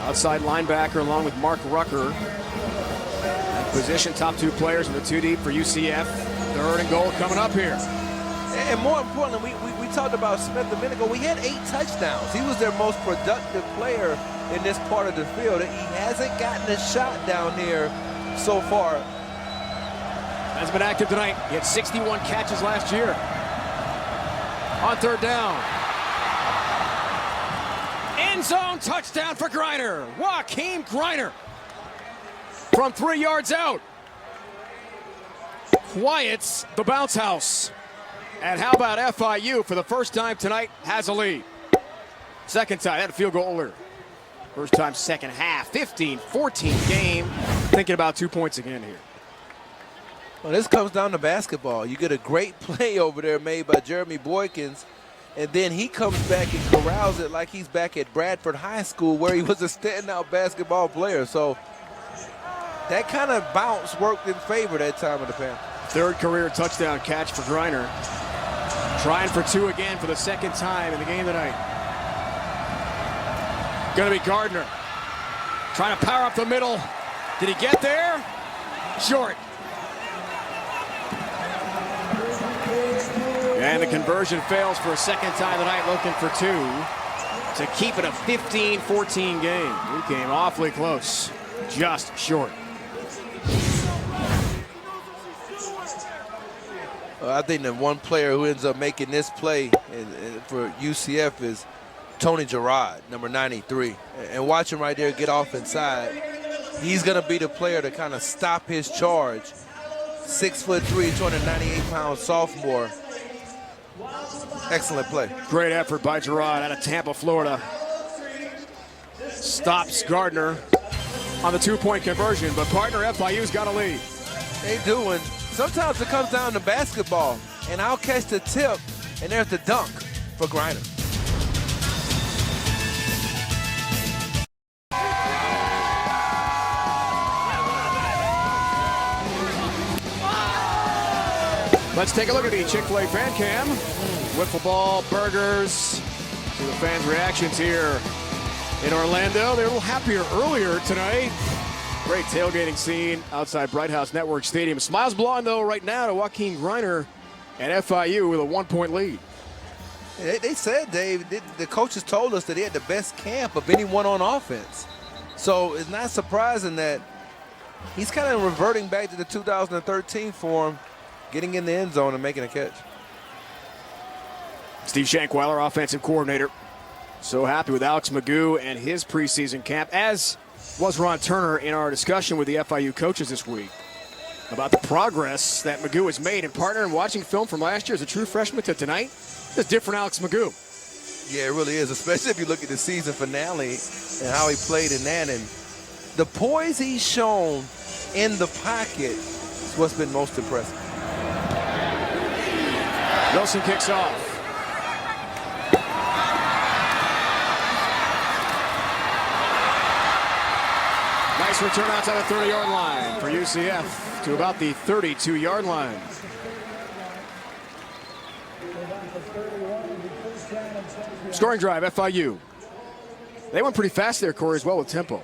outside linebacker, along with Mark Rucker. That position, top 2 players in the 2 deep for UCF. 3rd and goal coming up here. And more importantly, we talked about Smith a minute ago. We had 8 touchdowns. He was their most productive player in this part of the field. He hasn't gotten a shot down here so far. Has been active tonight. He had 61 catches last year. On 3rd down. End zone touchdown for Griner. Joaquin Griner from 3 yards out. Quiets the bounce house. And how about FIU for the first time tonight has a lead. Second time, had a field goal earlier. First time second half, 15-14 game. Thinking about 2 points again here. Well, this comes down to basketball. You get a great play over there made by Jeremy Boykins, and then he comes back and corrals it like he's back at Bradford High School where he was a standout basketball player. So that kind of bounce worked in favor that time of the Panthers. 3rd career touchdown catch for Griner. Trying for 2 again for the 2nd time in the game tonight. Gonna be Gardner. Trying to power up the middle. Did he get there? Short. And the conversion fails for a 2nd time tonight, looking for 2 to keep it a 15-14 game. He came awfully close, just short. I think the one player who ends up making this play for UCF is Tony Gerard, number 93. And watch him right there get off inside. He's going to be the player to kind of stop his charge. 6'3", 298-pound sophomore. Excellent play. Great effort by Gerard out of Tampa, Florida. Stops Gardner on the 2-point conversion, but partner FIU's got a lead. They do, and sometimes it comes down to basketball, and I'll catch the tip, and there's the dunk for Griner. Let's take a look at the Chick-fil-A fan cam. Wiffle ball, burgers. See the fans' reactions here in Orlando. They're a little happier earlier tonight. Great tailgating scene outside Bright House Network Stadium. Smiles blowing, though, right now to Joaquin Griner and FIU with a 1-point lead. They said, Dave, the coaches told us that he had the best camp of anyone on offense. So it's not surprising that he's kind of reverting back to the 2013 form, getting in the end zone and making a catch. Steve Shankweiler, offensive coordinator. So happy with Alex Magoo and his preseason camp, as was Ron Turner in our discussion with the FIU coaches this week about the progress that Magoo has made in partner and watching film from last year as a true freshman to tonight. It's a different Alex Magoo. Yeah, it really is, especially if you look at the season finale and how he played in that. And the poise he's shown in the pocket is what's been most impressive. Wilson kicks off. Nice return outside the 30-yard line for UCF to about the 32-yard line. Scoring drive, FIU. They went pretty fast there, Corey, as well with tempo.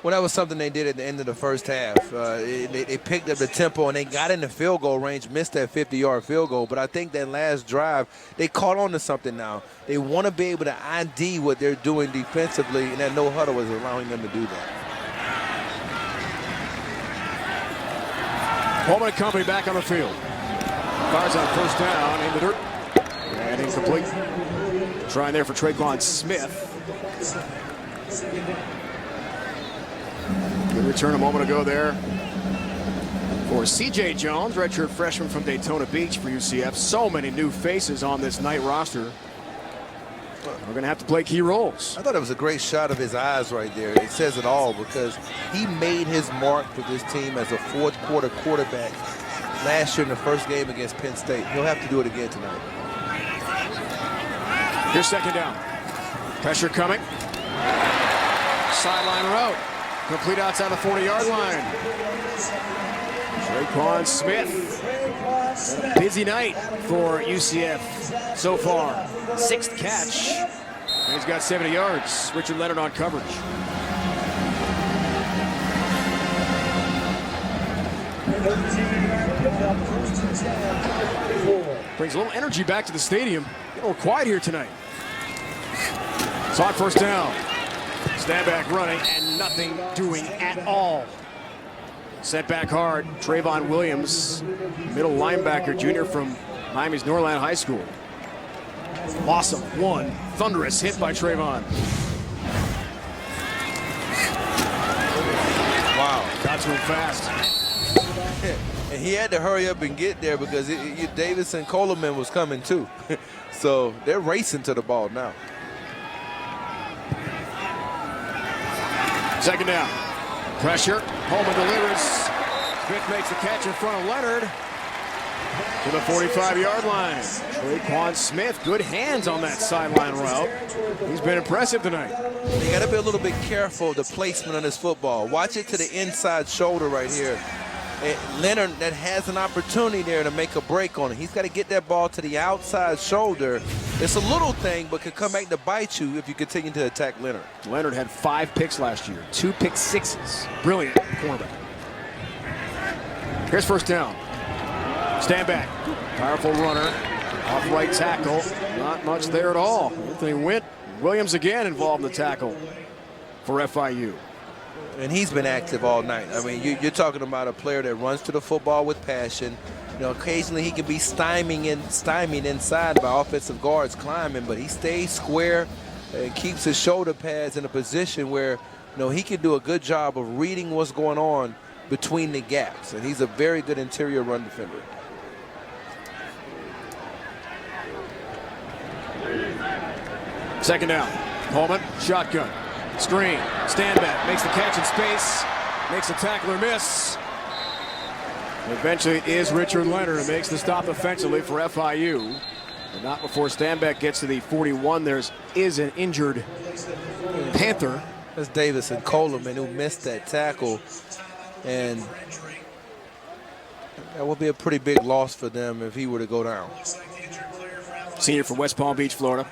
Well, that was something they did at the end of the first half. They picked up the tempo, and they got in the field goal range, missed that 50-yard field goal. But I think that last drive, they caught on to something now. They want to be able to ID what they're doing defensively, and that no huddle is allowing them to do that. Holman and company back on the field. Fires on first down in the dirt. And incomplete. Trying there for Traquan Smith. Good return a moment ago there For C.J. Jones, redshirt freshman from Daytona Beach for UCF. So many new faces on this Knight roster. We're going to have to play key roles. I thought it was a great shot of his eyes right there. It says it all because he made his mark for this team as a fourth quarter quarterback last year in the first game against Penn State. He'll have to do it again tonight. Here's second down. Pressure coming. Sideline route. Complete outside the 40-yard line. Traquan Smith. A busy night for UCF so far. 6th catch. And he's got 70 yards. Richard Leonard on coverage. Brings a little energy back to the stadium. A little quiet here tonight. It's on first down. Stand back running and nothing doing at all. Set back hard. Trayvon Williams, middle linebacker, junior from Miami's Norland High School. Awesome. One thunderous hit by Trayvon. Wow. Got to him fast. And he had to hurry up and get there because Davis and Coleman was coming too. So they're racing to the ball now. Second down. Pressure. Holman delivers. Smith makes the catch in front of Leonard to the 45-yard line. Traquan Smith, good hands on that sideline route. He's been impressive tonight. You got to be a little bit careful of the placement on this football. Watch it to the inside shoulder right here. Leonard that has an opportunity there to make a break on it. He's got to get that ball to the outside shoulder. It's a little thing, but could come back to bite you if you continue to attack Leonard. Leonard had 5 picks last year, 2 pick sixes. Brilliant cornerback. Here's first down. Stand back. Powerful runner. Off right tackle. Not much there at all. Anthony Williams again involved in the tackle for FIU. And he's been active all night. I mean, you're talking about a player that runs to the football with passion. You know, occasionally he can be stymied inside by offensive guards climbing, but he stays square and keeps his shoulder pads in a position where, you know, he can do a good job of reading what's going on between the gaps. And he's a very good interior run defender. Second down. Holman, shotgun. Screen, stand back, makes the catch in space, makes the tackler miss. Eventually it is Richard Leonard who makes the stop offensively for FIU. But not before Stanback gets to the 41. There is an injured Panther. That's Davis and Coleman who missed that tackle. And that would be a pretty big loss for them if he were to go down. Senior from West Palm Beach, Florida.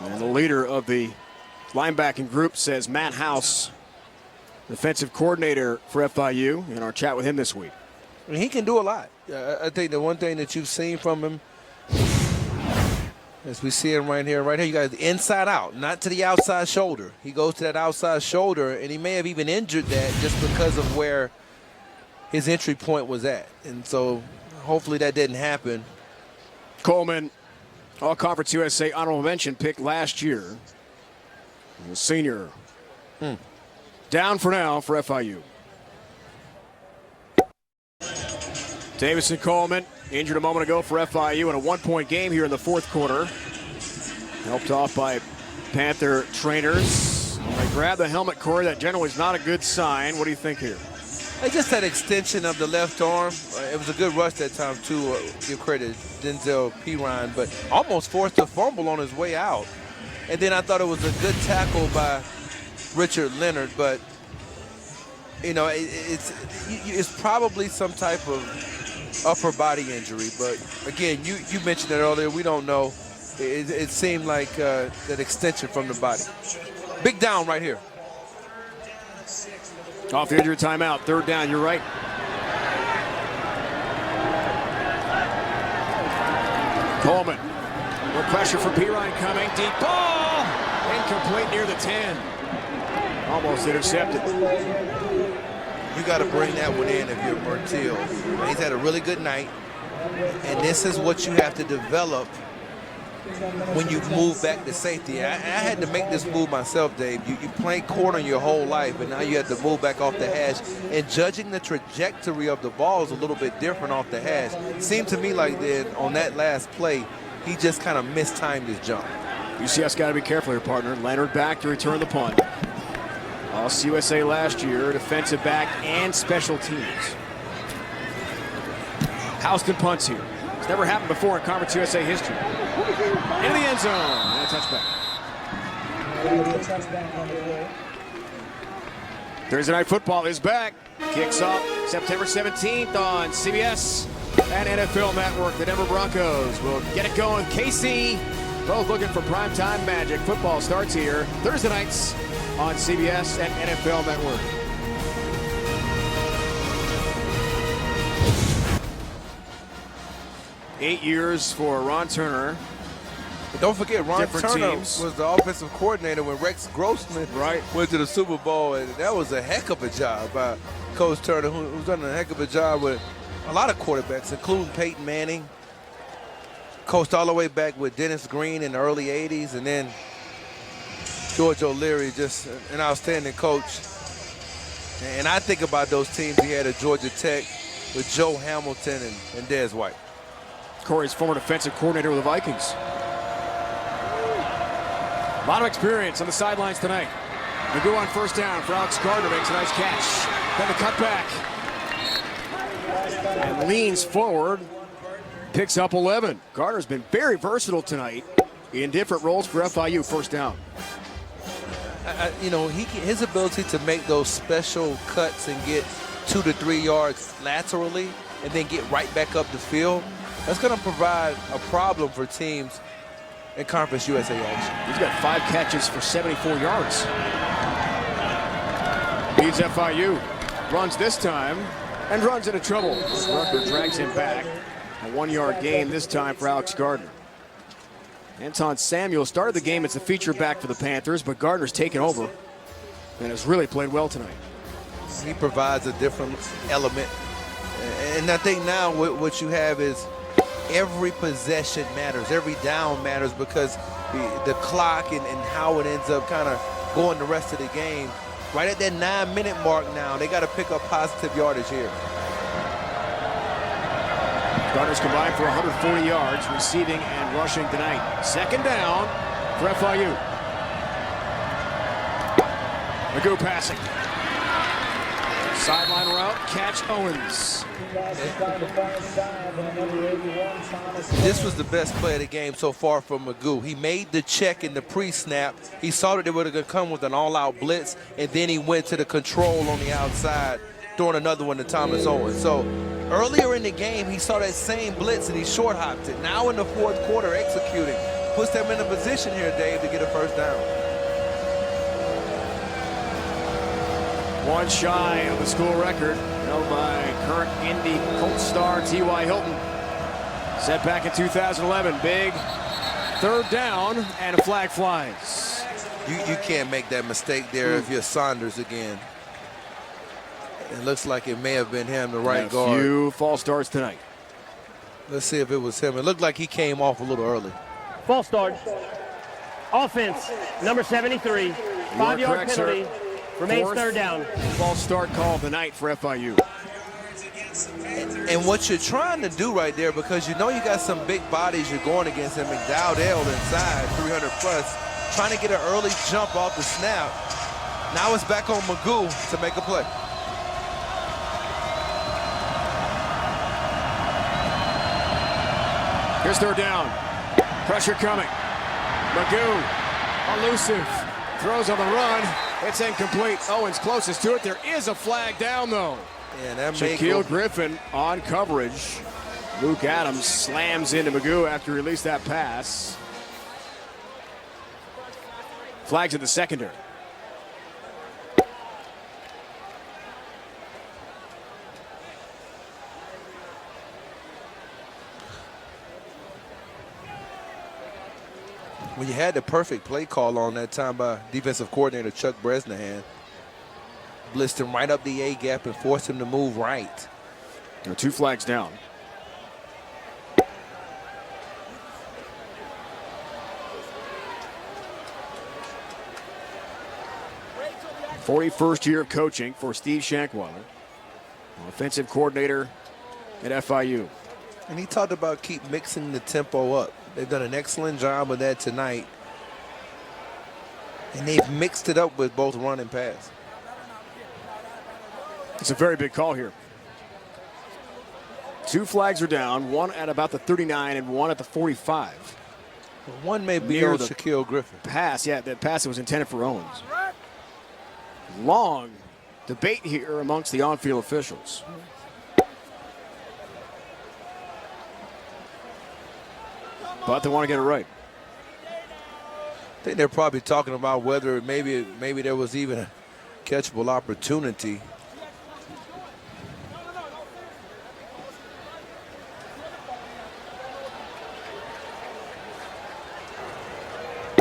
And the leader of the linebacking group says Matt House, defensive coordinator for FIU, in our chat with him this week. I mean, he can do a lot. I think the one thing that you've seen from him, as we see him right here, you got the inside out, not to the outside shoulder. He goes to that outside shoulder, and he may have even injured that just because of where his entry point was at. And so hopefully that didn't happen. Coleman, All-Conference USA honorable mention pick last year. The senior. Down for now for FIU. Davison Coleman injured a moment ago for FIU in a 1-point game here in the fourth quarter. Helped off by Panther trainers. When they grab the helmet, Corey, that generally is not a good sign. What do you think here? Just that extension of the left arm. It was a good rush that time, too. Give credit to Denzel Perine, but almost forced a fumble on his way out. And then I thought it was a good tackle by Richard Leonard, but, you know, it's probably some type of upper body injury. But, again, you mentioned it earlier. We don't know. It seemed like that extension from the body. Big down right here. Off the injury timeout. Third down, you're right. Coleman. More pressure from Perine coming. Deep ball. Incomplete near the 10. Almost intercepted. You got to bring that one in if you're Mertil. He's had a really good night. And this is what you have to develop when you move back to safety. I had to make this move myself, Dave. You played corner your whole life, and now you have to move back off the hash. And judging the trajectory of the ball is a little bit different off the hash. Seemed to me like then on that last play, he just kind of mistimed his jump. UCF's got to be careful here, partner. Leonard back to return the punt. All-USA last year, defensive back and special teams. Houston punts here. It's never happened before in Conference USA history. Into the end zone. And a touchback. Thursday Night Football is back. Kicks off September 17th on CBS and NFL Network. The Denver Broncos will get it going. KC, both looking for primetime magic. Football starts here Thursday nights on CBS and NFL Network. Eight years for Ron Turner. But don't forget, Ron Turner teams. was the offensive coordinator when Rex Grossman went to the Super Bowl, and that was a heck of a job by Coach Turner, who's done a heck of a job with a lot of quarterbacks, including Peyton Manning. Coached all the way back with Dennis Green in the early 80s, and then George O'Leary, just an outstanding coach. And I think about those teams he had at Georgia Tech with Joe Hamilton and Des White. Corey's former defensive coordinator with the Vikings. A lot of experience on the sidelines tonight. McGoo on first down for Alex Gardner, makes a nice catch. Then the cutback. And leans forward, picks up 11. Gardner's been very versatile tonight in different roles for FIU. First down. You know, his ability to make those special cuts and get 2 to 3 yards laterally and then get right back up the field, that's going to provide a problem for teams in Conference USA action. He's got 5 catches for 74 yards. Leads FIU. Runs this time and runs into trouble. Rucker drags him back. A 1-yard gain this time for Alex Gardner. Anton Samuel started the game as the feature back for the Panthers, but Gardner's taken over and has really played well tonight. He provides a different element. And I think now what you have is every possession matters, every down matters, because the clock and how it ends up kind of going the rest of the game. Right at that 9-minute mark now, they got to pick up positive yardage here. Gardner's combined for 140 yards, receiving and rushing tonight. Second down for FIU. McGoo passing. Sideline route, catch Owens. This was the best play of the game so far from McGoo. He made the check in the pre-snap. He saw that they were going to come with an all-out blitz, and then he went to the control on the outside, throwing another one to Thomas Owens. So earlier in the game, he saw that same blitz and he short hopped it. Now in the fourth quarter, executing. Puts them in a position here, Dave, to get a first down. One shy of the school record, held by current Indy Colts star T.Y. Hilton. Set back in 2011, big third down, and a flag flies. You can't make that mistake there if you're Saunders again. It looks like it may have been him, the right guard. A few false starts tonight. Let's see if it was him. It looked like he came off a little early. False start. Offense, number 73. 5-yard penalty. Sir. Remains third down. False start call of the night for FIU. And what you're trying to do right there, because you know you got some big bodies you're going against him, McDowdell inside, 300 plus, trying to get an early jump off the snap. Now it's back on McGoo to make a play. Here's third down. Pressure coming. McGoo, elusive. Throws on the run. It's incomplete. Owens closest to it. There is a flag down, though. Yeah, that may Shaquille go. Griffin on coverage. Luke Adams slams into McGoo after he released that pass. Flags in the secondary. When you had the perfect play call on that time by defensive coordinator Chuck Bresnahan, blitzed him right up the A gap and forced him to move right. There are 2 flags down. 41st year of coaching for Steve Shankweiler, offensive coordinator at FIU. And he talked about keep mixing the tempo up. They've done an excellent job of that tonight. And they've mixed it up with both run and pass. It's a very big call here. 2 flags are down, one at about the 39 and one at the 45. Well, one may be Near on the Shaquille Griffin. Pass, yeah, that pass was intended for Owens. Long debate here amongst the on-field officials. But they want to get it right. I think they're probably talking about whether maybe there was even a catchable opportunity.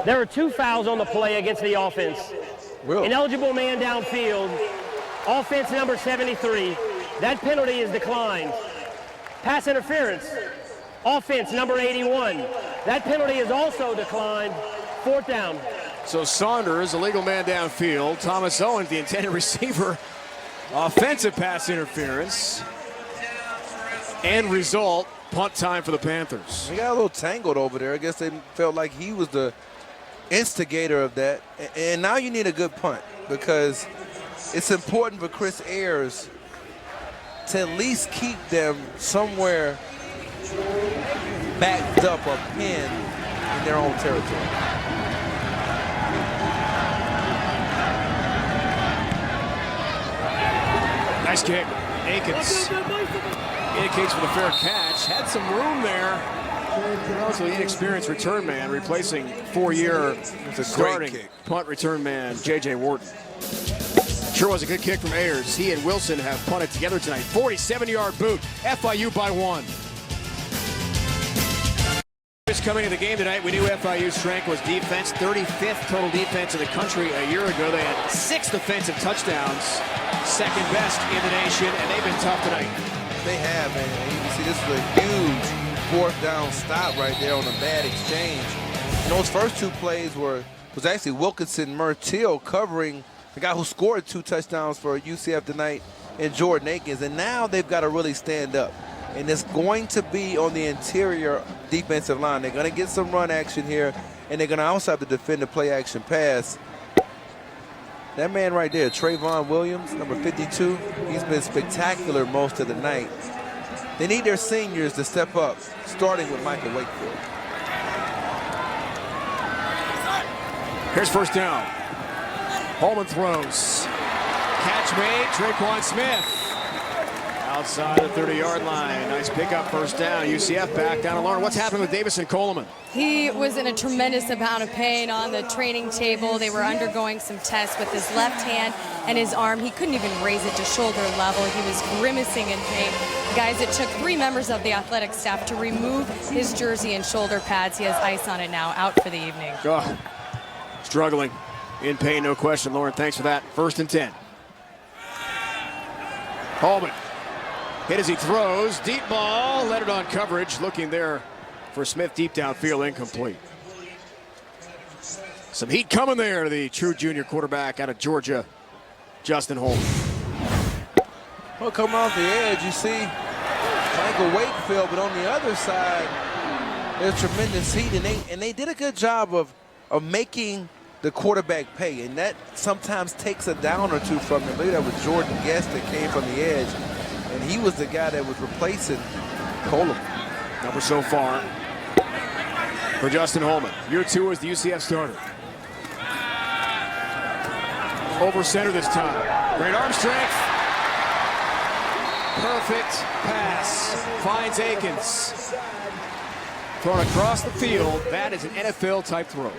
There are 2 fouls on the play against the offense. Really? Ineligible man downfield. Offense number 73. That penalty is declined. Pass interference. Offense number 81. That penalty is also declined. 4th down. So Saunders, illegal man downfield. Thomas Owens, the intended receiver. Offensive pass interference. End result, punt time for the Panthers. He got a little tangled over there. I guess they felt like he was the instigator of that. And now you need a good punt because it's important for Chris Ayers to at least keep them somewhere backed up or pinned in their own territory. Nice kick. Akins indicates for the fair catch. Had some room there. Relatively inexperienced return man replacing 4-year starting punt return man J.J. Wharton. Sure was a good kick from Ayers. He and Wilson have punted together tonight. 47-yard boot. FIU by 1. Coming to the game tonight, we knew FIU's strength was defense. 35th total defense in the country a year ago. They had 6 defensive touchdowns, second best in the nation, and they've been tough tonight. They have, man. You can see this is a huge 4th down stop right there on a bad exchange. And those first 2 plays was actually Wilkinson Murtill covering the guy who scored 2 touchdowns for UCF tonight and Jordan Akins. And now they've got to really stand up. And it's going to be on the interior defensive line. They're going to get some run action here, and they're going to also have to defend the play action pass. That man right there, Trayvon Williams, number 52, he's been spectacular most of the night. They need their seniors to step up, starting with Michael Wakefield. Here's 1st down. Holman throws. Catch made, Traquan Smith. Outside the 30-yard line. Nice pickup, 1st down. UCF back down to Lauren. What's happening with Davison Coleman? He was in a tremendous amount of pain on the training table. They were undergoing some tests with his left hand and his arm. He couldn't even raise it to shoulder level. He was grimacing in pain. Guys, it took 3 members of the athletic staff to remove his jersey and shoulder pads. He has ice on it now, out for the evening. Oh, struggling. In pain, no question. Lauren, thanks for that. 1st and 10. Holman. Hit as he throws. Deep ball. Let it on coverage. Looking there for Smith. Deep downfield. Incomplete. Some heat coming there to the true junior quarterback out of Georgia, Justin Holman. Well, come off the edge, you see Michael Wakefield, but on the other side, there's tremendous heat, and they did a good job of making the quarterback pay, and that sometimes takes a down or 2 from him. Maybe that was Jordan Guest that came from the edge. And he was the guy that was replacing Coleman. Number so far for Justin Holman. Year 2 as the UCF starter. Over center this time. Great arm strength. Perfect pass. Finds Akins. Thrown across the field. That is an NFL-type throw.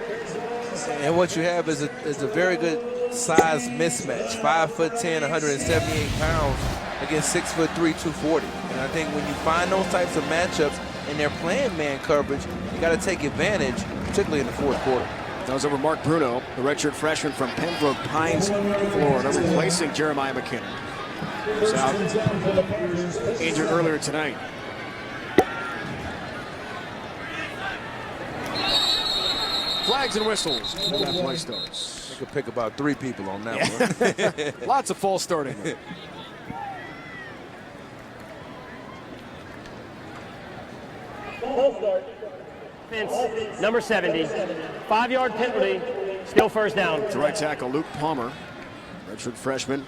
And what you have is a very good size mismatch. 5'10", 178 pounds. Against 6'3", 240. And I think when you find those types of matchups and they're playing man coverage, you got to take advantage, particularly in the 4th quarter. That was over Mark Bruno, the redshirt freshman from Pembroke Pines, Florida, replacing Jeremiah McKinnon. Who's out injured earlier tonight. flags and whistles. That play starts. You could pick about 3 people on that one. Lots of false starting. Number 70, 5-yard penalty, still first down. To right tackle Luke Palmer, redshirt freshman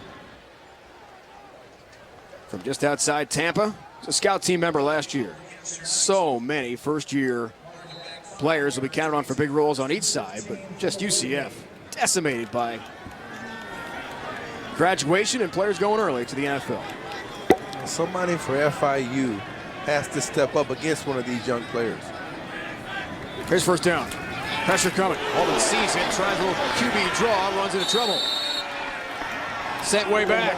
from just outside Tampa. He's a scout team member last year. So many first-year players will be counted on for big roles on each side, but just UCF decimated by graduation and players going early to the NFL. Somebody for FIU has to step up against one of these young players. Here's first down. Pressure coming. Holman sees it, tries a little QB draw, runs into trouble. Sent way back.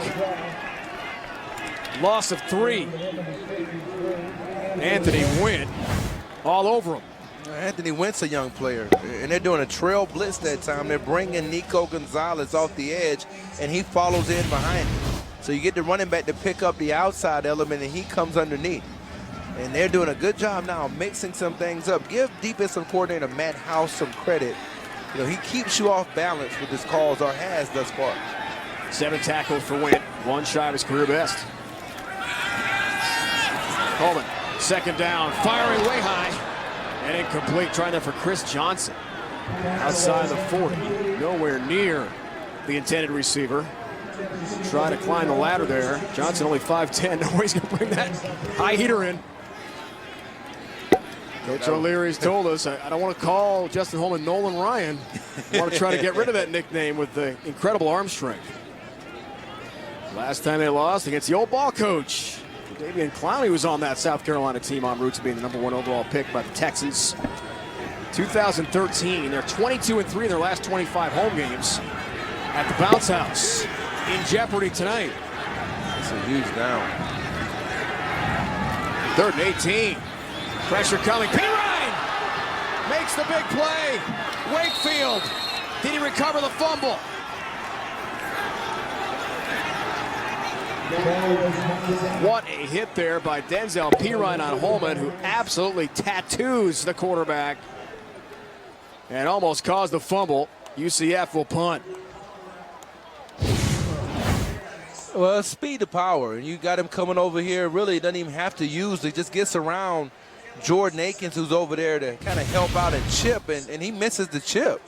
Loss of 3. Anthony Wynn all over him. Anthony Wynn's a young player, and they're doing a trail blitz that time. They're bringing Nico Gonzalez off the edge, and he follows in behind him. So you get the running back to pick up the outside element, and he comes underneath. And they're doing a good job now mixing some things up. Give defensive coordinator Matt House some credit. You know, he keeps you off balance with his calls, or has thus far. 7 tackles for Wynn, 1 shy of his career best. Coleman, second down, firing way high, and incomplete. Trying there for Chris Johnson. Outside the 40, nowhere near the intended receiver. Try to climb the ladder there. Johnson only 5'10", no way he's gonna bring that high heater in. Coach O'Leary's told us, I don't want to call Justin Holman Nolan Ryan. I want to try to get rid of that nickname with the incredible arm strength. Last time they lost against the old ball coach. Davian Clowney was on that South Carolina team en route to being the #1 overall pick by the Texans. 2013, they're 22-3 in their last 25 home games at the Bounce House. In jeopardy tonight. That's a huge down. 3rd and 18. Pressure coming. Penny Ryan makes the big play. Wakefield. Did he recover the fumble? What a hit there by Denzel Pirine on Holman, who absolutely tattoos the quarterback and almost caused the fumble. UCF will punt. Well, speed to power, and you got him coming over here. Really doesn't even have to use it. Just gets around Jordan Akins, who's over there to kind of help out and chip, and he misses the chip.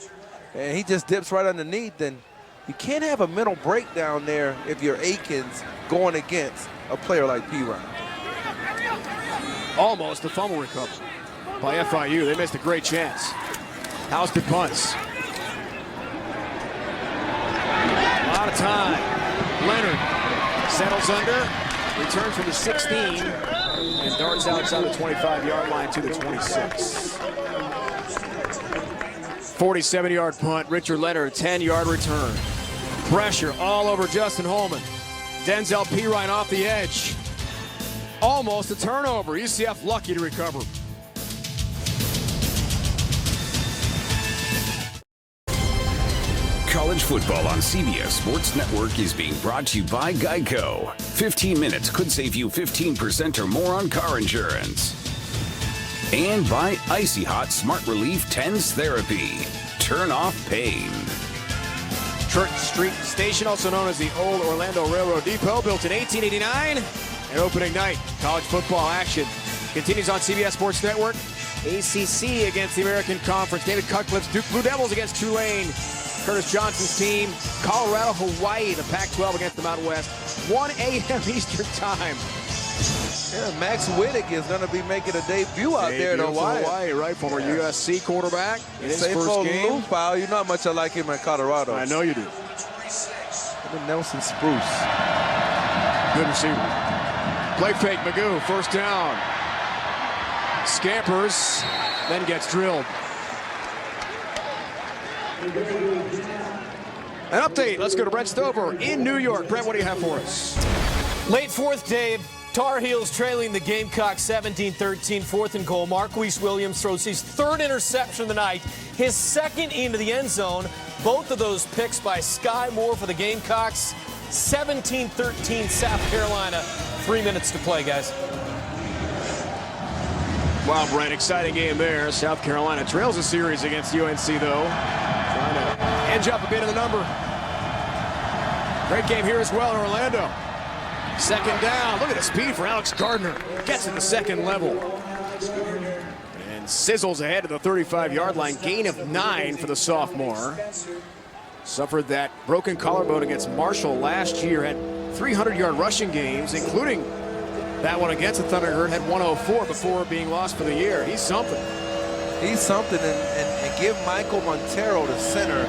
And he just dips right underneath, and you can't have a mental breakdown there if you're Akins going against a player like Pirine. Almost a fumble recovery by FIU. They missed a great chance. Houston punts. A lot of time. Leonard settles under, returns from the 16, and darts outside the 25-yard line to the 26. 47-yard punt. Richard Leonard, 10-yard return. Pressure all over Justin Holman. Denzel Pirine off the edge. Almost a turnover. UCF lucky to recover. College football on CBS Sports Network is being brought to you by Geico. 15 minutes could save you 15% or more on car insurance. And by Icy Hot Smart Relief TENS Therapy. Turn off pain. Church Street Station, also known as the Old Orlando Railroad Depot, built in 1889. And opening night, college football action continues on CBS Sports Network. ACC against the American Conference. David Cutcliffe's Duke Blue Devils against Tulane. Curtis Johnson's team. Colorado, Hawaii, the Pac-12 against the Mountain West. 1 a.m. Eastern time. Yeah, Max Whittick is going to be making a debut out there in Hawaii. Right, former USC quarterback in his first game. Lupau, you know how much I like him in Colorado. I know you do. And Nelson Spruce. Good receiver. Play fake, Magoo, first down. Scampers, then gets drilled. An update, let's go to Brent Stover in New York. Brent, what do you have for us? Late fourth, Dave. Tar Heels trailing the Gamecocks 17-13, 4th and goal. Marquise Williams throws his 3rd interception of the night, his 2nd into the end zone. Both of those picks by Sky Moore for the Gamecocks. 17-13 South Carolina. 3 minutes to play, guys. Wow, Brent, exciting game there. South Carolina trails a series against UNC, though. Trying to edge up a bit of the number. Great game here as well in Orlando. Second down. Look at the speed for Alex Gardner. Gets to the second level. And sizzles ahead to the 35-yard line. Gain of 9 for the sophomore. Suffered that broken collarbone against Marshall last year. Had 300-yard rushing games, including that one against the Thunderbird. Had 104 before being lost for the year. He's something. He's something, and give Michael Montero, the center,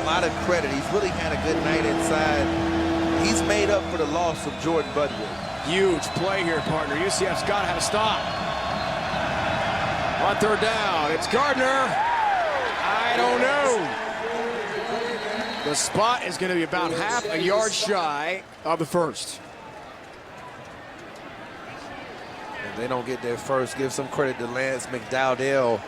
a lot of credit. He's really had a good night inside. He's made up for the loss of Jordan Budwood. Huge play here, partner. UCF's got to have a stop. On third down, it's Gardner. I don't know. The spot is going to be about half a yard shy of the first. And they don't get their first. Give some credit to Lance McDowdell.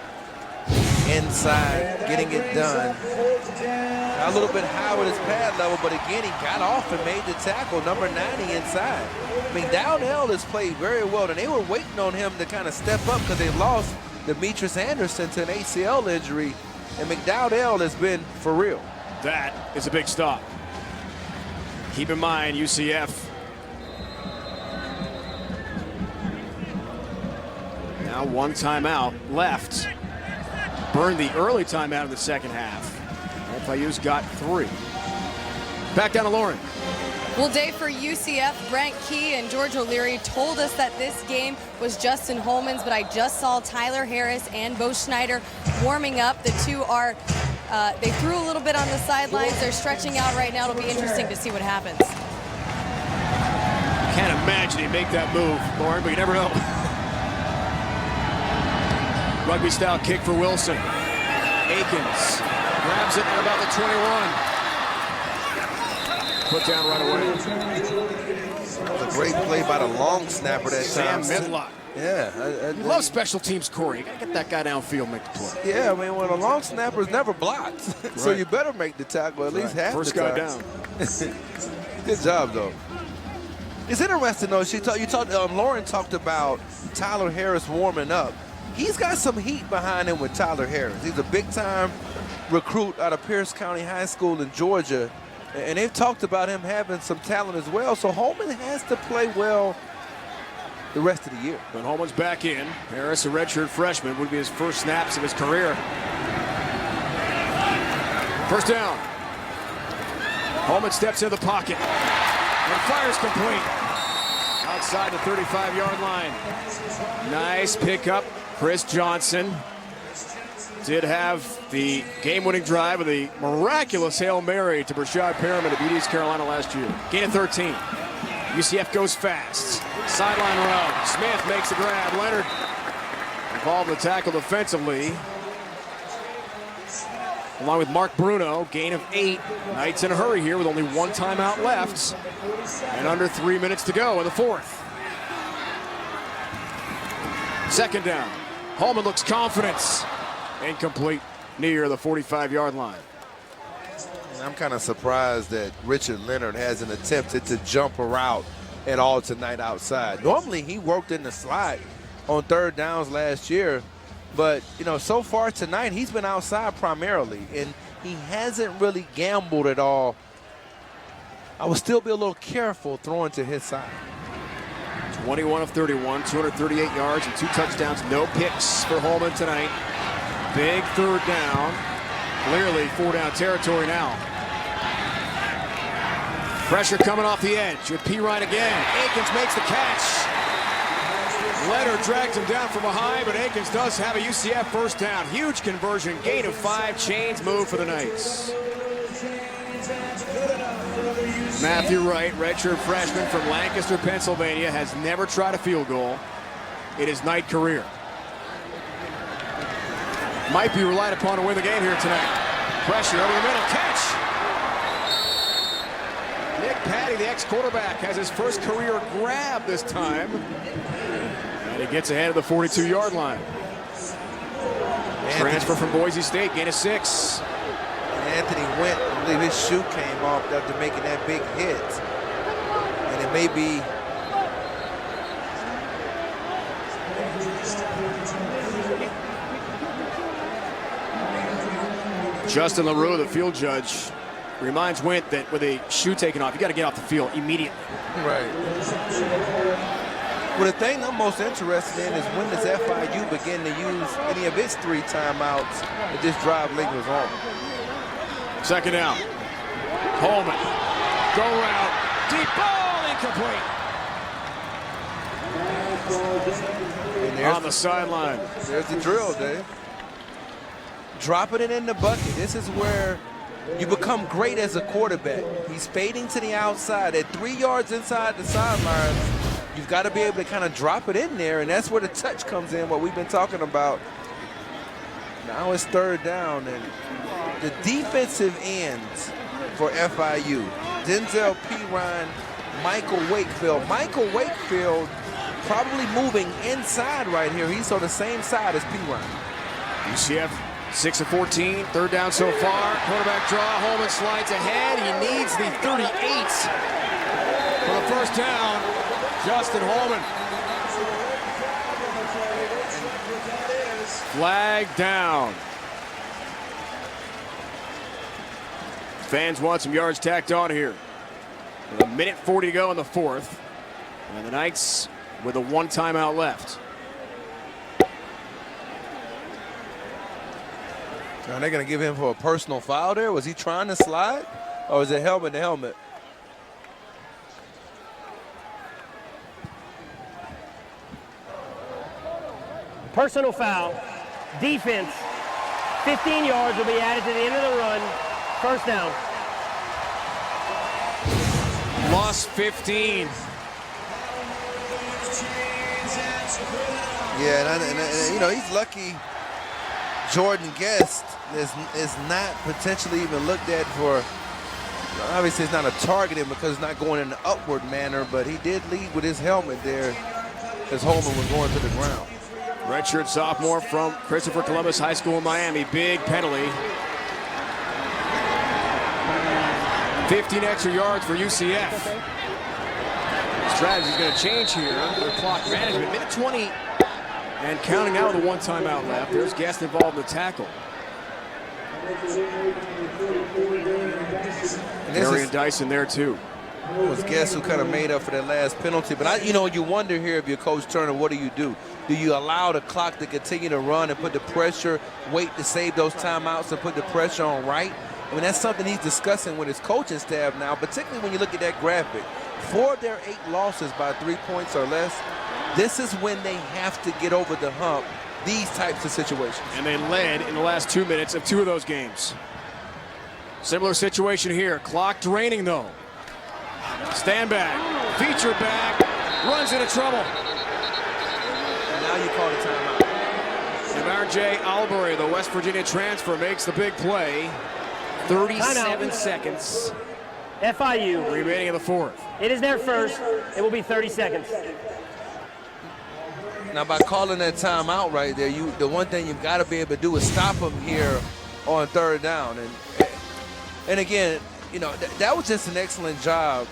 Inside, getting it done. A little bit high with his pad level, but again, he got off and made the tackle. Number 90 inside. McDowdell has played very well, and they were waiting on him to kind of step up because they lost Demetrius Anderson to an ACL injury, and McDowdell has been for real. That is a big stop. Keep in mind, UCF now one timeout left. Burned the early timeout in the second half. FIU's got 3. Back down to Lauren. Well, Dave, for UCF, Brent Key and George O'Leary told us that this game was Justin Holman's, but I just saw Tyler Harris and Bo Schneider warming up. The two are, they threw a little bit on the sidelines. They're stretching out right now. It'll be interesting to see what happens. Can't imagine he'd make that move, Lauren, but you never know. Rugby style kick for Wilson. Akins grabs it at about the 21. Put down right away. That was a great play by the long snapper that time. Sam Midlock. Yeah. You love special teams, Corey. You gotta get that guy downfield and make the play. Yeah, I mean, when a long snapper is never blocked, so you better make the tackle at least half First the time. First guy down. Good job, though. It's interesting, though. Lauren talked about Tyler Harris warming up. He's got some heat behind him with Tyler Harris. He's a big-time recruit out of Pierce County High School in Georgia, and they've talked about him having some talent as well. So Holman has to play well the rest of the year. But Holman's back in. Harris, a redshirt freshman, would be his first snaps of his career. First down. Holman steps into the pocket and fires complete. Outside the 35-yard line. Nice pickup. Chris Johnson did have the game-winning drive with a miraculous Hail Mary to Brashad Perriman to beat East Carolina last year. Gain of 13. UCF goes fast. Sideline route. Smith makes the grab. Leonard involved in the tackle defensively. Along with Mark Bruno, gain of 8. Knights in a hurry here with only one timeout left and under 3 minutes to go in the fourth. Second down. Holman looks confident. Incomplete near the 45-yard line. And I'm kind of surprised that Richard Leonard hasn't attempted to jump a route at all tonight outside. Normally he worked in the slot on third downs last year, but so far tonight he's been outside primarily, and he hasn't really gambled at all. I would still be a little careful throwing to his side. 21 of 31, 238 yards and 2 touchdowns. No picks for Holman tonight. Big third down. Clearly 4-down territory now. Pressure coming off the edge with Pirine again. Akins makes the catch. Leonard drags him down from behind, but Akins does have a UCF first down. Huge conversion, gain of 5, chains move for the Knights. Matthew Wright, redshirt freshman from Lancaster, Pennsylvania, has never tried a field goal in his Knight career. Might be relied upon to win the game here tonight. Pressure over the middle, catch! Nick Patty, the ex-quarterback, has his first career grab this time. And he gets ahead of the 42-yard line. Transfer from Boise State, gain of 6. Anthony Went, I believe his shoe came off after making that big hit. And it may be Justin LaRue, the field judge, reminds Wint that with a shoe taken off, you got to get off the field immediately. Right. Well, the thing I'm most interested in is when does FIU begin to use any of its 3 timeouts that this drive lingers on? Second down. Holman. Go route. Deep ball, incomplete. On the sideline. There's the drill, Dave. Dropping it in the bucket. This is where you become great as a quarterback. He's fading to the outside at 3 yards inside the sidelines. You've got to be able to kind of drop it in there, and that's where the touch comes in, what we've been talking about. Now it's third down, and the defensive ends for FIU, Denzel Perine, Michael Wakefield. Michael Wakefield probably moving inside right here. He's on the same side as Perine. UCF 6 of 14, third down so far. Quarterback draw, Holman slides ahead. He needs the 38 for the first down. Justin Holman. Flag down. Fans want some yards tacked on here. With a minute 40 to go in the fourth. And the Knights with a 1 timeout left. Are they going to give him for a personal foul there? Was he trying to slide? Or is it helmet to helmet? Personal foul. Defense. 15 yards will be added to the end of the run. First down. Lost 15. Yeah, and you know, he's lucky Jordan Guest is not potentially even looked at for, obviously it's not a targeting because it's not going in an upward manner, but he did lead with his helmet there as Holman was going to the ground. Redshirt sophomore from Christopher Columbus High School in Miami. Big penalty. 15 extra yards for UCF. Strategy is going to change here with clock management. Minute 20 and counting out with a 1 timeout left. There's Guest involved in the tackle. Darian Dyson there too. It was Guest who kind of made up for that last penalty. But you wonder here if you're Coach Turner, what do? Do you allow the clock to continue to run and put the pressure, wait to save those timeouts and put the pressure on right? I mean, that's something he's discussing with his coaching staff now, particularly when you look at that graphic. 4 of their 8 losses by 3 points or less, this is when they have to get over the hump, these types of situations. And they led in the last 2 minutes of 2 of those games. Similar situation here. Clock draining, though. Stand back, feature back, runs into trouble. And now you call the timeout. And R.J. Albury, the West Virginia transfer, makes the big play. 37 seconds. FIU. Remaining in the fourth. It is their first. It will be 30 seconds. Now, by calling that timeout right there, the one thing you've got to be able to do is stop them here on third down. And again, you know, that was just an excellent job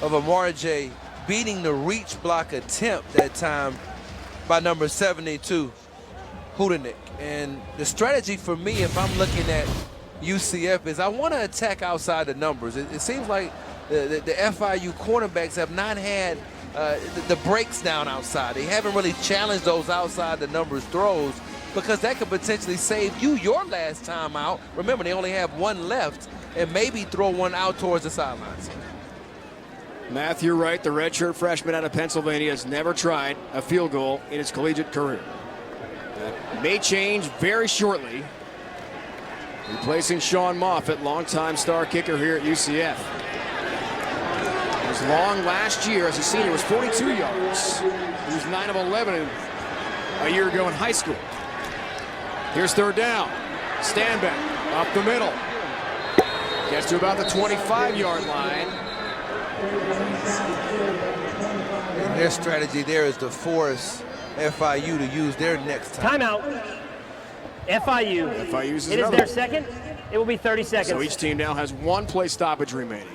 of Amar'e beating the reach block attempt that time by number 72, Hudanik. And the strategy for me, if I'm looking at UCF, is I want to attack outside the numbers. It seems like the FIU cornerbacks have not had the breaks down outside. They haven't really challenged those outside the numbers throws because that could potentially save you your last time out. Remember, they only have 1 left, and maybe throw 1 out towards the sidelines. Matthew Wright, the redshirt freshman out of Pennsylvania, has never tried a field goal in his collegiate career. That may change very shortly. Replacing Sean Moffitt, longtime star kicker here at UCF. His long last year as a senior was 42 yards. He was 9 of 11 a year ago in high school. Here's third down. Stand back, up the middle. Gets to about the 25-yard line. And their strategy there is to force FIU to use their next time. Timeout. FIU. FIU uses it is their second. It will be 30 seconds. So each team now has 1 play stoppage remaining.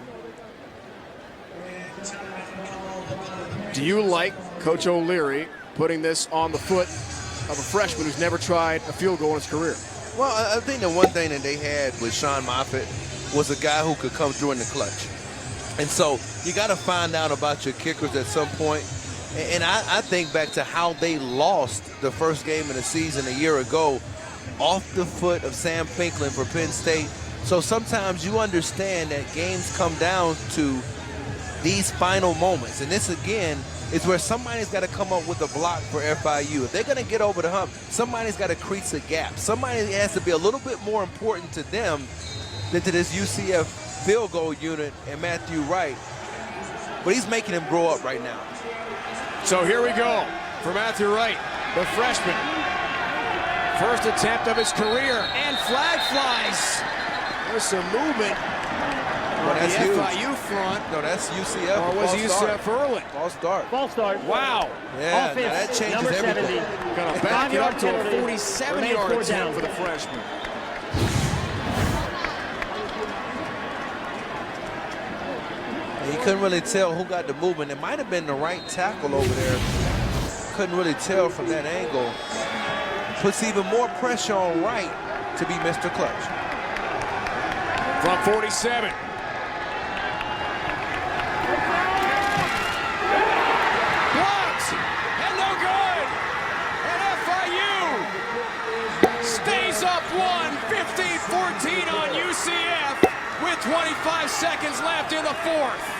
Do you like Coach O'Leary putting this on the foot of a freshman who's never tried a field goal in his career? Well, I think the one thing that they had with Sean Moffitt was a guy who could come through in the clutch. And so you got to find out about your kickers at some point. And I think back to how they lost the first game of the season a year ago off the foot of Sam Pinklin for Penn State. So sometimes you understand that games come down to these final moments. And this, again, is where somebody's got to come up with a block for FIU. If they're going to get over the hump, somebody's got to crease a gap. Somebody has to be a little bit more important to them than to this UCF field goal unit and Matthew Wright. But he's making him grow up right now. So here we go for Matthew Wright, the freshman. First attempt of his career, and flag flies. There's some movement on the FIU front. No, that's UCF. Or was UCF early? False start. False start. Wow. Yeah, Offense, that changes number everything. 70. Going to back it up to a penalty. 47-yard Remains attempt 4 for the down. freshman. And you couldn't really tell who got the movement. It might have been the right tackle over there. Couldn't really tell from that angle. Puts even more pressure on Wright to be Mr. Clutch. From 47. Blocked and no good. And FIU stays up 15-14 on UCF with 25 seconds left in the fourth.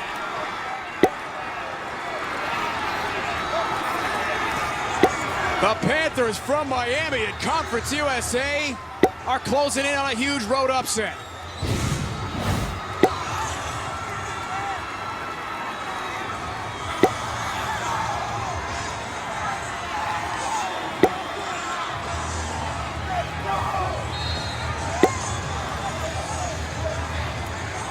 The Panthers from Miami at Conference USA are closing in on a huge road upset.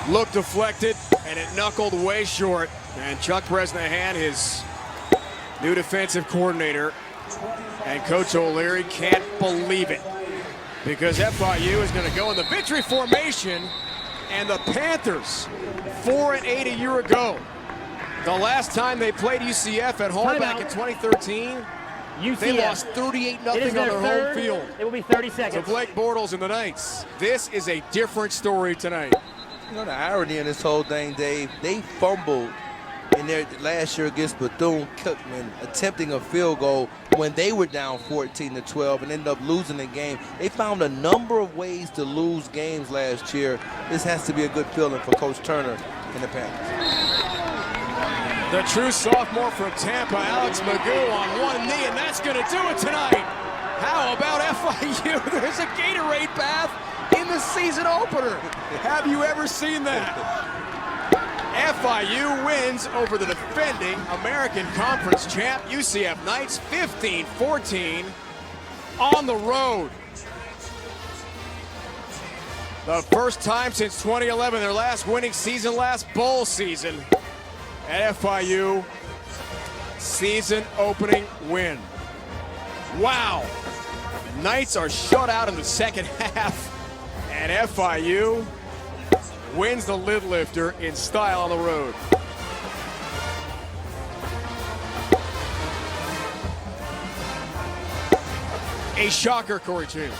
Look deflected, and it knuckled way short. And Chuck Bresnahan, his new defensive coordinator, and Coach O'Leary can't believe it, because FIU is going to go in the victory formation, and the Panthers 4-8 a year ago. The last time they played UCF at home back in 2013, UCF. they lost 38-0 on It is their third. home field. It will be 30 So seconds. Blake Bortles and the Knights. This is a different story tonight. You know, the irony in this whole thing, Dave, they fumbled in their last year against Bethune-Cookman, attempting a field goal when they were down 14-12 and ended up losing the game. They found a number of ways to lose games last year. This has to be a good feeling for Coach Turner and the Panthers. The true sophomore from Tampa, Alex Magoo, on one knee, and that's going to do it tonight. How about FIU? There's a Gatorade bath in the season opener. Have you ever seen that? FIU wins over the defending American Conference champ UCF Knights 15-14 on the road. The first time since 2011, their last winning season, last bowl season at FIU. Season opening win. Wow. Knights are shut out in the second half, and FIU wins the lid lifter in style on the road. A shocker, Corey James.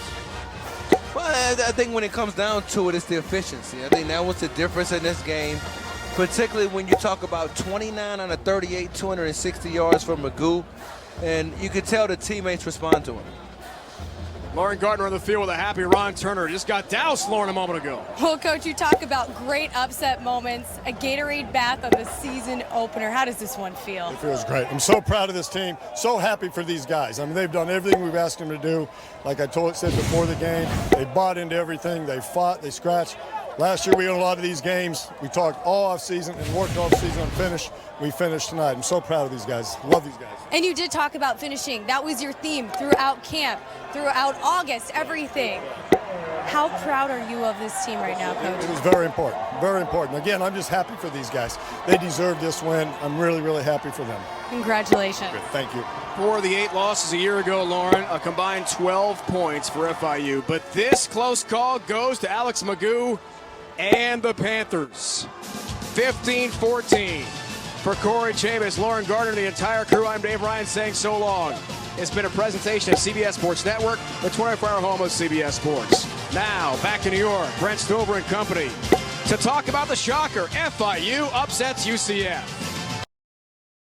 Well, I think when it comes down to it, it's the efficiency. I think that was the difference in this game, particularly when you talk about 29 on a 38, 260 yards from Magoo, and you could tell the teammates respond to him. Lauren Gardner on the field with a happy Ron Turner. Just got doused, Lauren, a moment ago. Well, Coach, you talk about great upset moments, a Gatorade bath on the season opener. How does this one feel? It feels great. I'm so proud of this team, so happy for these guys. I mean, they've done everything we've asked them to do. Like I said before the game, they bought into everything. They fought, they scratched. Last year we won a lot of these games. We talked all offseason and worked all offseason on finish. We finished tonight. I'm so proud of these guys. Love these guys. And you did talk about finishing. That was your theme throughout camp, throughout August, everything. How proud are you of this team right now, Coach? It was very important, very important. Again, I'm just happy for these guys. They deserve this win. I'm really, really happy for them. Congratulations. Good. Thank you. For the 8 losses a year ago, Lauren, a combined 12 points for FIU. But this close call goes to Alex Magoo and the Panthers. 15-14. For Corey Chavis, Lauren Gardner, the entire crew, I'm Dave Ryan saying so long. has been a presentation of CBS Sports Network, the 24-hour home of CBS Sports. Now, back to New York, Brent Stover and company to talk about the shocker. FIU upsets UCF.